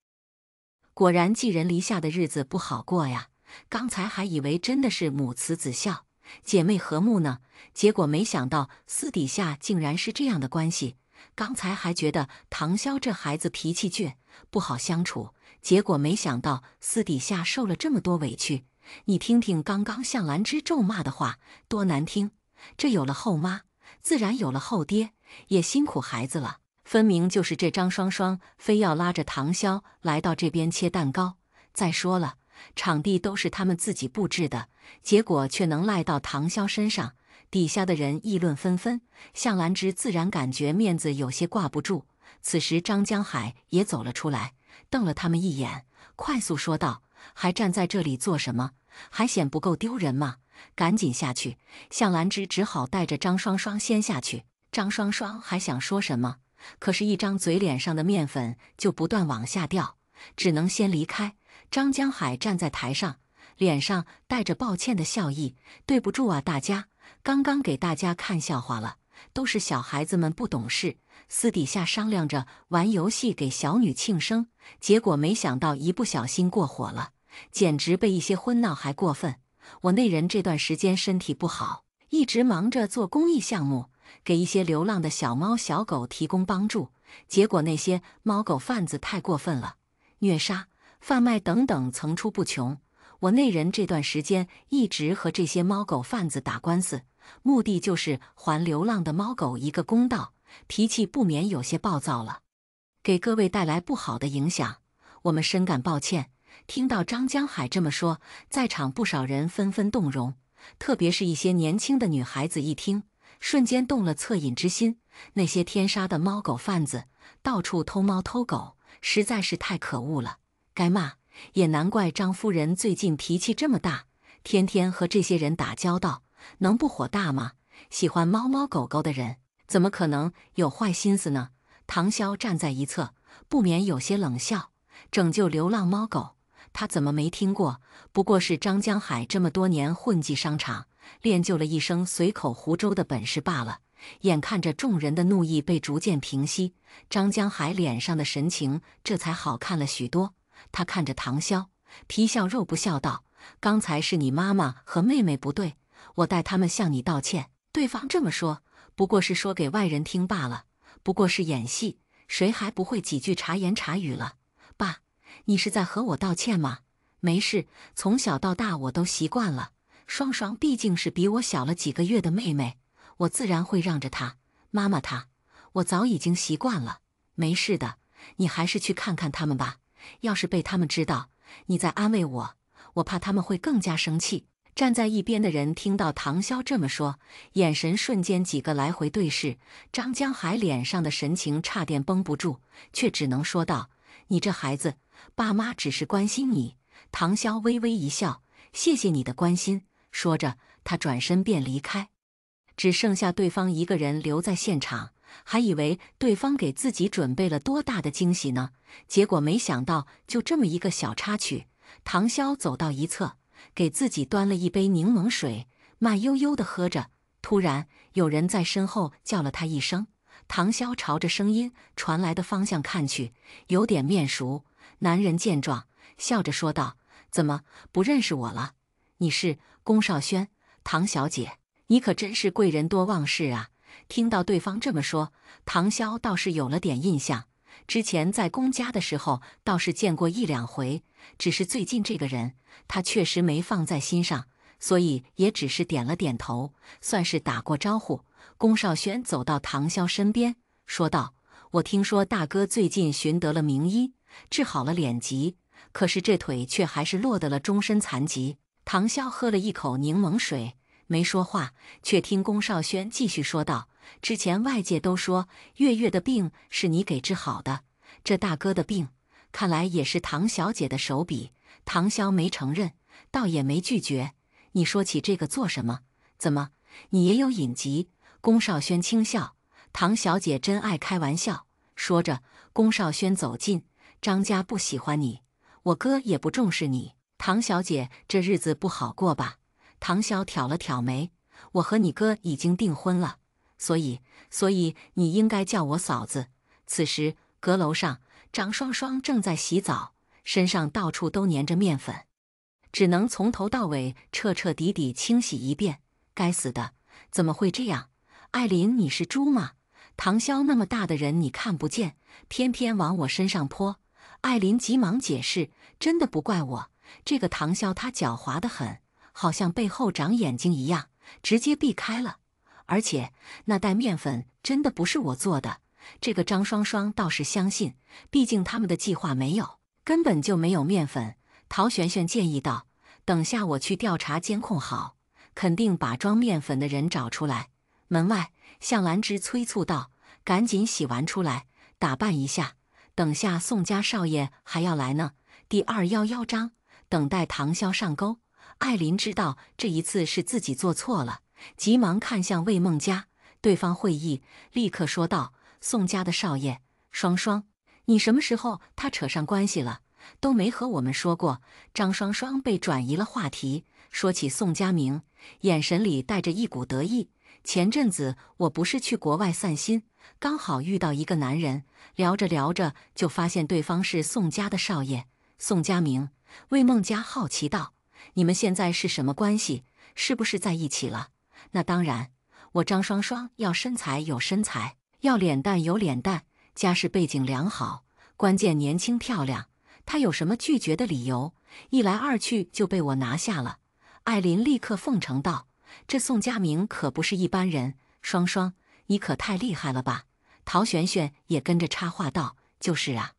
A: 果然寄人篱下的日子不好过呀！刚才还以为真的是母慈子孝，姐妹和睦呢，结果没想到私底下竟然是这样的关系。刚才还觉得唐潇这孩子脾气倔，不好相处，结果没想到私底下受了这么多委屈。你听听刚刚向兰芝咒骂的话，多难听！这有了后妈，自然有了后爹，也辛苦孩子了。分明就是这张双双非要拉着唐潇来到这边切蛋糕。再说了，场地都是他们自己布置的，结果却能赖到唐潇身上。底下的人议论纷纷，向兰芝自然感觉面子有些挂不住。此时张江海也走了出来，瞪了他们一眼，快速说道：“还站在这里做什么？还嫌不够丢人吗？赶紧下去！”向兰芝只好带着张双双先下去。张双双还想说什么，可是一张嘴脸上的面粉就不断往下掉，只能先离开。张江海站在台上，脸上带着抱歉的笑意：“对不住啊，大家，刚刚给大家看笑话了，都是小孩子们不懂事，私底下商量着玩游戏给小女庆生，结果没想到一不小心过火了，简直被一些婚闹还过分。我那人这段时间身体不好，一直忙着做公益项目，给一些流浪的小猫小狗提供帮助，结果那些猫狗贩子太过分了，虐杀、贩卖等等层出不穷。我内人这段时间一直和这些猫狗贩子打官司，目的就是还流浪的猫狗一个公道，脾气不免有些暴躁了，给各位带来不好的影响，我们深感抱歉。”听到张江海这么说，在场不少人纷纷动容，特别是一些年轻的女孩子一听，瞬间动了恻隐之心。那些天杀的猫狗贩子，到处偷猫偷狗，实在是太可恶了，该骂。也难怪张夫人最近脾气这么大，天天和这些人打交道，能不火大吗？喜欢猫猫狗狗的人，怎么可能有坏心思呢？唐潇站在一侧，不免有些冷笑。拯救流浪猫狗，他怎么没听过？不过是张江海这么多年混迹商场，练就了一身随口胡诌的本事罢了。眼看着众人的怒意被逐渐平息，张江海脸上的神情这才好看了许多。他看着唐潇，皮笑肉不笑道：“刚才是你妈妈和妹妹不对，我代他们向你道歉。对方这么说，不过是说给外人听罢了，不过是演戏，谁还不会几句茶言茶语了？爸，你是在和我道歉吗？没事，从小到大我都习惯了。双双毕竟是比我小了几个月的妹妹，我自然会让着她。妈妈她，我早已经习惯了，没事的，你还是去看看他们吧。要是被他们知道你在安慰我，我怕他们会更加生气。”站在一边的人听到唐潇这么说，眼神瞬间几个来回对视，张江海脸上的神情差点绷不住，却只能说道：“你这孩子，爸妈只是关心你。”唐潇微微一笑：“谢谢你的关心。”说着，他转身便离开，只剩下对方一个人留在现场。还以为对方给自己准备了多大的惊喜呢，结果没想到就这么一个小插曲。唐潇走到一侧，给自己端了一杯柠檬水，慢悠悠地喝着。突然，有人在身后叫了他一声。唐潇朝着声音传来的方向看去，有点面熟。男人见状，笑着说道：“怎么不认识我了？你是龚少轩，唐小姐，你可真是贵人多忘事啊。”听到对方这么说，唐潇倒是有了点印象。之前在龚家的时候倒是见过一两回，只是最近这个人他确实没放在心上，所以也只是点了点头，算是打过招呼。龚少轩走到唐潇身边，说道：“我听说大哥最近寻得了名医，治好了脸疾，可是这腿却还是落得了终身残疾。”唐潇喝了一口柠檬水，没说话，却听龚少轩继续说道：“之前外界都说月月的病是你给治好的，这大哥的病，看来也是唐小姐的手笔。”唐潇没承认，倒也没拒绝。“你说起这个做什么？怎么，你也有隐疾？”龚少轩轻笑：“唐小姐真爱开玩笑。”说着，龚少轩走近：“张家不喜欢你，我哥也不重视你，唐小姐这日子不好过吧？”唐潇挑了挑眉：“我和你哥已经订婚了，所以你应该叫我嫂子。”此时阁楼上，张双双正在洗澡，身上到处都粘着面粉，只能从头到尾彻彻底底清洗一遍。该死的，怎么会这样？艾琳，你是猪吗？唐潇那么大的人你看不见，偏偏往我身上泼。艾琳急忙解释：“真的不怪我，这个唐潇他狡猾得很，好像背后长眼睛一样，直接避开了。而且那袋面粉真的不是我做的。”这个张双双倒是相信，毕竟他们的计划根本就没有面粉。陶璇璇建议道：“等下我去调查监控好，肯定把装面粉的人找出来。”门外，向兰芝催促道：“赶紧洗完出来，打扮一下，等下宋家少爷还要来呢。”第211章，等待唐潇上钩。艾琳知道这一次是自己做错了，急忙看向魏梦佳，对方会意，立刻说道：“宋家的少爷，双双，你什么时候他扯上关系了？都没和我们说过。”张双双被转移了话题，说起宋家明，眼神里带着一股得意。前阵子我不是去国外散心，刚好遇到一个男人，聊着聊着就发现对方是宋家的少爷，宋家明。魏梦佳好奇道：“你们现在是什么关系？是不是在一起了？”“那当然，我张双双要身材有身材，要脸蛋有脸蛋，家世背景良好，关键年轻漂亮，他有什么拒绝的理由？”一来二去就被我拿下了。艾琳立刻奉承道：“这宋家明可不是一般人，双双，你可太厉害了吧！”陶璇璇也跟着插话道：“就是啊，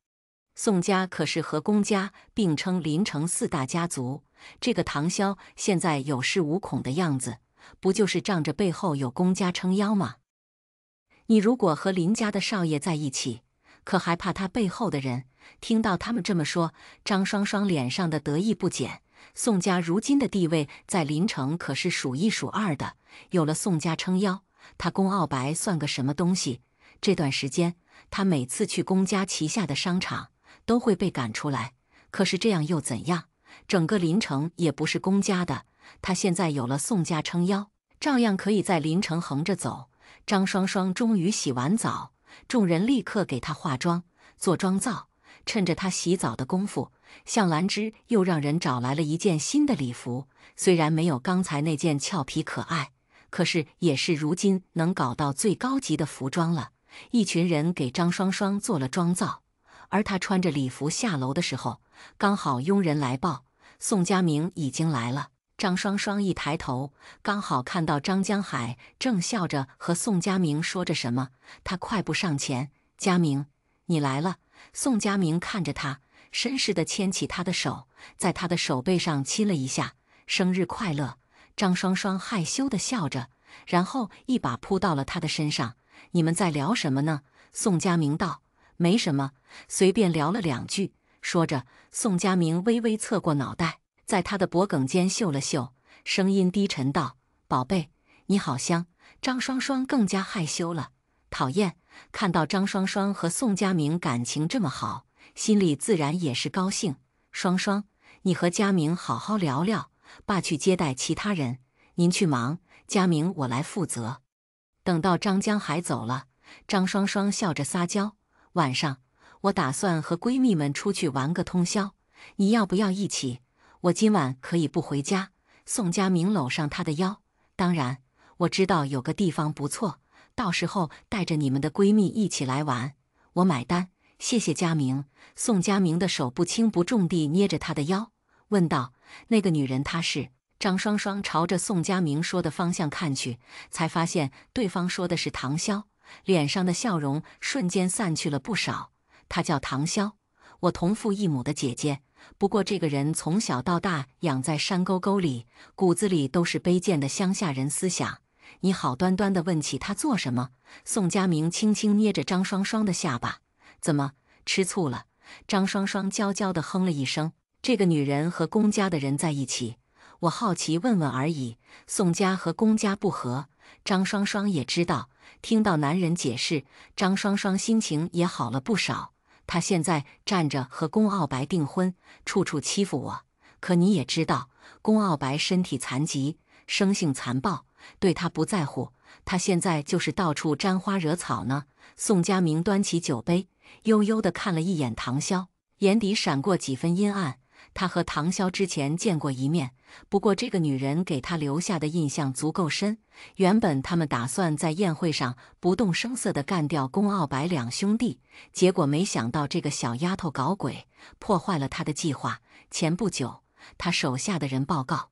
A: 宋家可是和龚家并称临城四大家族，这个唐潇现在有恃无恐的样子，不就是仗着背后有龚家撑腰吗？你如果和林家的少爷在一起，可还怕他背后的人？”听到他们这么说，张双双脸上的得意不减。宋家如今的地位在临城可是数一数二的，有了宋家撑腰，他龚傲白算个什么东西？这段时间，他每次去龚家旗下的商场都会被赶出来。可是这样又怎样？整个临城也不是龚家的，他现在有了宋家撑腰，照样可以在临城横着走。张双双终于洗完澡，众人立刻给她化妆、做妆造。趁着她洗澡的功夫，向兰芝又让人找来了一件新的礼服，虽然没有刚才那件俏皮可爱，可是也是如今能搞到最高级的服装了。一群人给张双双做了妆造，而她穿着礼服下楼的时候，刚好佣人来报，宋家明已经来了。张双双一抬头，刚好看到张江海正笑着和宋家明说着什么，她快步上前：“家明，你来了。”宋家明看着他，绅士地牵起他的手，在他的手背上亲了一下：“生日快乐。”张双双害羞地笑着，然后一把扑到了他的身上：“你们在聊什么呢？”宋家明道：“没什么，随便聊了两句。”说着，宋家明微微侧过脑袋，在他的脖颈间嗅了嗅，声音低沉道：“宝贝，你好香。”张双双更加害羞了。讨厌，看到张双双和宋家明感情这么好，心里自然也是高兴。双双，你和家明好好聊聊，爸去接待其他人，您去忙，家明我来负责。等到张江海走了，张双双笑着撒娇：“晚上我打算和闺蜜们出去玩个通宵，你要不要一起？我今晚可以不回家。”宋家明搂上她的腰：“当然，我知道有个地方不错。到时候带着你们的闺蜜一起来玩，我买单，谢谢家明。”宋家明的手不轻不重地捏着她的腰，问道：“那个女人她是？”张双双朝着宋家明说的方向看去，才发现对方说的是唐潇，脸上的笑容瞬间散去了不少。她叫唐潇，我同父异母的姐姐。不过这个人从小到大养在山沟沟里，骨子里都是卑贱的乡下人思想。你好端端地问起他做什么？宋家明轻轻捏着张双双的下巴：“怎么吃醋了？”张双双娇娇地哼了一声：“这个女人和龚家的人在一起，我好奇问问而已。”宋家和龚家不和，张双双也知道。听到男人解释，张双双心情也好了不少。她现在站着和龚傲白订婚，处处欺负我。可你也知道，龚傲白身体残疾，生性残暴。对他不在乎，他现在就是到处沾花惹草呢。宋家明端起酒杯，悠悠地看了一眼唐潇，眼底闪过几分阴暗。他和唐潇之前见过一面，不过这个女人给他留下的印象足够深。原本他们打算在宴会上不动声色地干掉龚傲白两兄弟，结果没想到这个小丫头搞鬼，破坏了他的计划。前不久，他手下的人报告，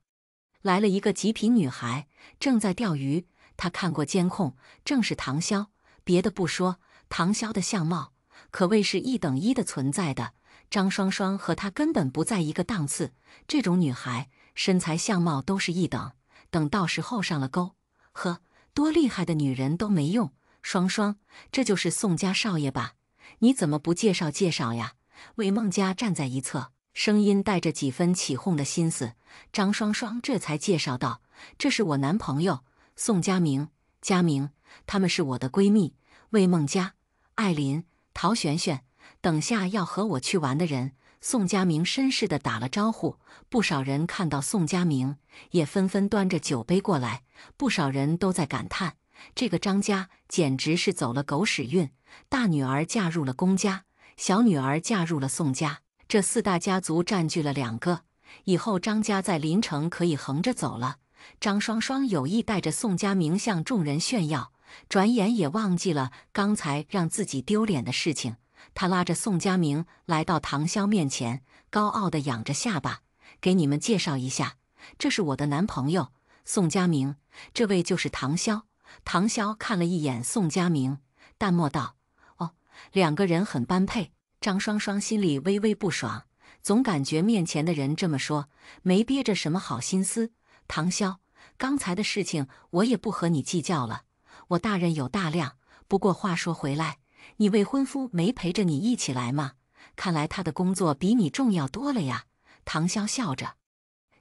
A: 来了一个极品女孩，正在钓鱼。他看过监控，正是唐潇。别的不说，唐潇的相貌可谓是一等一的存在的。张双双和她根本不在一个档次。这种女孩，身材相貌都是一等，等到时候上了钩，呵，多厉害的女人都没用。双双，这就是宋家少爷吧？你怎么不介绍介绍呀？魏梦佳站在一侧，声音带着几分起哄的心思。张双双这才介绍道：“这是我男朋友宋家明，家明，她们是我的闺蜜魏梦佳、艾琳、陶璇璇，等下要和我去玩的人。”宋家明绅士地打了招呼，不少人看到宋家明，也纷纷端着酒杯过来。不少人都在感叹，这个张家简直是走了狗屎运，大女儿嫁入了龚家，小女儿嫁入了宋家，这四大家族占据了两个，以后张家在临城可以横着走了。张双双有意带着宋家明向众人炫耀，转眼也忘记了刚才让自己丢脸的事情。他拉着宋家明来到唐潇面前，高傲地仰着下巴：“给你们介绍一下，这是我的男朋友宋佳明，这位就是唐潇。”唐潇看了一眼宋佳明，淡漠道：“哦，两个人很般配。”张双双心里微微不爽，总感觉面前的人这么说，没憋着什么好心思。唐潇，刚才的事情我也不和你计较了，我大人有大量。不过话说回来，你未婚夫没陪着你一起来吗？看来他的工作比你重要多了呀。唐潇笑着：“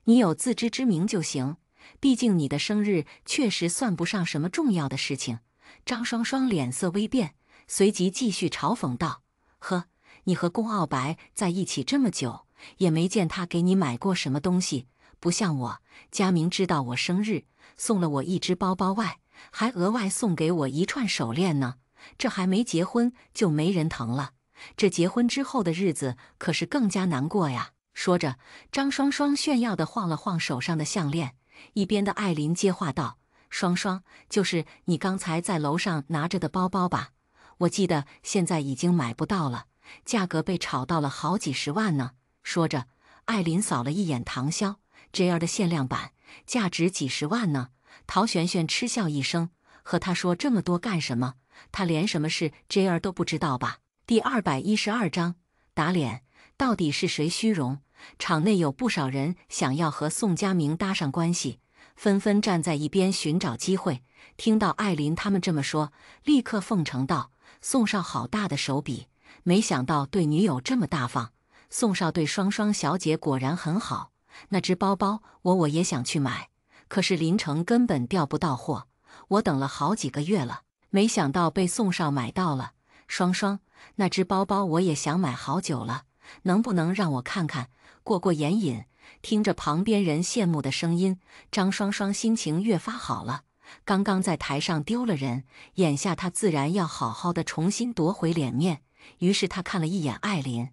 A: 你有自知之明就行，毕竟你的生日确实算不上什么重要的事情。”张双双脸色微变，随即继续嘲讽道：“呵，你和龚傲白在一起这么久，也没见他给你买过什么东西，不像我，佳明知道我生日，送了我一只包包外，还额外送给我一串手链呢。这还没结婚就没人疼了，这结婚之后的日子可是更加难过呀。”说着，张双双炫耀地晃了晃手上的项链。一边的艾琳接话道：“双双，就是你刚才在楼上拿着的包包吧？我记得现在已经买不到了，价格被炒到了好几十万呢。”说着，艾琳扫了一眼唐潇，这样的限量版，价值几十万呢。陶璇璇嗤笑一声，和他说这么多干什么？他连什么是 JR 都不知道吧？第212章打脸，到底是谁虚荣？场内有不少人想要和宋佳明搭上关系，纷纷站在一边寻找机会。听到艾琳他们这么说，立刻奉承道：“宋少好大的手笔，没想到对女友这么大方。宋少对双双小姐果然很好，那只包包我也想去买，可是临城根本调不到货，我等了好几个月了，没想到被宋少买到了。双双，那只包包我也想买好久了，能不能让我看看，过过眼瘾？”听着旁边人羡慕的声音，张双双心情越发好了。刚刚在台上丢了人，眼下她自然要好好的重新夺回脸面。于是她看了一眼艾琳：“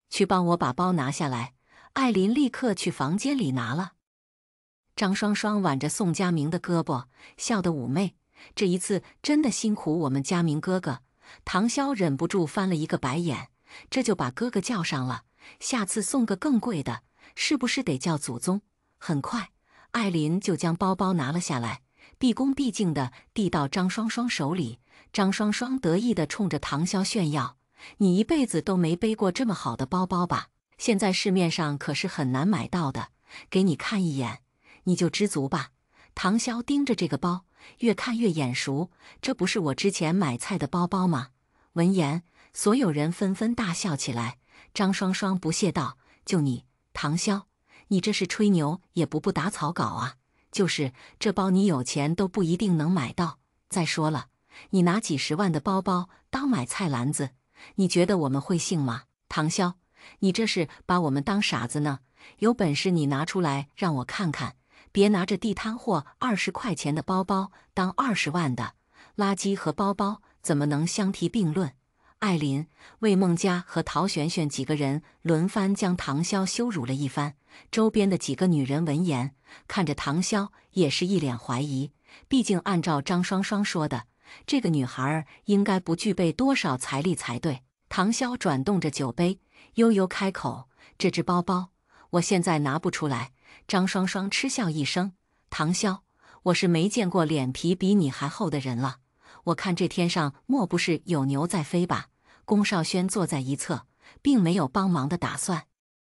A: 去帮我把包拿下来。”艾琳立刻去房间里拿了。张双双挽着宋佳明的胳膊，笑得妩媚：“这一次真的辛苦我们佳明哥哥。”唐潇忍不住翻了一个白眼：“这就把哥哥叫上了，下次送个更贵的，是不是得叫祖宗？”很快，艾琳就将包包拿了下来，毕恭毕敬地递到张双双手里。张双双得意地冲着唐潇炫耀：“你一辈子都没背过这么好的包包吧？现在市面上可是很难买到的，给你看一眼，你就知足吧。”唐潇盯着这个包，越看越眼熟，这不是我之前买菜的包包吗？闻言，所有人纷纷大笑起来。张双双不屑道：“就你，唐潇，你这是吹牛也不打草稿啊！就是这包你有钱都不一定能买到。再说了，你拿几十万的包包当买菜篮子，你觉得我们会信吗？唐潇，你这是把我们当傻子呢？有本事你拿出来让我看看，别拿着地摊货20块钱的包包当20万的，垃圾和包包怎么能相提并论？”艾琳、魏梦佳和陶璇璇几个人轮番将唐潇羞辱了一番。周边的几个女人闻言，看着唐潇也是一脸怀疑。毕竟按照张双双说的，这个女孩儿应该不具备多少财力才对。唐潇转动着酒杯，悠悠开口：“这只包包，我现在拿不出来。”张双双嗤笑一声：“唐潇，我是没见过脸皮比你还厚的人了。我看这天上莫不是有牛在飞吧？”龚少轩坐在一侧，并没有帮忙的打算，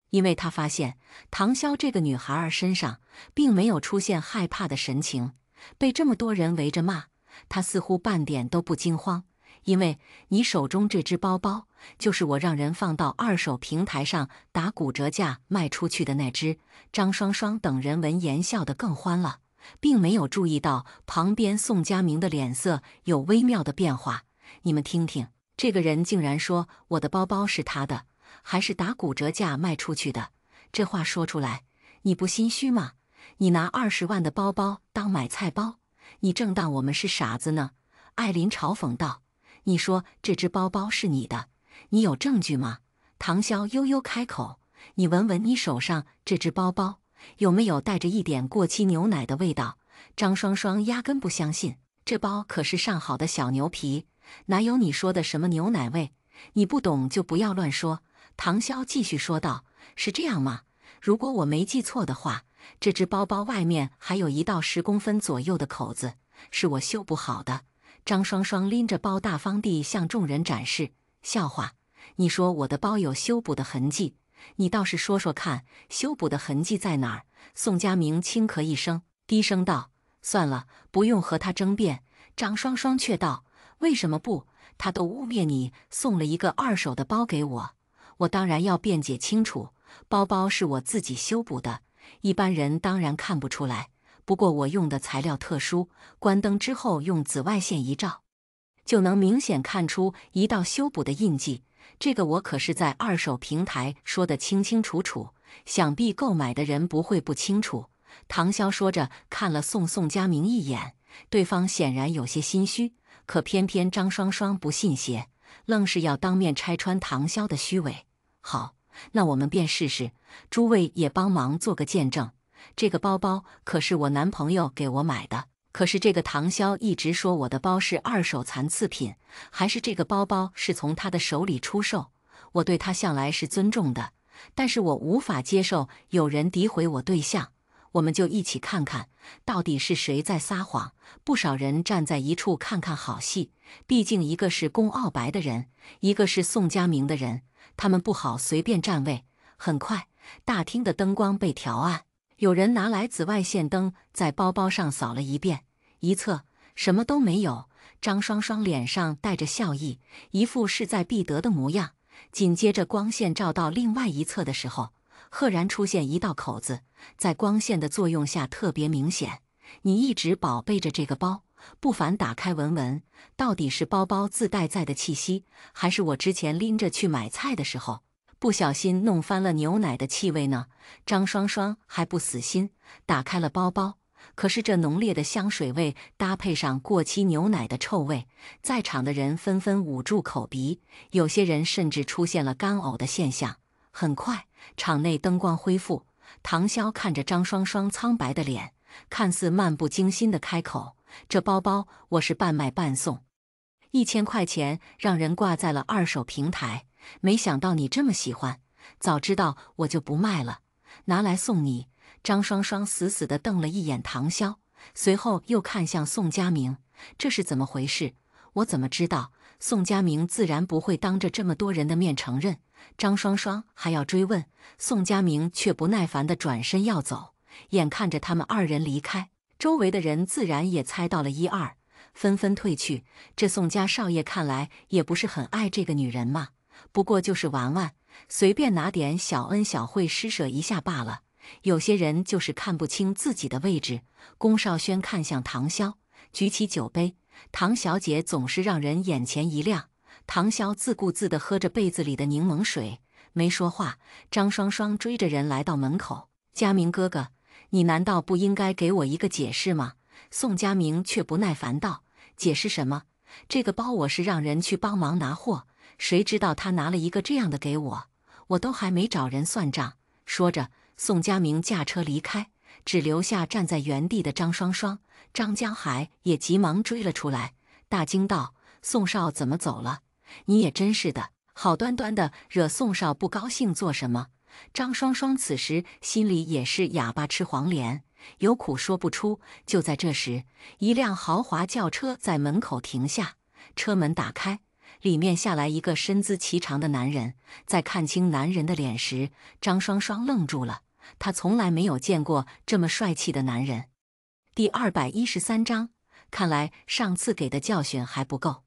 A: 因为他发现唐潇这个女孩儿身上并没有出现害怕的神情。被这么多人围着骂，他似乎半点都不惊慌。因为你手中这只包包，就是我让人放到二手平台上打骨折价卖出去的那只。张双双等人闻言笑得更欢了，并没有注意到旁边宋佳明的脸色有微妙的变化。你们听听，这个人竟然说我的包包是他的，还是打骨折价卖出去的。这话说出来，你不心虚吗？你拿20万的包包当买菜包，你正当我们是傻子呢。艾琳嘲讽道：“你说这只包包是你的，你有证据吗？”唐潇悠悠开口：“你闻闻你手上这只包包，有没有带着一点过期牛奶的味道？”张双双压根不相信，这包可是上好的小牛皮，哪有你说的什么牛奶味？你不懂就不要乱说。唐潇继续说道：“是这样吗？如果我没记错的话，这只包包外面还有1到10公分左右的口子，是我修补好的。张双双拎着包大方地向众人展示。笑话，你说我的包有修补的痕迹，你倒是说说看，修补的痕迹在哪儿？宋佳明轻咳一声，低声道：“算了，不用和他争辩。”张双双却道：“为什么不？他都污蔑你送了一个2手的包给我，我当然要辩解清楚。包包是我自己修补的，一般人当然看不出来。不过我用的材料特殊，关灯之后用紫外线一照，就能明显看出一道修补的印记。这个我可是在2手平台说得清清楚楚，想必购买的人不会不清楚。”唐潇说着，看了宋佳明一眼，对方显然有些心虚，可偏偏张双双不信邪，愣是要当面拆穿唐潇的虚伪。好，那我们便试试，诸位也帮忙做个见证。这个包包可是我男朋友给我买的，可是这个唐潇一直说我的包是2手残次品，还是这个包包是从他的手里出售。我对他向来是尊重的，但是我无法接受有人诋毁我对象。我们就一起看看，到底是谁在撒谎。不少人站在一处看看好戏，毕竟一个是龚傲白的人，一个是宋佳明的人，他们不好随便站位。很快，大厅的灯光被调暗，有人拿来紫外线灯，在包包上扫了一遍，一测什么都没有。张双双脸上带着笑意，一副势在必得的模样。紧接着光线照到另外一侧的时候，赫然出现一道口子，在光线的作用下特别明显。你一直宝贝着这个包，不妨打开闻闻，到底是包包自带在的气息，还是我之前拎着去买菜的时候不小心弄翻了牛奶的气味呢？张双双还不死心，打开了包包。可是这浓烈的香水味搭配上过期牛奶的臭味，在场的人纷纷捂住口鼻，有些人甚至出现了干呕的现象。很快，场内灯光恢复，唐潇看着张双双苍白的脸，看似漫不经心地开口：“这包包我是半卖半送，1000块钱让人挂在了2手平台，没想到你这么喜欢，早知道我就不卖了，拿来送你。”张双双死死地瞪了一眼唐潇，随后又看向宋佳明：“这是怎么回事？我怎么知道？”宋佳明自然不会当着这么多人的面承认。张双双还要追问，宋佳明却不耐烦地转身要走。眼看着他们2人离开，周围的人自然也猜到了1、2，纷纷退去。这宋家少爷看来也不是很爱这个女人嘛，不过就是玩玩，随便拿点小恩小惠施舍一下罢了。有些人就是看不清自己的位置。龚少轩看向唐潇，举起酒杯。唐小姐总是让人眼前一亮。唐潇自顾自地喝着杯子里的柠檬水，没说话。张双双追着人来到门口：“佳明哥哥，你难道不应该给我一个解释吗？”宋佳明却不耐烦道：“解释什么？这个包我是让人去帮忙拿货，谁知道他拿了一个这样的给我，我都还没找人算账。”说着，宋佳明驾车离开，只留下站在原地的张双双。张江海也急忙追了出来，大惊道：“宋少怎么走了？你也真是的，好端端的惹宋少不高兴做什么？”张双双此时心里也是哑巴吃黄连，有苦说不出。就在这时，一辆豪华轿车在门口停下，车门打开，里面下来一个身姿颀长的男人。在看清男人的脸时，张双双愣住了，她从来没有见过这么帅气的男人。第213章，看来上次给的教训还不够。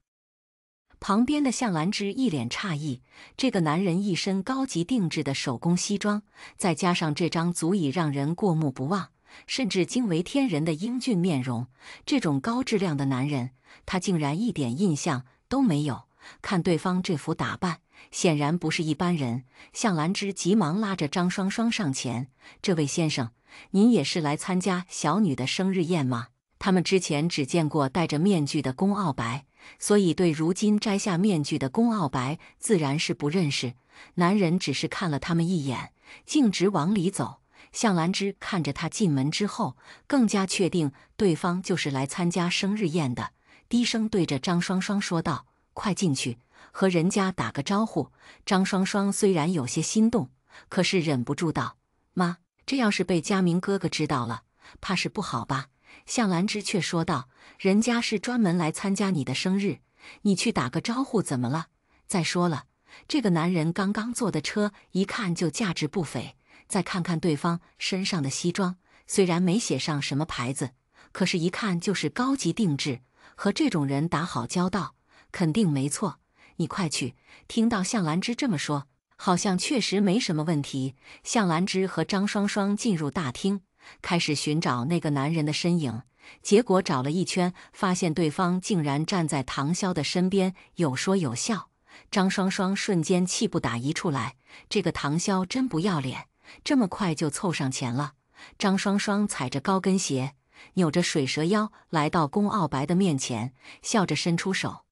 A: 旁边的向兰芝一脸诧异，这个男人一身高级定制的手工西装，再加上这张足以让人过目不忘，甚至惊为天人的英俊面容，这种高质量的男人，他竟然一点印象都没有。看对方这副打扮，显然不是一般人。向兰芝急忙拉着张双双上前：“这位先生，您也是来参加小女的生日宴吗？”他们之前只见过戴着面具的龚傲白，所以对如今摘下面具的龚傲白自然是不认识。男人只是看了他们一眼，径直往里走。向兰芝看着他进门之后，更加确定对方就是来参加生日宴的，低声对着张双双说道：“快进去，和人家打个招呼。”张双双虽然有些心动，可是忍不住道：“妈，这要是被佳明哥哥知道了，怕是不好吧？”向兰芝却说道：“人家是专门来参加你的生日，你去打个招呼怎么了？再说了，这个男人刚刚坐的车一看就价值不菲，再看看对方身上的西装，虽然没写上什么牌子，可是一看就是高级定制，和这种人打好交道，肯定没错。你快去。”听到向兰芝这么说，好像确实没什么问题。向兰芝和张双双进入大厅，开始寻找那个男人的身影。结果找了一圈，发现对方竟然站在唐潇的身边，有说有笑。张双双瞬间气不打一处来，这个唐潇真不要脸，这么快就凑上前了。张双双踩着高跟鞋，扭着水蛇腰来到龚傲白的面前，笑着伸出手：“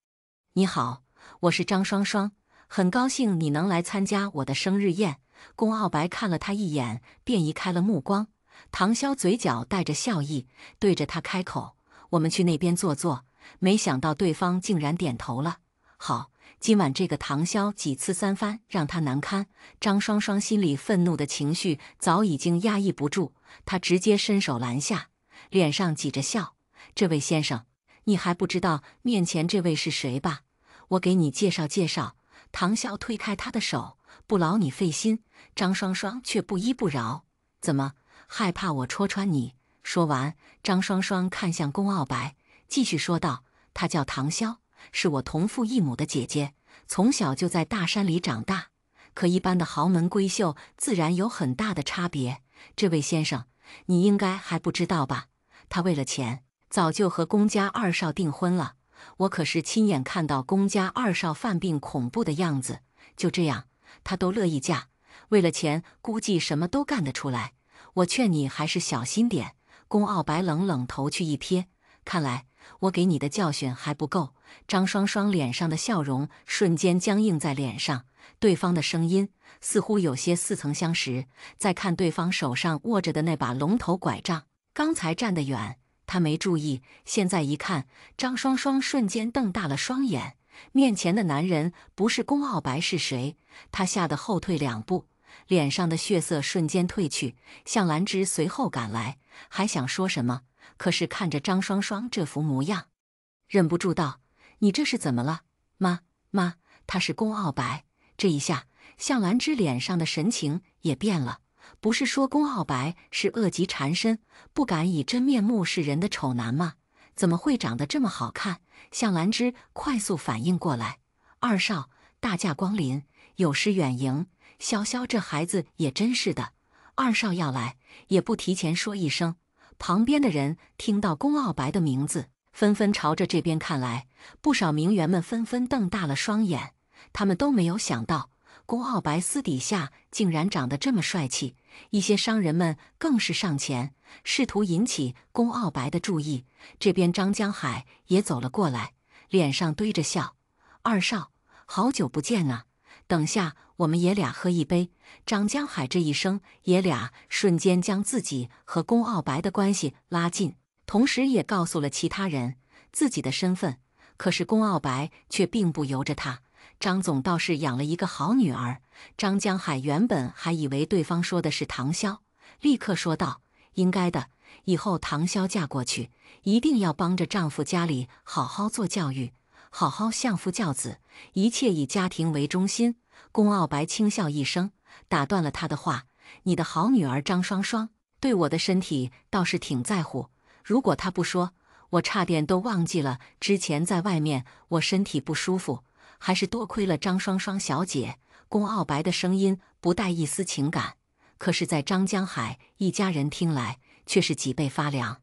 A: 你好，我是张双双，很高兴你能来参加我的生日宴。”龚傲白看了他一眼，便移开了目光。唐潇嘴角带着笑意，对着他开口：“我们去那边坐坐。”没想到对方竟然点头了。好，今晚这个唐潇几次三番让他难堪。张双双心里愤怒的情绪早已经压抑不住，他直接伸手拦下，脸上挤着笑：“这位先生，你还不知道面前这位是谁吧？我给你介绍介绍。”唐潇推开他的手：“不劳你费心。”张双双却不依不饶：“怎么？害怕我戳穿你？”说完，张双双看向龚傲白，继续说道：“她叫唐潇，是我同父异母的姐姐，从小就在大山里长大。可一般的豪门闺秀自然有很大的差别。这位先生，你应该还不知道吧？她为了钱，早就和龚家二少订婚了。我可是亲眼看到龚家二少犯病恐怖的样子，就这样，她都乐意嫁。为了钱，估计什么都干得出来。我劝你还是小心点。”龚傲白冷冷头去一瞥，看来我给你的教训还不够。张双双脸上的笑容瞬间僵硬在脸上，对方的声音似乎有些似曾相识。再看对方手上握着的那把龙头拐杖，刚才站得远，他没注意，现在一看，张双双瞬间瞪大了双眼。面前的男人不是龚傲白是谁？他吓得后退2步，脸上的血色瞬间褪去。向兰芝随后赶来，还想说什么，可是看着张双双这副模样，忍不住道：“你这是怎么了？妈，他是龚傲白。”这一下，向兰芝脸上的神情也变了。不是说龚傲白是恶疾缠身，不敢以真面目示人的丑男吗？怎么会长得这么好看？向兰芝快速反应过来：“二少大驾光临，有失远迎。潇潇这孩子也真是的，二少要来也不提前说一声。”旁边的人听到龚傲白的名字，纷纷朝着这边看来，不少名媛们纷纷瞪大了双眼。他们都没有想到，龚傲白私底下竟然长得这么帅气。一些商人们更是上前，试图引起龚傲白的注意。这边张江海也走了过来，脸上堆着笑：“二少，好久不见啊！等下我们爷俩喝一杯。”张江海这一声爷俩，瞬间将自己和龚傲白的关系拉近，同时也告诉了其他人自己的身份。可是龚傲白却并不由着他，张总倒是养了一个好女儿。张江海原本还以为对方说的是唐潇，立刻说道：“应该的，以后唐潇嫁过去，一定要帮着丈夫家里好好做教育，好好相夫教子，一切以家庭为中心。”龚傲白轻笑一声，打断了他的话：“你的好女儿张双双对我的身体倒是挺在乎，如果她不说，我差点都忘记了之前在外面我身体不舒服，还是多亏了张双双小姐。”龚傲白的声音不带一丝情感，可是在张江海一家人听来却是脊背发凉。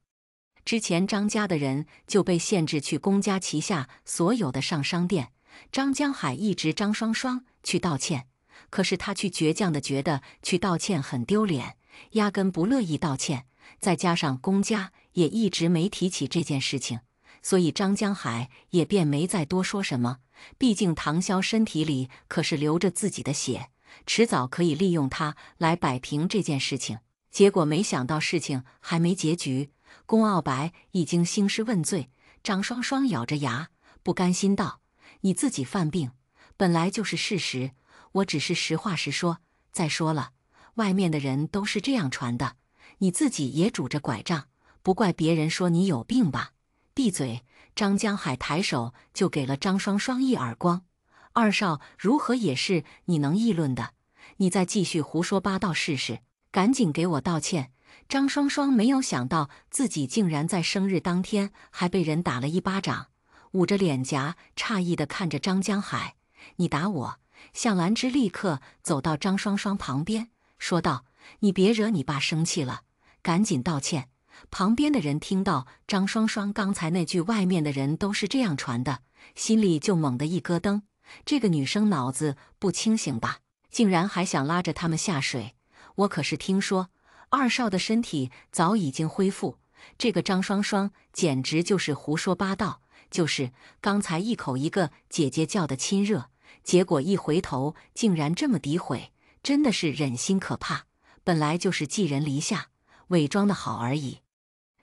A: 之前张家的人就被限制去龚家旗下所有的上商店，张江海一直张双双去道歉，可是他却倔强地觉得去道歉很丢脸，压根不乐意道歉。再加上龚家也一直没提起这件事情，所以张江海也便没再多说什么。毕竟唐潇身体里可是流着自己的血，迟早可以利用他来摆平这件事情。结果没想到事情还没结局，龚傲白已经兴师问罪。张双双咬着牙，不甘心道：“你自己犯病，本来就是事实，我只是实话实说。再说了，外面的人都是这样传的，你自己也拄着拐杖，不怪别人说你有病吧？闭嘴！”张江海抬手就给了张双双一耳光。二少如何也是你能议论的？你再继续胡说八道试试！赶紧给我道歉！张双双没有想到自己竟然在生日当天还被人打了一巴掌，捂着脸颊，诧异地看着张江海：“你打我？”向兰芝立刻走到张双双旁边，说道：“你别惹你爸生气了，赶紧道歉。”旁边的人听到张双双刚才那句“外面的人都是这样传的”，心里就猛地一咯噔。这个女生脑子不清醒吧？竟然还想拉着他们下水！我可是听说二少的身体早已经恢复，这个张双双简直就是胡说八道。就是刚才一口一个姐姐叫的亲热，结果一回头竟然这么诋毁，真的是忍心可怕。本来就是寄人篱下，伪装的好而已。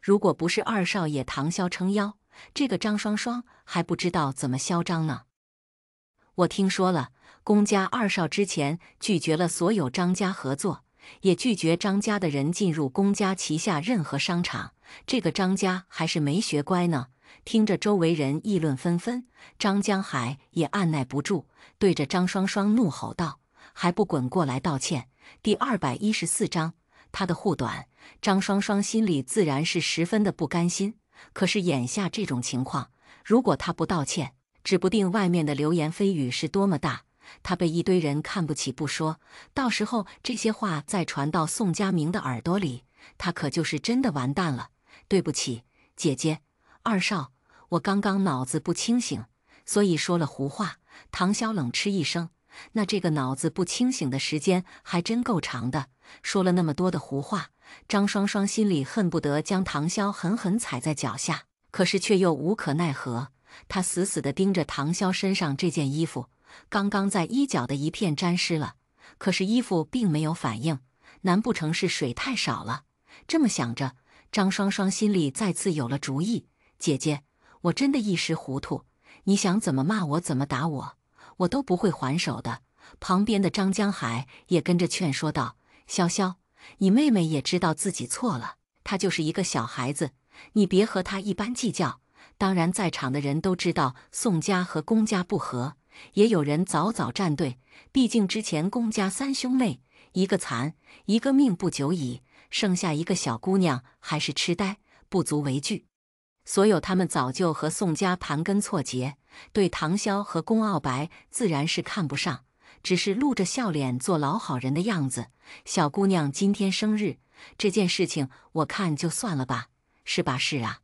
A: 如果不是二少爷唐萧撑腰，这个张双双还不知道怎么嚣张呢。我听说了，公家二少之前拒绝了所有张家合作，也拒绝张家的人进入公家旗下任何商场。这个张家还是没学乖呢。听着周围人议论纷纷，张江海也按耐不住，对着张双双怒吼道：“还不滚过来道歉！”第214章，他的护短。张双双心里自然是十分的不甘心，可是眼下这种情况，如果他不道歉，指不定外面的流言蜚语是多么大。他被一堆人看不起不说，到时候这些话再传到宋家明的耳朵里，他可就是真的完蛋了。对不起，姐姐。二少，我刚刚脑子不清醒，所以说了胡话。唐萧冷嗤一声，那这个脑子不清醒的时间还真够长的，说了那么多的胡话。张双双心里恨不得将唐萧狠狠踩在脚下，可是却又无可奈何。他死死地盯着唐萧身上这件衣服，刚刚在衣角的一片沾湿了，可是衣服并没有反应，难不成是水太少了？这么想着，张双双心里再次有了主意。姐姐，我真的一时糊涂，你想怎么骂我怎么打我，我都不会还手的。旁边的张江海也跟着劝说道：“潇潇，你妹妹也知道自己错了，她就是一个小孩子，你别和她一般计较。当然，在场的人都知道宋家和龚家不和，也有人早早站队。毕竟之前龚家三兄妹，一个残，一个命不久矣，剩下一个小姑娘还是痴呆，不足为惧。所有他们早就和宋家盘根错节，对唐萧和龚傲白自然是看不上，只是露着笑脸做老好人的样子。小姑娘今天生日，这件事情我看就算了吧，是吧？是啊，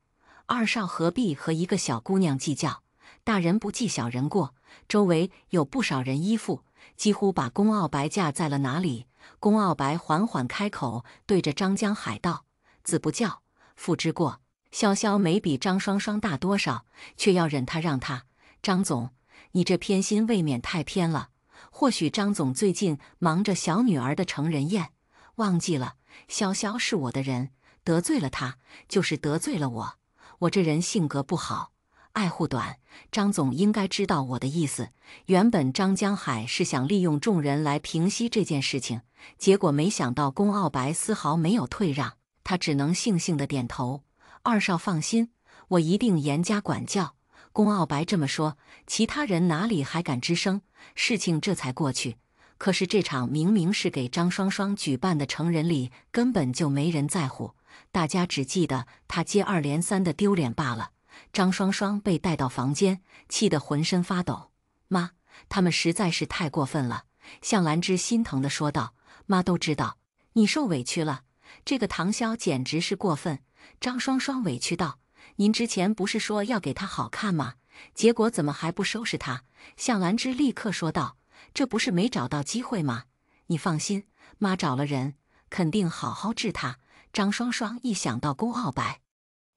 A: 二少何必和一个小姑娘计较？大人不计小人过。周围有不少人依附，几乎把龚傲白架在了哪里。龚傲白缓缓开口，对着张江海道：“子不教，父之过。”潇潇没比张双双大多少，却要忍他让他。张总，你这偏心未免太偏了。或许张总最近忙着小女儿的成人宴，忘记了潇潇是我的人，得罪了他就是得罪了我。我这人性格不好，爱护短，张总应该知道我的意思。原本张江海是想利用众人来平息这件事情，结果没想到龚傲白丝毫没有退让，他只能悻悻地点头。二少放心，我一定严加管教。龚傲白这么说，其他人哪里还敢吱声？事情这才过去。可是这场明明是给张双双举办的成人礼，根本就没人在乎，大家只记得他接二连三的丢脸罢了。张双双被带到房间，气得浑身发抖。妈，他们实在是太过分了。向兰芝心疼地说道：“妈都知道，你受委屈了。这个唐萧简直是过分。”张双双委屈道：“您之前不是说要给他好看吗？结果怎么还不收拾他？”向兰芝立刻说道：“这不是没找到机会吗？你放心，妈找了人，肯定好好治他。”张双双一想到龚傲白，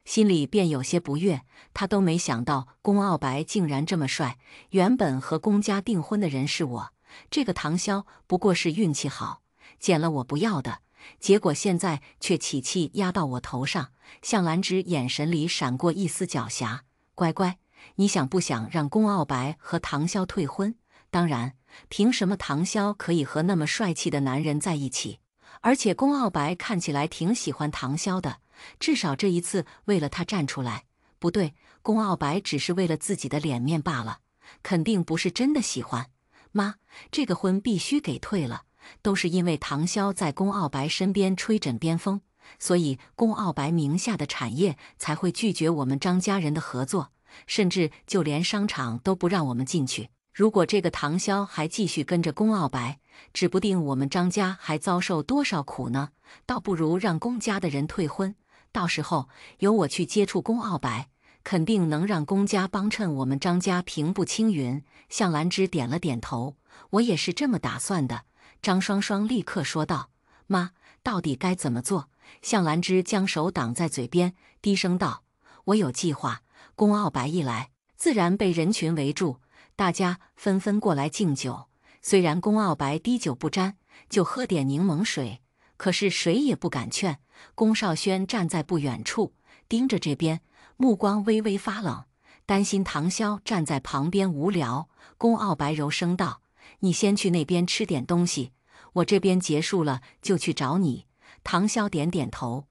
A: 心里便有些不悦。他都没想到龚傲白竟然这么帅。原本和龚家订婚的人是我，这个唐萧不过是运气好，捡了我不要的。结果现在却起气压到我头上。向兰芝眼神里闪过一丝狡黠：“乖乖，你想不想让龚傲白和唐萧退婚？当然，凭什么唐萧可以和那么帅气的男人在一起，而且宫傲白看起来挺喜欢唐潇的，至少这一次为了他站出来。不对，宫傲白只是为了自己的脸面罢了，肯定不是真的喜欢。妈，这个婚必须给退了，都是因为唐潇在宫傲白身边吹枕边风，所以宫傲白名下的产业才会拒绝我们张家人的合作，甚至就连商场都不让我们进去。如果这个唐潇还继续跟着宫傲白，指不定我们张家还遭受多少苦呢。倒不如让宫家的人退婚，到时候由我去接触宫傲白，肯定能让宫家帮衬我们张家平步青云。向兰芝点了点头，我也是这么打算的。张双双立刻说道：“妈，到底该怎么做？”向兰芝将手挡在嘴边，低声道：“我有计划。”宫傲白一来，自然被人群围住，大家纷纷过来敬酒。虽然宫傲白滴酒不沾，就喝点柠檬水，可是谁也不敢劝。宫少轩站在不远处，盯着这边，目光微微发冷，担心唐潇站在旁边无聊。宫傲白柔声道：“你先去那边吃点东西，我这边结束了就去找你。”唐潇点点头，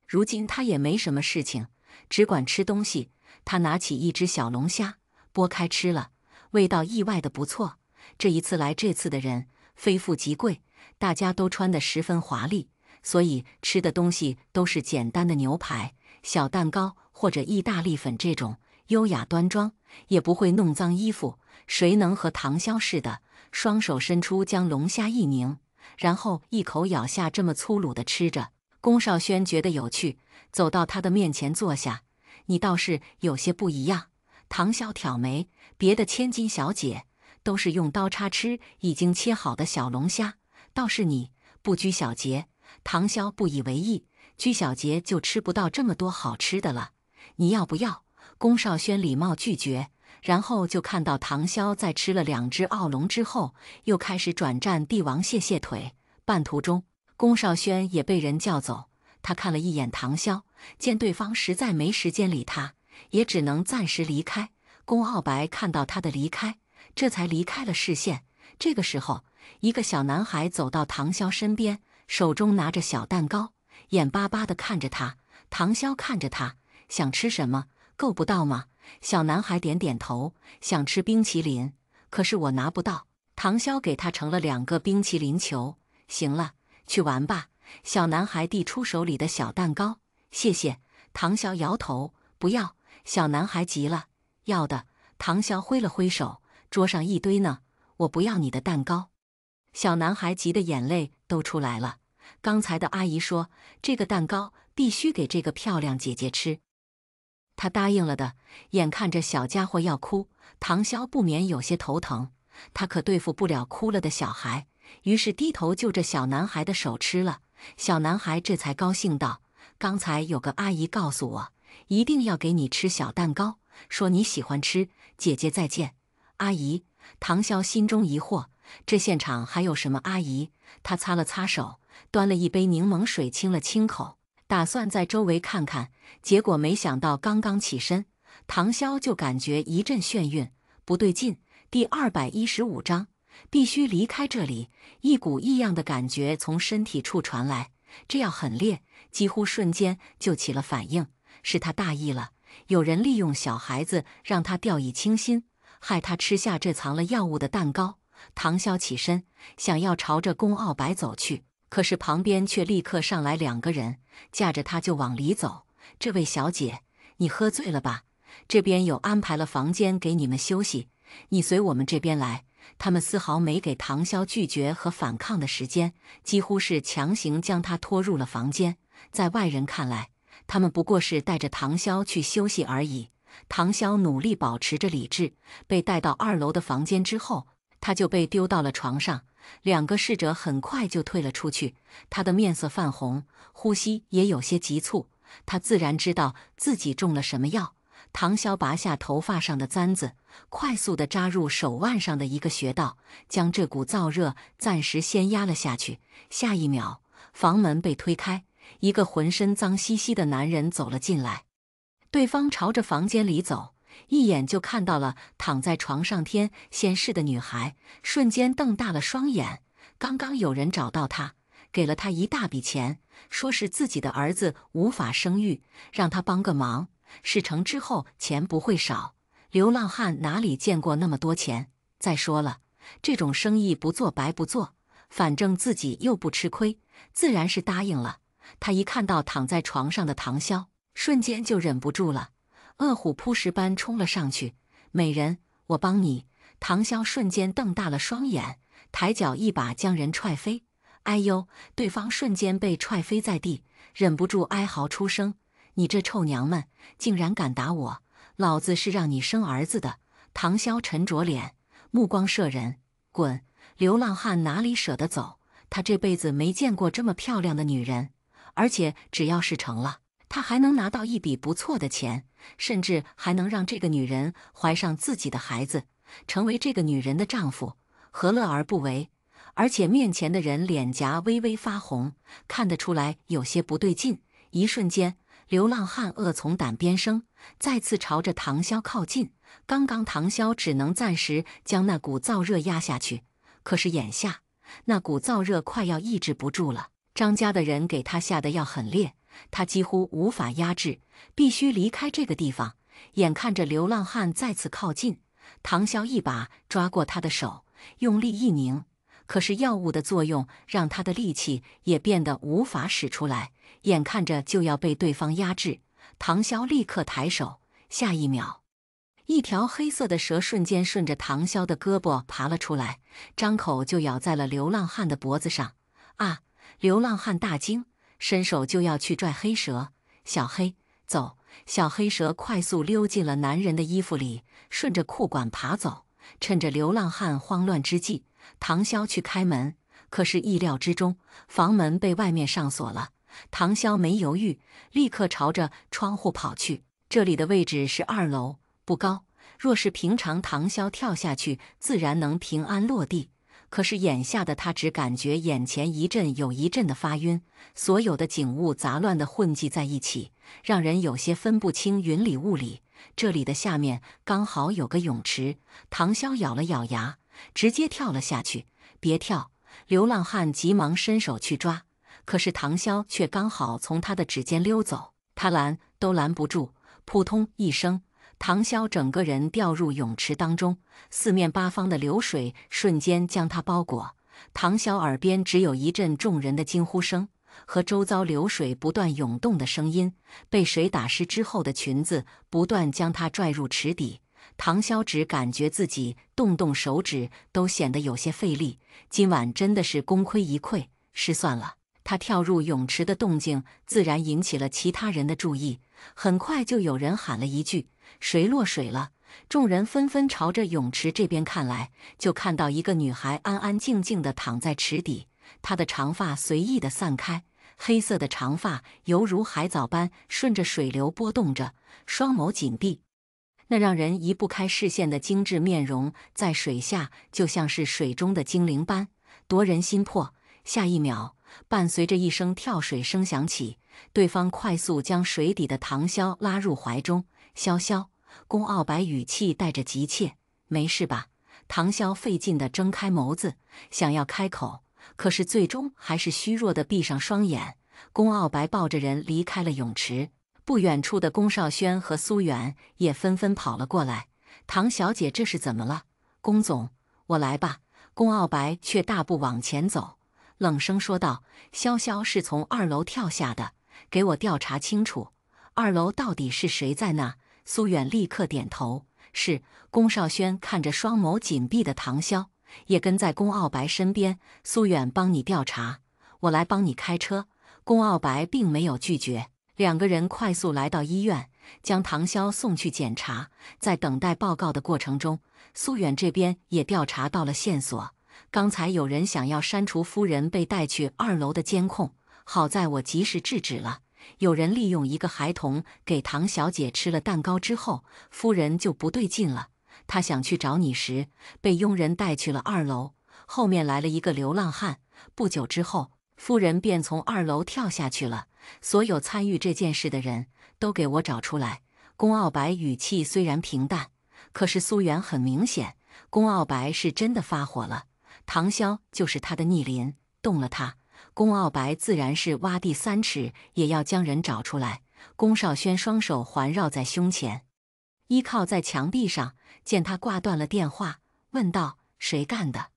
A: 如今他也没什么事情，只管吃东西。他拿起一只小龙虾，剥开吃了，味道意外的不错。这一次来这次的人非富即贵，大家都穿得十分华丽，所以吃的东西都是简单的牛排、小蛋糕或者意大利粉这种，优雅端庄，也不会弄脏衣服。谁能和唐潇似的，双手伸出将龙虾一拧，然后一口咬下，这么粗鲁地吃着？宫少轩觉得有趣，走到他的面前坐下。你倒是有些不一样。唐潇挑眉，别的千金小姐都是用刀叉吃已经切好的小龙虾，倒是你不拘小节。唐潇不以为意，拘小节就吃不到这么多好吃的了。你要不要？宫少轩礼貌拒绝，然后就看到唐潇在吃了2只澳龙之后，又开始转战帝王蟹腿。半途中，宫少轩也被人叫走。他看了一眼唐潇，见对方实在没时间理他，也只能暂时离开。宫傲白看到他的离开，这才离开了视线。这个时候，一个小男孩走到唐潇身边，手中拿着小蛋糕，眼巴巴地看着他。唐潇看着他，想吃什么？够不到吗？小男孩点点头，想吃冰淇淋，可是我拿不到。唐潇给他盛了2个冰淇淋球。行了，去玩吧。小男孩递出手里的小蛋糕。谢谢。唐潇摇头，不要。小男孩急了，要的。唐潇挥了挥手，桌上一堆呢，我不要你的蛋糕。小男孩急得眼泪都出来了。刚才的阿姨说，这个蛋糕必须给这个漂亮姐姐吃。他答应了的。眼看着小家伙要哭，唐潇不免有些头疼，他可对付不了哭了的小孩，于是低头就着小男孩的手吃了。小男孩这才高兴道：“刚才有个阿姨告诉我，一定要给你吃小蛋糕，说你喜欢吃。姐姐再见。”阿姨？唐潇心中疑惑，这现场还有什么阿姨？他擦了擦手，端了一杯柠檬水清了清口，打算在周围看看，结果没想到刚刚起身，唐潇就感觉一阵眩晕，不对劲。第215章，必须离开这里。一股异样的感觉从身体处传来，这样很烈，几乎瞬间就起了反应。是他大意了，有人利用小孩子让他掉以轻心，害他吃下这藏了药物的蛋糕。唐潇起身，想要朝着宫傲白走去，可是旁边却立刻上来2个人，架着他就往里走。这位小姐，你喝醉了吧？这边有安排了房间给你们休息，你随我们这边来。他们丝毫没给唐潇拒绝和反抗的时间，几乎是强行将他拖入了房间。在外人看来，他们不过是带着唐潇去休息而已。唐潇努力保持着理智，被带到2楼的房间之后，他就被丢到了床上。2个侍者很快就退了出去，他的面色泛红，呼吸也有些急促。他自然知道自己中了什么药。唐潇拔下头发上的簪子，快速地扎入手腕上的一个穴道，将这股燥热暂时先压了下去。下一秒，房门被推开，一个浑身脏兮兮的男人走了进来。对方朝着房间里走，一眼就看到了躺在床上天仙似的女孩，瞬间瞪大了双眼。刚刚有人找到她，给了他一大笔钱，说是自己的儿子无法生育，让他帮个忙，事成之后钱不会少。流浪汉哪里见过那么多钱？再说了，这种生意不做白不做，反正自己又不吃亏，自然是答应了。他一看到躺在床上的唐潇，瞬间就忍不住了，饿虎扑食般冲了上去。美人，我帮你！唐潇瞬间瞪大了双眼，抬脚一把将人踹飞。哎呦！对方瞬间被踹飞在地，忍不住哀嚎出声：“你这臭娘们，竟然敢打我！老子是让你生儿子的！”唐潇沉着脸，目光射人：“滚！”流浪汉哪里舍得走？他这辈子没见过这么漂亮的女人，而且只要是成了，他还能拿到一笔不错的钱，甚至还能让这个女人怀上自己的孩子，成为这个女人的丈夫，何乐而不为？而且面前的人脸颊微微发红，看得出来有些不对劲。一瞬间，流浪汉恶从胆边生，再次朝着唐潇靠近。刚刚唐潇只能暂时将那股燥热压下去，可是眼下那股燥热快要抑制不住了。张家的人给他下的药很烈，他几乎无法压制，必须离开这个地方。眼看着流浪汉再次靠近，唐潇一把抓过他的手，用力一拧。可是药物的作用让他的力气也变得无法使出来，眼看着就要被对方压制。唐潇立刻抬手，下一秒，一条黑色的蛇瞬间顺着唐潇的胳膊爬了出来，张口就咬在了流浪汉的脖子上。啊！流浪汉大惊，伸手就要去拽黑蛇。小黑，走！小黑蛇快速溜进了男人的衣服里，顺着裤管爬走。趁着流浪汉慌乱之际，唐潇去开门，可是意料之中，房门被外面上锁了。唐潇没犹豫，立刻朝着窗户跑去。这里的位置是2楼，不高，若是平常唐潇跳下去，自然能平安落地。可是眼下的他只感觉眼前一阵又一阵的发晕，所有的景物杂乱的混迹在一起，让人有些分不清云里雾里。这里的下面刚好有个泳池，唐潇咬了咬牙，直接跳了下去。别跳！流浪汉急忙伸手去抓，可是唐潇却刚好从他的指尖溜走，他拦都拦不住。扑通一声，唐潇整个人掉入泳池当中，四面八方的流水瞬间将他包裹。唐潇耳边只有一阵众人的惊呼声和周遭流水不断涌动的声音，被水打湿之后的裙子不断将他拽入池底。唐潇只感觉自己动手指都显得有些费力，今晚真的是功亏一篑，失算了。他跳入泳池的动静自然引起了其他人的注意，很快就有人喊了一句：“谁落水了？”众人纷纷朝着泳池这边看来，就看到一个女孩安安静静地躺在池底，她的长发随意地散开，黑色的长发犹如海藻般顺着水流波动着，双眸紧闭。那让人移不开视线的精致面容，在水下就像是水中的精灵般夺人心魄。下一秒，伴随着一声跳水声响起，对方快速将水底的唐潇拉入怀中。潇潇，宫傲白语气带着急切：“没事吧？”唐潇费劲地睁开眸子，想要开口，可是最终还是虚弱地闭上双眼。宫傲白抱着人离开了泳池。不远处的宫少轩和苏远也纷纷跑了过来。唐小姐，这是怎么了？宫总，我来吧。宫傲白却大步往前走，冷声说道：“潇潇是从2楼跳下的，给我调查清楚，2楼到底是谁在那？”苏远立刻点头：“是。”宫少轩看着双眸紧闭的唐潇，也跟在宫傲白身边。苏远帮你调查，我来帮你开车。宫傲白并没有拒绝。2个人快速来到医院，将唐潇送去检查。在等待报告的过程中，苏远这边也调查到了线索。刚才有人想要删除夫人被带去2楼的监控，好在我及时制止了。有人利用一个孩童给唐小姐吃了蛋糕之后，夫人就不对劲了。她想去找你时，被佣人带去了2楼。后面来了一个流浪汉，不久之后，夫人便从2楼跳下去了。所有参与这件事的人都给我找出来。宫傲白语气虽然平淡，可是苏远很明显，宫傲白是真的发火了。唐潇就是他的逆鳞，动了他，龚傲白自然是挖地3尺也要将人找出来。龚少轩双手环绕在胸前，依靠在墙壁上，见他挂断了电话，问道：“谁干的？”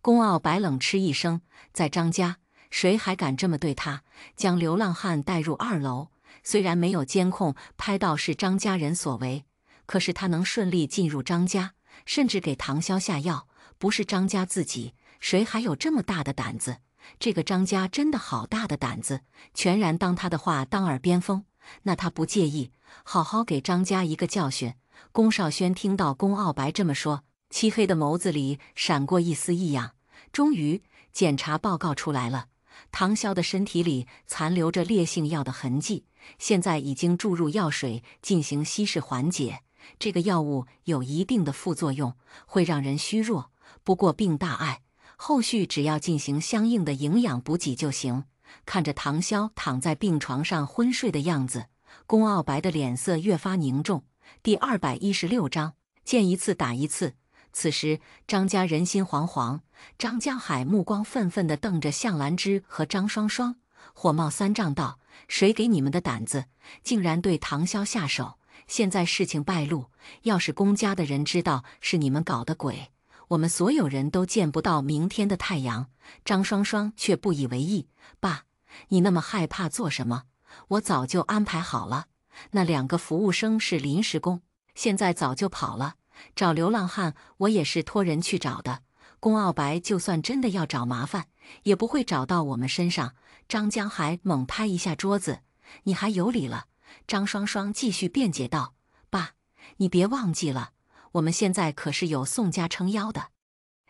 A: 龚傲白冷嗤一声：“在张家，谁还敢这么对他？”将流浪汉带入2楼，虽然没有监控拍到是张家人所为，可是他能顺利进入张家，甚至给唐潇下药，不是张家自己，谁还有这么大的胆子？这个张家真的好大的胆子，全然当他的话当耳边风。那他不介意，好好给张家一个教训。龚少轩听到龚傲白这么说，漆黑的眸子里闪过一丝异样。终于，检查报告出来了，唐潇的身体里残留着烈性药的痕迹，现在已经注入药水进行稀释缓解。这个药物有一定的副作用，会让人虚弱，不过并大碍。后续只要进行相应的营养补给就行。看着唐潇躺在病床上昏睡的样子，龚傲白的脸色越发凝重。第216章，见一次打一次。此时张家人心惶惶，张江海目光愤愤地瞪着向兰芝和张双双，火冒三丈道：“谁给你们的胆子，竟然对唐潇下手？现在事情败露，要是龚家的人知道是你们搞的鬼，我们所有人都见不到明天的太阳。”张双双却不以为意：“爸，你那么害怕做什么？我早就安排好了。那2个服务生是临时工，现在早就跑了。找流浪汉，我也是托人去找的。龚傲白就算真的要找麻烦，也不会找到我们身上。”张江海猛拍一下桌子：“你还有理了！”张双双继续辩解道：“爸，你别忘记了，我们现在可是有宋家撑腰的。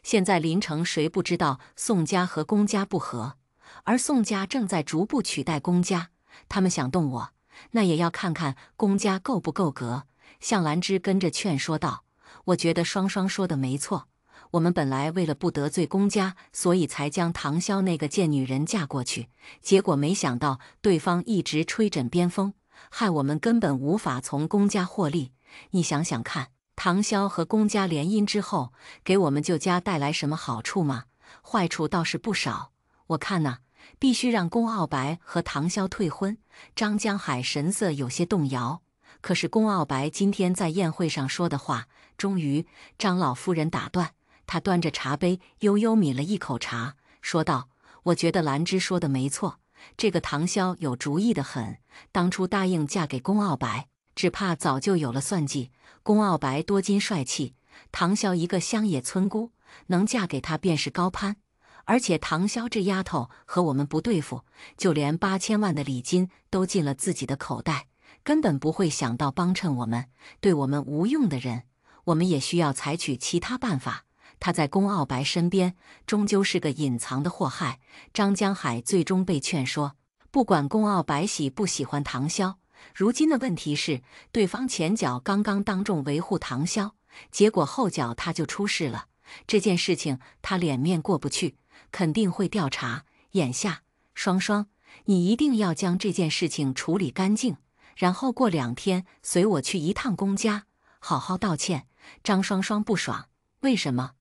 A: 现在临城谁不知道宋家和龚家不和，而宋家正在逐步取代龚家，他们想动我，那也要看看龚家够不够格。”向兰芝跟着劝说道：“我觉得双双说的没错，我们本来为了不得罪龚家，所以才将唐潇那个贱女人嫁过去，结果没想到对方一直吹枕边风，害我们根本无法从龚家获利。你想想看，唐潇和龚家联姻之后，给我们旧家带来什么好处吗？坏处倒是不少。我看呐，必须让龚傲白和唐潇退婚。”张江海神色有些动摇。可是龚傲白今天在宴会上说的话，终于张老夫人打断。他端着茶杯悠悠抿了一口茶，说道：“我觉得兰芝说的没错，这个唐潇有主意的很，当初答应嫁给龚傲白，只怕早就有了算计。龚傲白多金帅气，唐潇一个乡野村姑，能嫁给他便是高攀。而且唐潇这丫头和我们不对付，就连8000万的礼金都进了自己的口袋，根本不会想到帮衬我们，对我们无用的人，我们也需要采取其他办法。他在龚傲白身边，终究是个隐藏的祸害。”张江海最终被劝说，不管龚傲白喜不喜欢唐潇，如今的问题是，对方前脚刚刚当众维护唐潇，结果后脚他就出事了。这件事情他脸面过不去，肯定会调查。眼下，双双，你一定要将这件事情处理干净，然后过2天随我去一趟龚家，好好道歉。张双双不爽：“为什么？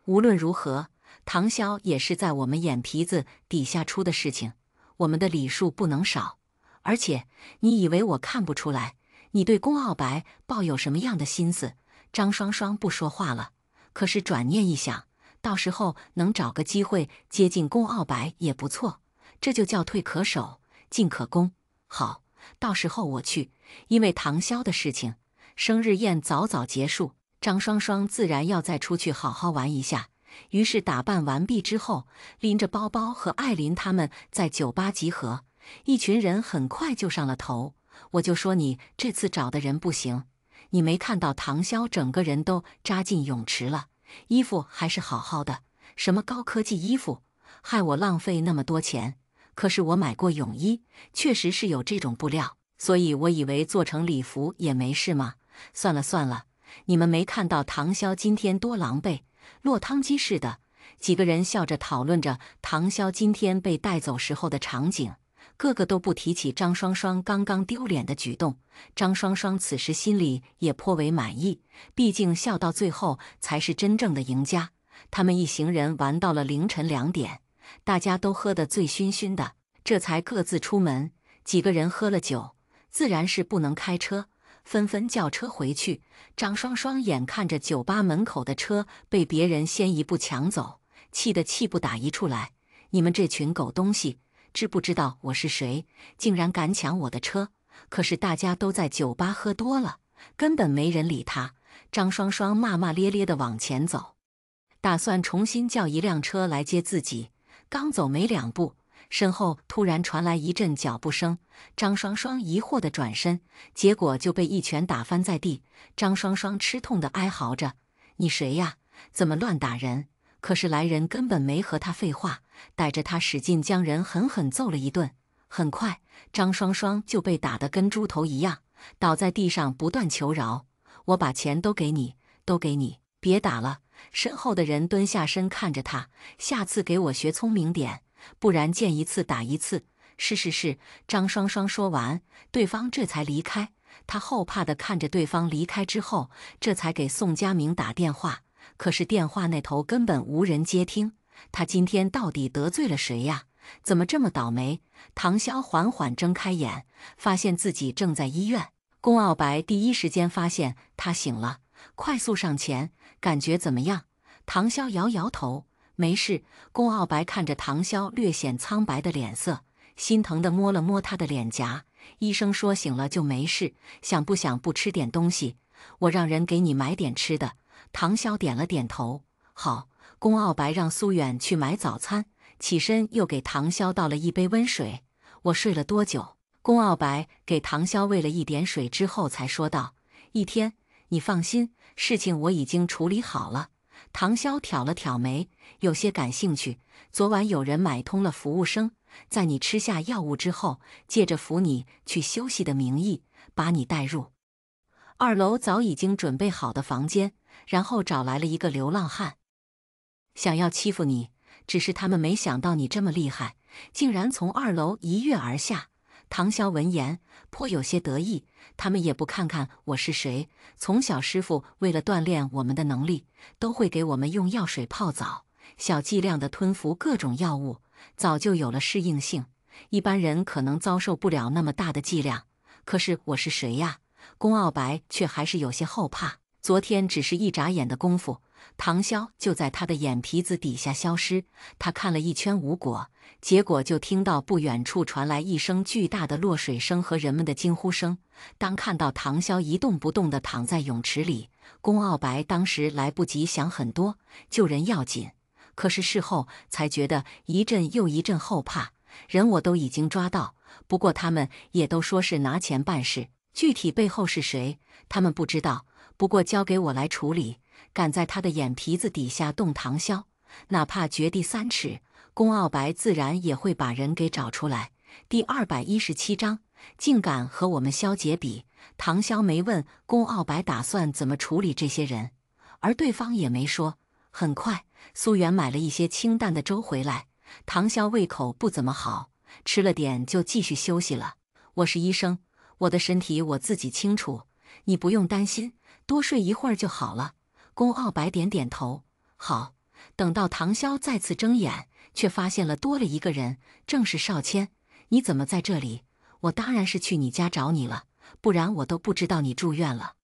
A: 无论如何，唐潇也是在我们眼皮子底下出的事情，我们的礼数不能少。而且，你以为我看不出来，你对龚傲白抱有什么样的心思？”张双双不说话了。可是转念一想，到时候能找个机会接近龚傲白也不错，这就叫退可守，进可攻。好，到时候我去。因为唐潇的事情，生日宴早早结束，张双双自然要再出去好好玩一下。于是打扮完毕之后，拎着包包和艾琳他们在酒吧集合。一群人很快就上了头。我就说你这次找的人不行，你没看到唐潇整个人都扎进泳池了，衣服还是好好的，什么高科技衣服，害我浪费那么多钱。可是我买过泳衣，确实是有这种布料，所以我以为做成礼服也没事嘛。算了算了，你们没看到唐潇今天多狼狈，落汤鸡似的。几个人笑着讨论着唐潇今天被带走时候的场景，个个都不提起张双双刚刚丢脸的举动。张双双此时心里也颇为满意，毕竟笑到最后才是真正的赢家。他们一行人玩到了凌晨2点，大家都喝得醉醺醺的，这才各自出门。几个人喝了酒，自然是不能开车，纷纷叫车回去。张双双眼看着酒吧门口的车被别人先一步抢走，气得气不打一处来。你们这群狗东西，知不知道我是谁？竟然敢抢我的车！可是大家都在酒吧喝多了，根本没人理他。张双双骂骂咧咧地往前走，打算重新叫一辆车来接自己。刚走没2步，身后突然传来一阵脚步声。张双双疑惑地转身，结果就被一拳打翻在地。张双双吃痛地哀嚎着：“你谁呀？怎么乱打人？”可是来人根本没和他废话，带着他使劲将人狠狠揍了一顿。很快，张双双就被打得跟猪头一样，倒在地上不断求饶：“我把钱都给你，都给你，别打了。”身后的人蹲下身看着他：“下次给我学聪明点，不然见一次打一次。”是。张双双说完，对方这才离开。他后怕地看着对方离开之后，这才给宋佳明打电话。可是电话那头根本无人接听。他今天到底得罪了谁呀？怎么这么倒霉？唐潇缓缓睁开眼，发现自己正在医院。龚傲白第一时间发现他醒了，快速上前：“感觉怎么样？”唐潇摇摇头：“没事。”龚傲白看着唐潇略显苍白的脸色，心疼地摸了摸他的脸颊：“医生说醒了就没事，想不想不吃点东西？我让人给你买点吃的。”唐潇点了点头：“好。”龚傲白让苏远去买早餐，起身又给唐潇倒了一杯温水。“我睡了多久？”龚傲白给唐潇喂了一点水之后才说道：“1天，你放心，事情我已经处理好了。”唐潇挑了挑眉，有些感兴趣：“昨晚有人买通了服务生，在你吃下药物之后，借着扶你去休息的名义，把你带入2楼早已经准备好的房间，然后找来了一个流浪汉，想要欺负你。只是他们没想到你这么厉害，竟然从2楼一跃而下。”唐潇闻言颇有些得意：“他们也不看看我是谁。从小师傅为了锻炼我们的能力，都会给我们用药水泡澡，小剂量的吞服各种药物，早就有了适应性。一般人可能遭受不了那么大的剂量。可是我是谁呀？”龚傲白却还是有些后怕。昨天只是一眨眼的功夫，唐潇就在他的眼皮子底下消失。他看了一圈无果，结果就听到不远处传来一声巨大的落水声和人们的惊呼声。当看到唐潇一动不动地躺在泳池里，龚傲白当时来不及想很多，救人要紧。可是事后才觉得一阵又一阵后怕。人我都已经抓到，不过他们也都说是拿钱办事，具体背后是谁，他们不知道。不过交给我来处理，敢在他的眼皮子底下动唐潇，哪怕掘地3尺，龚傲白自然也会把人给找出来。第217章，竟敢和我们萧杰比。唐潇没问龚傲白打算怎么处理这些人，而对方也没说。很快，苏远买了一些清淡的粥回来。唐潇胃口不怎么好，吃了点就继续休息了。“我是医生，我的身体我自己清楚，你不用担心，多睡一会儿就好了。”龚傲白点点头：“好。”等到唐潇再次睁眼，却发现了多了一个人，正是邵谦。“你怎么在这里？”“我当然是去你家找你了，不然我都不知道你住院了。”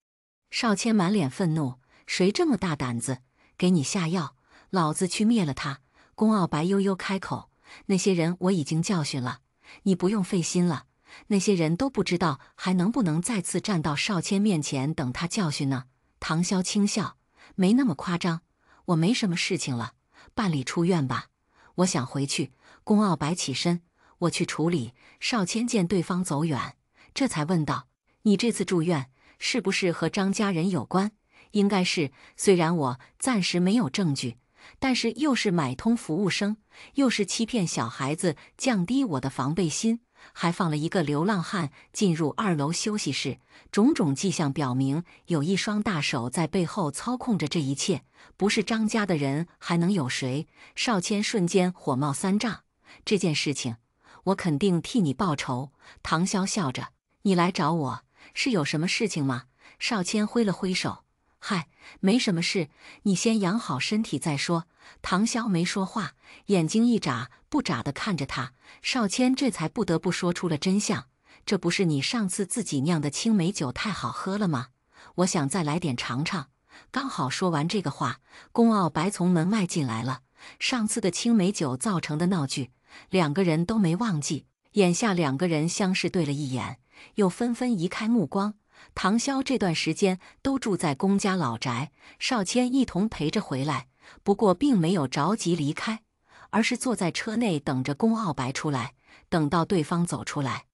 A: 邵谦满脸愤怒：“谁这么大胆子，给你下药？老子去灭了他！”龚傲白悠悠开口：“那些人我已经教训了，你不用费心了。”那些人都不知道还能不能再次站到邵谦面前等他教训呢。唐潇轻笑：“没那么夸张，我没什么事情了，办理出院吧。”“我想回去。”龚傲白起身：“我去处理。”邵谦见对方走远，这才问道：“你这次住院是不是和张家人有关？”“应该是，虽然我暂时没有证据，但是又是买通服务生，又是欺骗小孩子，降低我的防备心，还放了一个流浪汉进入2楼休息室，种种迹象表明有一双大手在背后操控着这一切，不是张家的人还能有谁？”邵谦瞬间火冒三丈：“这件事情，我肯定替你报仇。”唐潇笑着：“你来找我是有什么事情吗？”邵谦挥了挥手：“嗨，没什么事，你先养好身体再说。唐潇没说话，眼睛一眨不眨地看着他。少谦这才不得不说出了真相：这不是你上次自己酿的青梅酒太好喝了吗？我想再来点尝尝。刚好说完这个话，宫傲白从门外进来了。上次的青梅酒造成的闹剧，两个人都没忘记。眼下两个人相视对了一眼，又纷纷移开目光。唐潇这段时间都住在宫家老宅，少谦一同陪着回来，不过并没有着急离开，而是坐在车内等着宫傲白出来。等到对方走出来，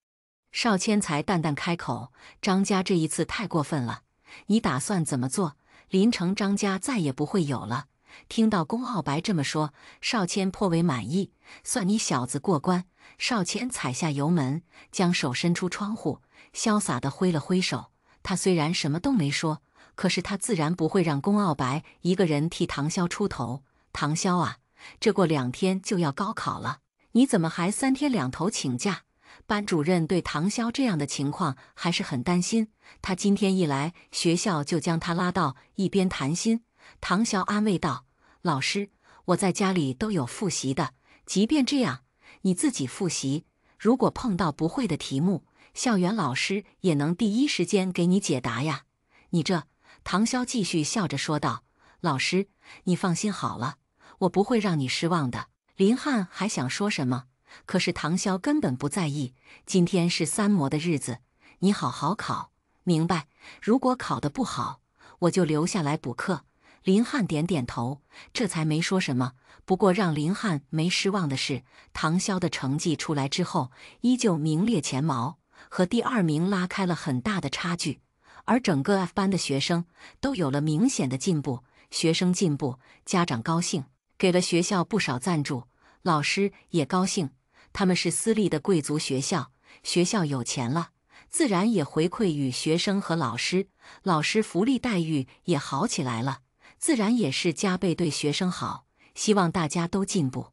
A: 少谦才淡淡开口：“张家这一次太过分了，你打算怎么做？临城张家再也不会有了。”听到宫傲白这么说，少谦颇为满意，算你小子过关。少谦踩下油门，将手伸出窗户，潇洒地挥了挥手。他虽然什么都没说，可是他自然不会让宫傲白一个人替唐潇出头。唐潇啊，这过2天就要高考了，你怎么还3天2头请假？班主任对唐潇这样的情况还是很担心，他今天一来，学校就将他拉到一边谈心。唐潇安慰道：“老师，我在家里都有复习的，即便这样，你自己复习，如果碰到不会的题目，校园老师也能第一时间给你解答呀。你这……”唐潇继续笑着说道：“老师，你放心好了，我不会让你失望的。”林汉还想说什么，可是唐潇根本不在意。今天是3模的日子，你好好考，明白？如果考得不好，我就留下来补课。林汉点点头，这才没说什么。不过让林汉没失望的是，唐潇的成绩出来之后，依旧名列前茅，和第2名拉开了很大的差距。而整个 F 班的学生都有了明显的进步，学生进步，家长高兴，给了学校不少赞助，老师也高兴。他们是私立的贵族学校，学校有钱了，自然也回馈于学生和老师，老师福利待遇也好起来了，自然也是加倍对学生好，希望大家都进步。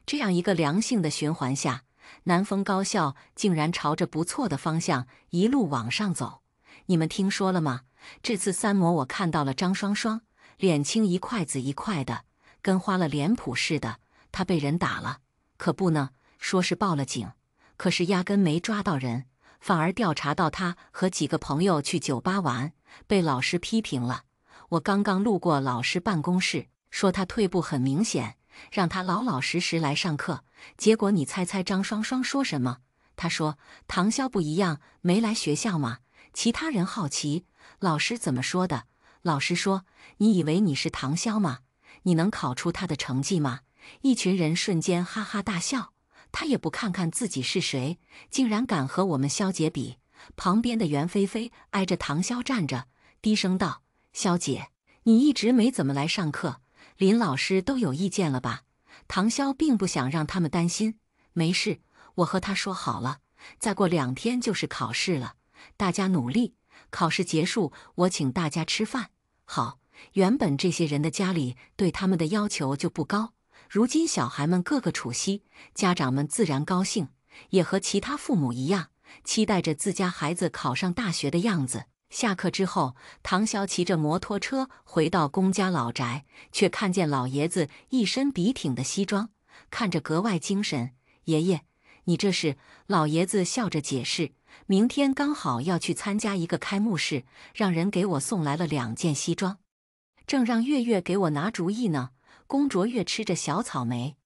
A: 这样一个良性的循环下，南丰高校竟然朝着不错的方向一路往上走。你们听说了吗？这次3模我看到了张双双，脸青一块紫一块的，跟花了脸谱似的。她被人打了，可不呢，说是报了警，可是压根没抓到人，反而调查到她和几个朋友去酒吧玩，被老师批评了。我刚刚路过老师办公室，说他退步很明显，让他老老实实来上课。结果你猜猜张双双说什么？他说唐潇不一样，没来学校吗？其他人好奇，老师怎么说的？老师说：“你以为你是唐潇吗？你能考出他的成绩吗？”一群人瞬间哈哈大笑。他也不看看自己是谁，竟然敢和我们肖姐比。旁边的袁菲菲挨着唐潇站着，低声道：“肖姐，你一直没怎么来上课，林老师都有意见了吧？”唐潇并不想让他们担心，没事，我和他说好了，再过2天就是考试了。大家努力，考试结束我请大家吃饭。好，原本这些人的家里对他们的要求就不高，如今小孩们个个处息，家长们自然高兴，也和其他父母一样，期待着自家孩子考上大学的样子。下课之后，唐潇骑着摩托车回到宫家老宅，却看见老爷子一身笔挺的西装，看着格外精神。爷爷，你这是？老爷子笑着解释，明天刚好要去参加一个开幕式，让人给我送来了2件西装，正让月月给我拿主意呢。宫卓月吃着小草莓，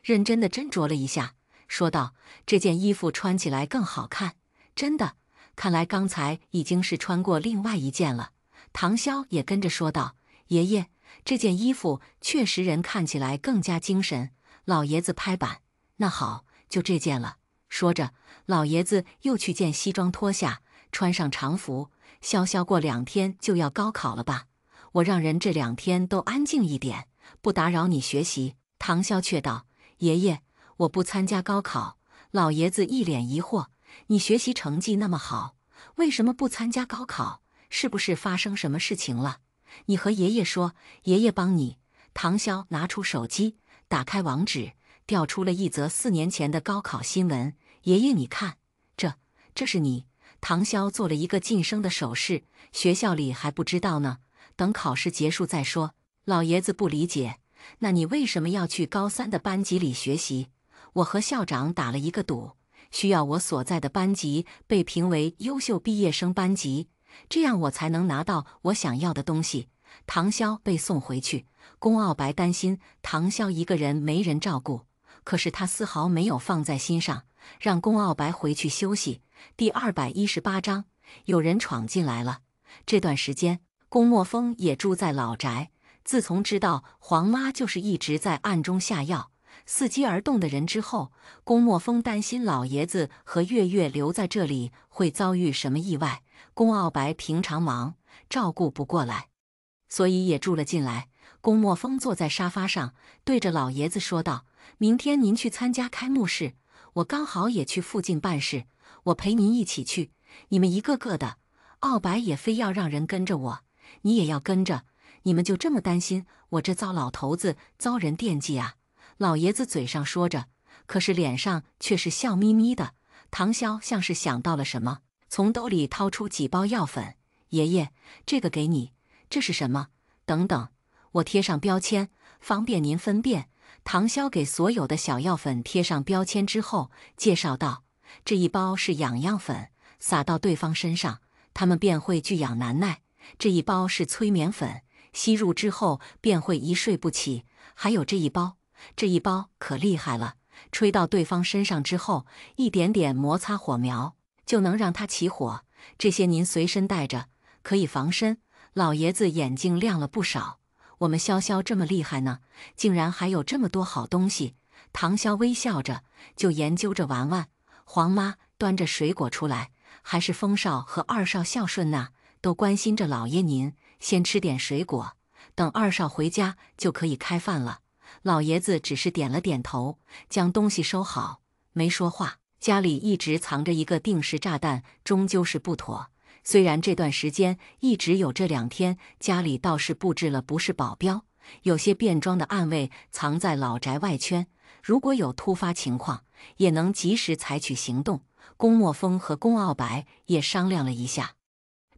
A: 认真的斟酌了一下，说道：“这件衣服穿起来更好看，真的。看来刚才已经是穿过另外一件了。”唐潇也跟着说道：“爷爷，这件衣服确实人看起来更加精神。”老爷子拍板：“那好，就这件了。”说着，老爷子又去见西装脱下，穿上常服。潇潇过2天就要高考了吧？我让人这2天都安静一点，不打扰你学习。唐潇却道：“爷爷，我不参加高考。”老爷子一脸疑惑：“你学习成绩那么好，为什么不参加高考？是不是发生什么事情了？你和爷爷说，爷爷帮你。”唐潇拿出手机，打开网址，调出了一则4年前的高考新闻。爷爷，你看，这是你。唐潇做了一个晋升的手势，学校里还不知道呢。等考试结束再说。老爷子不理解，那你为什么要去高3的班级里学习？我和校长打了一个赌，需要我所在的班级被评为优秀毕业生班级，这样我才能拿到我想要的东西。唐潇被送回去，龚傲白担心唐潇一个人没人照顾，可是他丝毫没有放在心上，让龚傲白回去休息。第218章，有人闯进来了。这段时间，龚墨风也住在老宅。自从知道黄妈就是一直在暗中下药、伺机而动的人之后，龚墨风担心老爷子和月月留在这里会遭遇什么意外。龚傲白平常忙，照顾不过来，所以也住了进来。龚墨风坐在沙发上，对着老爷子说道：“明天您去参加开幕式，我刚好也去附近办事，我陪您一起去。你们一个个的，傲白也非要让人跟着我，你也要跟着。你们就这么担心我这糟老头子遭人惦记啊？”老爷子嘴上说着，可是脸上却是笑眯眯的。唐潇像是想到了什么，从兜里掏出几包药粉：“爷爷，这个给你，这是什么？等等，我贴上标签，方便您分辨。”唐潇给所有的小药粉贴上标签之后，介绍道：“这一包是痒痒粉，撒到对方身上，他们便会惧痒难耐；这一包是催眠粉，吸入之后便会一睡不起；还有这一包可厉害了，吹到对方身上之后，一点点摩擦火苗就能让它起火。这些您随身带着，可以防身。”老爷子眼睛亮了不少，我们潇潇这么厉害呢，竟然还有这么多好东西。唐潇微笑着，就研究着玩玩。黄妈端着水果出来，还是风少和二少孝顺呐，都关心着老爷您，先吃点水果，等二少回家就可以开饭了。老爷子只是点了点头，将东西收好，没说话。家里一直藏着一个定时炸弹，终究是不妥。虽然这段时间一直有，这2天家里倒是布置了不是保镖，有些便装的暗卫藏在老宅外圈，如果有突发情况，也能及时采取行动。龚墨风和龚傲白也商量了一下，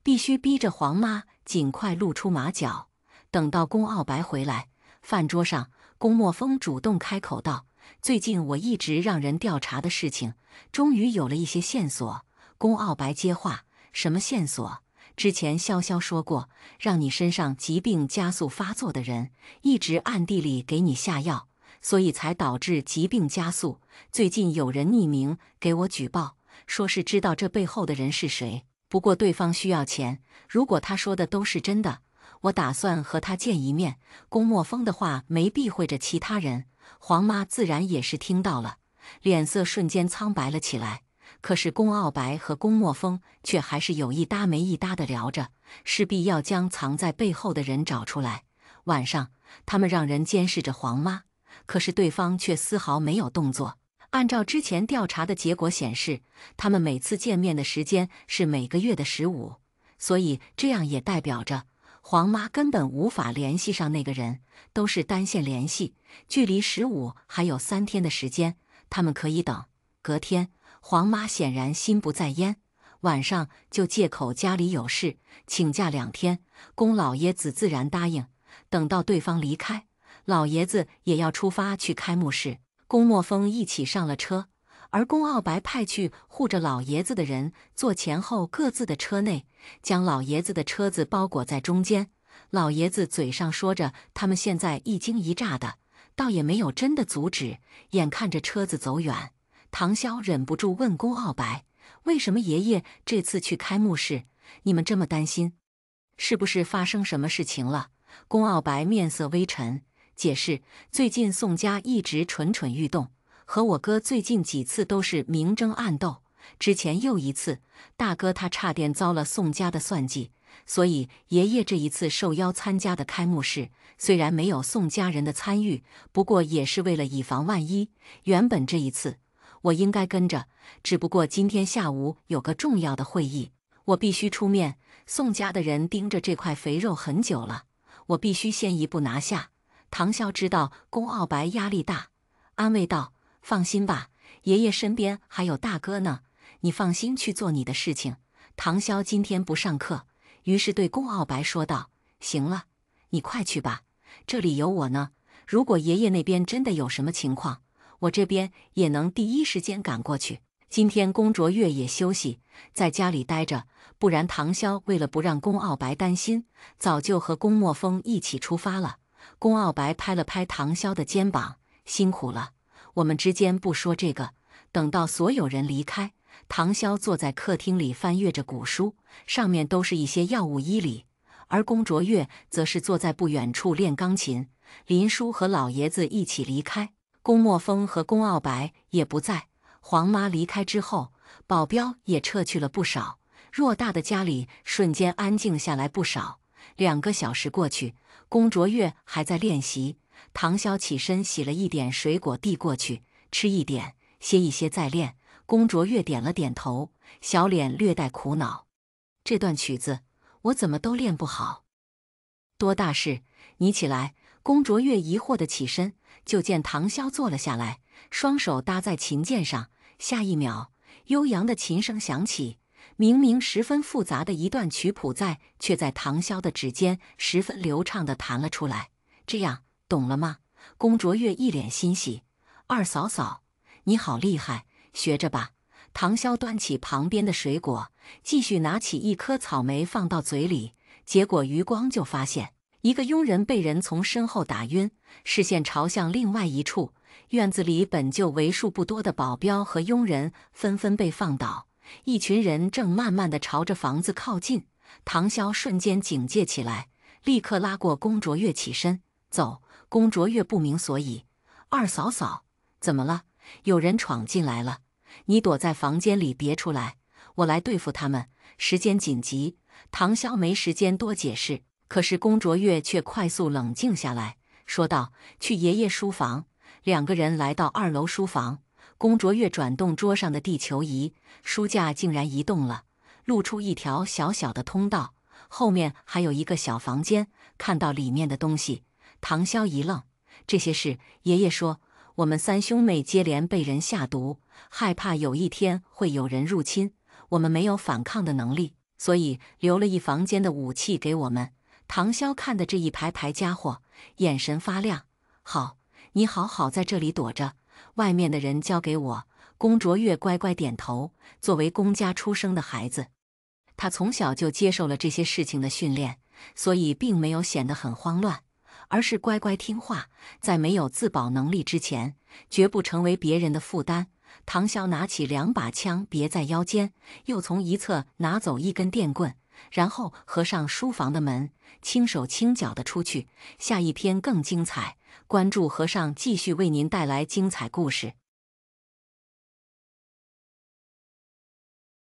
A: 必须逼着黄妈尽快露出马脚。等到龚傲白回来，饭桌上，龚墨风主动开口道：“最近我一直让人调查的事情，终于有了一些线索。”龚傲白接话：“什么线索？之前潇潇说过，让你身上疾病加速发作的人，一直暗地里给你下药，所以才导致疾病加速。最近有人匿名给我举报，说是知道这背后的人是谁，不过对方需要钱，如果他说的都是真的，我打算和他见一面。”龚墨风的话没避讳着其他人，黄妈自然也是听到了，脸色瞬间苍白了起来。可是龚傲白和龚墨风却还是有一搭没一搭的聊着，势必要将藏在背后的人找出来。晚上，他们让人监视着黄妈，可是对方却丝毫没有动作。按照之前调查的结果显示，他们每次见面的时间是每个月的15，所以这样也代表着黄妈根本无法联系上那个人，都是单线联系。距离15还有3天的时间，他们可以等。隔天，黄妈显然心不在焉，晚上就借口家里有事，请假2天。龚老爷子自然答应。等到对方离开，老爷子也要出发去开幕式。龚墨风一起上了车，而龚傲白派去护着老爷子的人坐前后各自的车内，将老爷子的车子包裹在中间。老爷子嘴上说着他们现在一惊一乍的，倒也没有真的阻止。眼看着车子走远，唐潇忍不住问龚傲白：“为什么爷爷这次去开幕式，你们这么担心？是不是发生什么事情了？”龚傲白面色微沉，解释：“最近宋家一直蠢蠢欲动，和我哥最近几次都是明争暗斗。之前又一次，大哥他差点遭了宋家的算计，所以爷爷这一次受邀参加的开幕式，虽然没有宋家人的参与，不过也是为了以防万一。原本这一次我应该跟着，只不过今天下午有个重要的会议，我必须出面。宋家的人盯着这块肥肉很久了，我必须先一步拿下。”唐潇知道龚傲白压力大，安慰道：“放心吧，爷爷身边还有大哥呢，你放心去做你的事情。”唐潇今天不上课，于是对龚傲白说道：“行了，你快去吧，这里有我呢。如果爷爷那边真的有什么情况，我这边也能第一时间赶过去。今天龚卓越也休息，在家里待着，不然唐潇为了不让龚傲白担心，早就和龚墨风一起出发了。龚傲白拍了拍唐潇的肩膀，辛苦了，我们之间不说这个。等到所有人离开，唐潇坐在客厅里翻阅着古书，上面都是一些药物医理，而龚卓越则是坐在不远处练钢琴。林叔和老爷子一起离开，龚墨风和龚傲白也不在。黄妈离开之后，保镖也撤去了不少，偌大的家里瞬间安静下来不少。2个小时过去，龚卓越还在练习。唐潇起身洗了一点水果递过去，吃一点，歇一歇再练。龚卓越点了点头，小脸略带苦恼。这段曲子我怎么都练不好。多大事？你起来。龚卓越疑惑地起身，就见唐潇坐了下来，双手搭在琴键上。下一秒，悠扬的琴声响起，明明十分复杂的一段曲谱却在唐潇的指尖十分流畅地弹了出来。这样，懂了吗？龚卓越一脸欣喜。二嫂嫂，你好厉害，学着吧。唐潇端起旁边的水果，继续拿起一颗草莓放到嘴里，结果余光就发现一个佣人被人从身后打晕，视线朝向另外一处。院子里本就为数不多的保镖和佣人纷纷被放倒，一群人正慢慢地朝着房子靠近。唐潇瞬间警戒起来，立刻拉过龚卓越起身走。龚卓越不明所以，二嫂嫂，怎么了？有人闯进来了，你躲在房间里别出来，我来对付他们，时间紧急。唐潇没时间多解释，可是龚卓越却快速冷静下来，说道：去爷爷书房。2个人来到2楼书房，龚卓越转动桌上的地球仪，书架竟然移动了，露出一条小小的通道，后面还有一个小房间。看到里面的东西，唐潇一愣，这些事爷爷说，我们3兄妹接连被人下毒，害怕有一天会有人入侵，我们没有反抗的能力，所以留了一房间的武器给我们。唐潇看的这一排排家伙，眼神发亮。好，你好好在这里躲着，外面的人交给我。龚卓越乖乖点头。作为龚家出生的孩子，他从小就接受了这些事情的训练，所以并没有显得很慌乱，而是乖乖听话，在没有自保能力之前，绝不成为别人的负担。唐潇拿起2把枪别在腰间，又从一侧拿走一根电棍，然后合上书房的门，轻手轻脚地出去。下一篇更精彩，关注和尚继续为您带来精彩故事。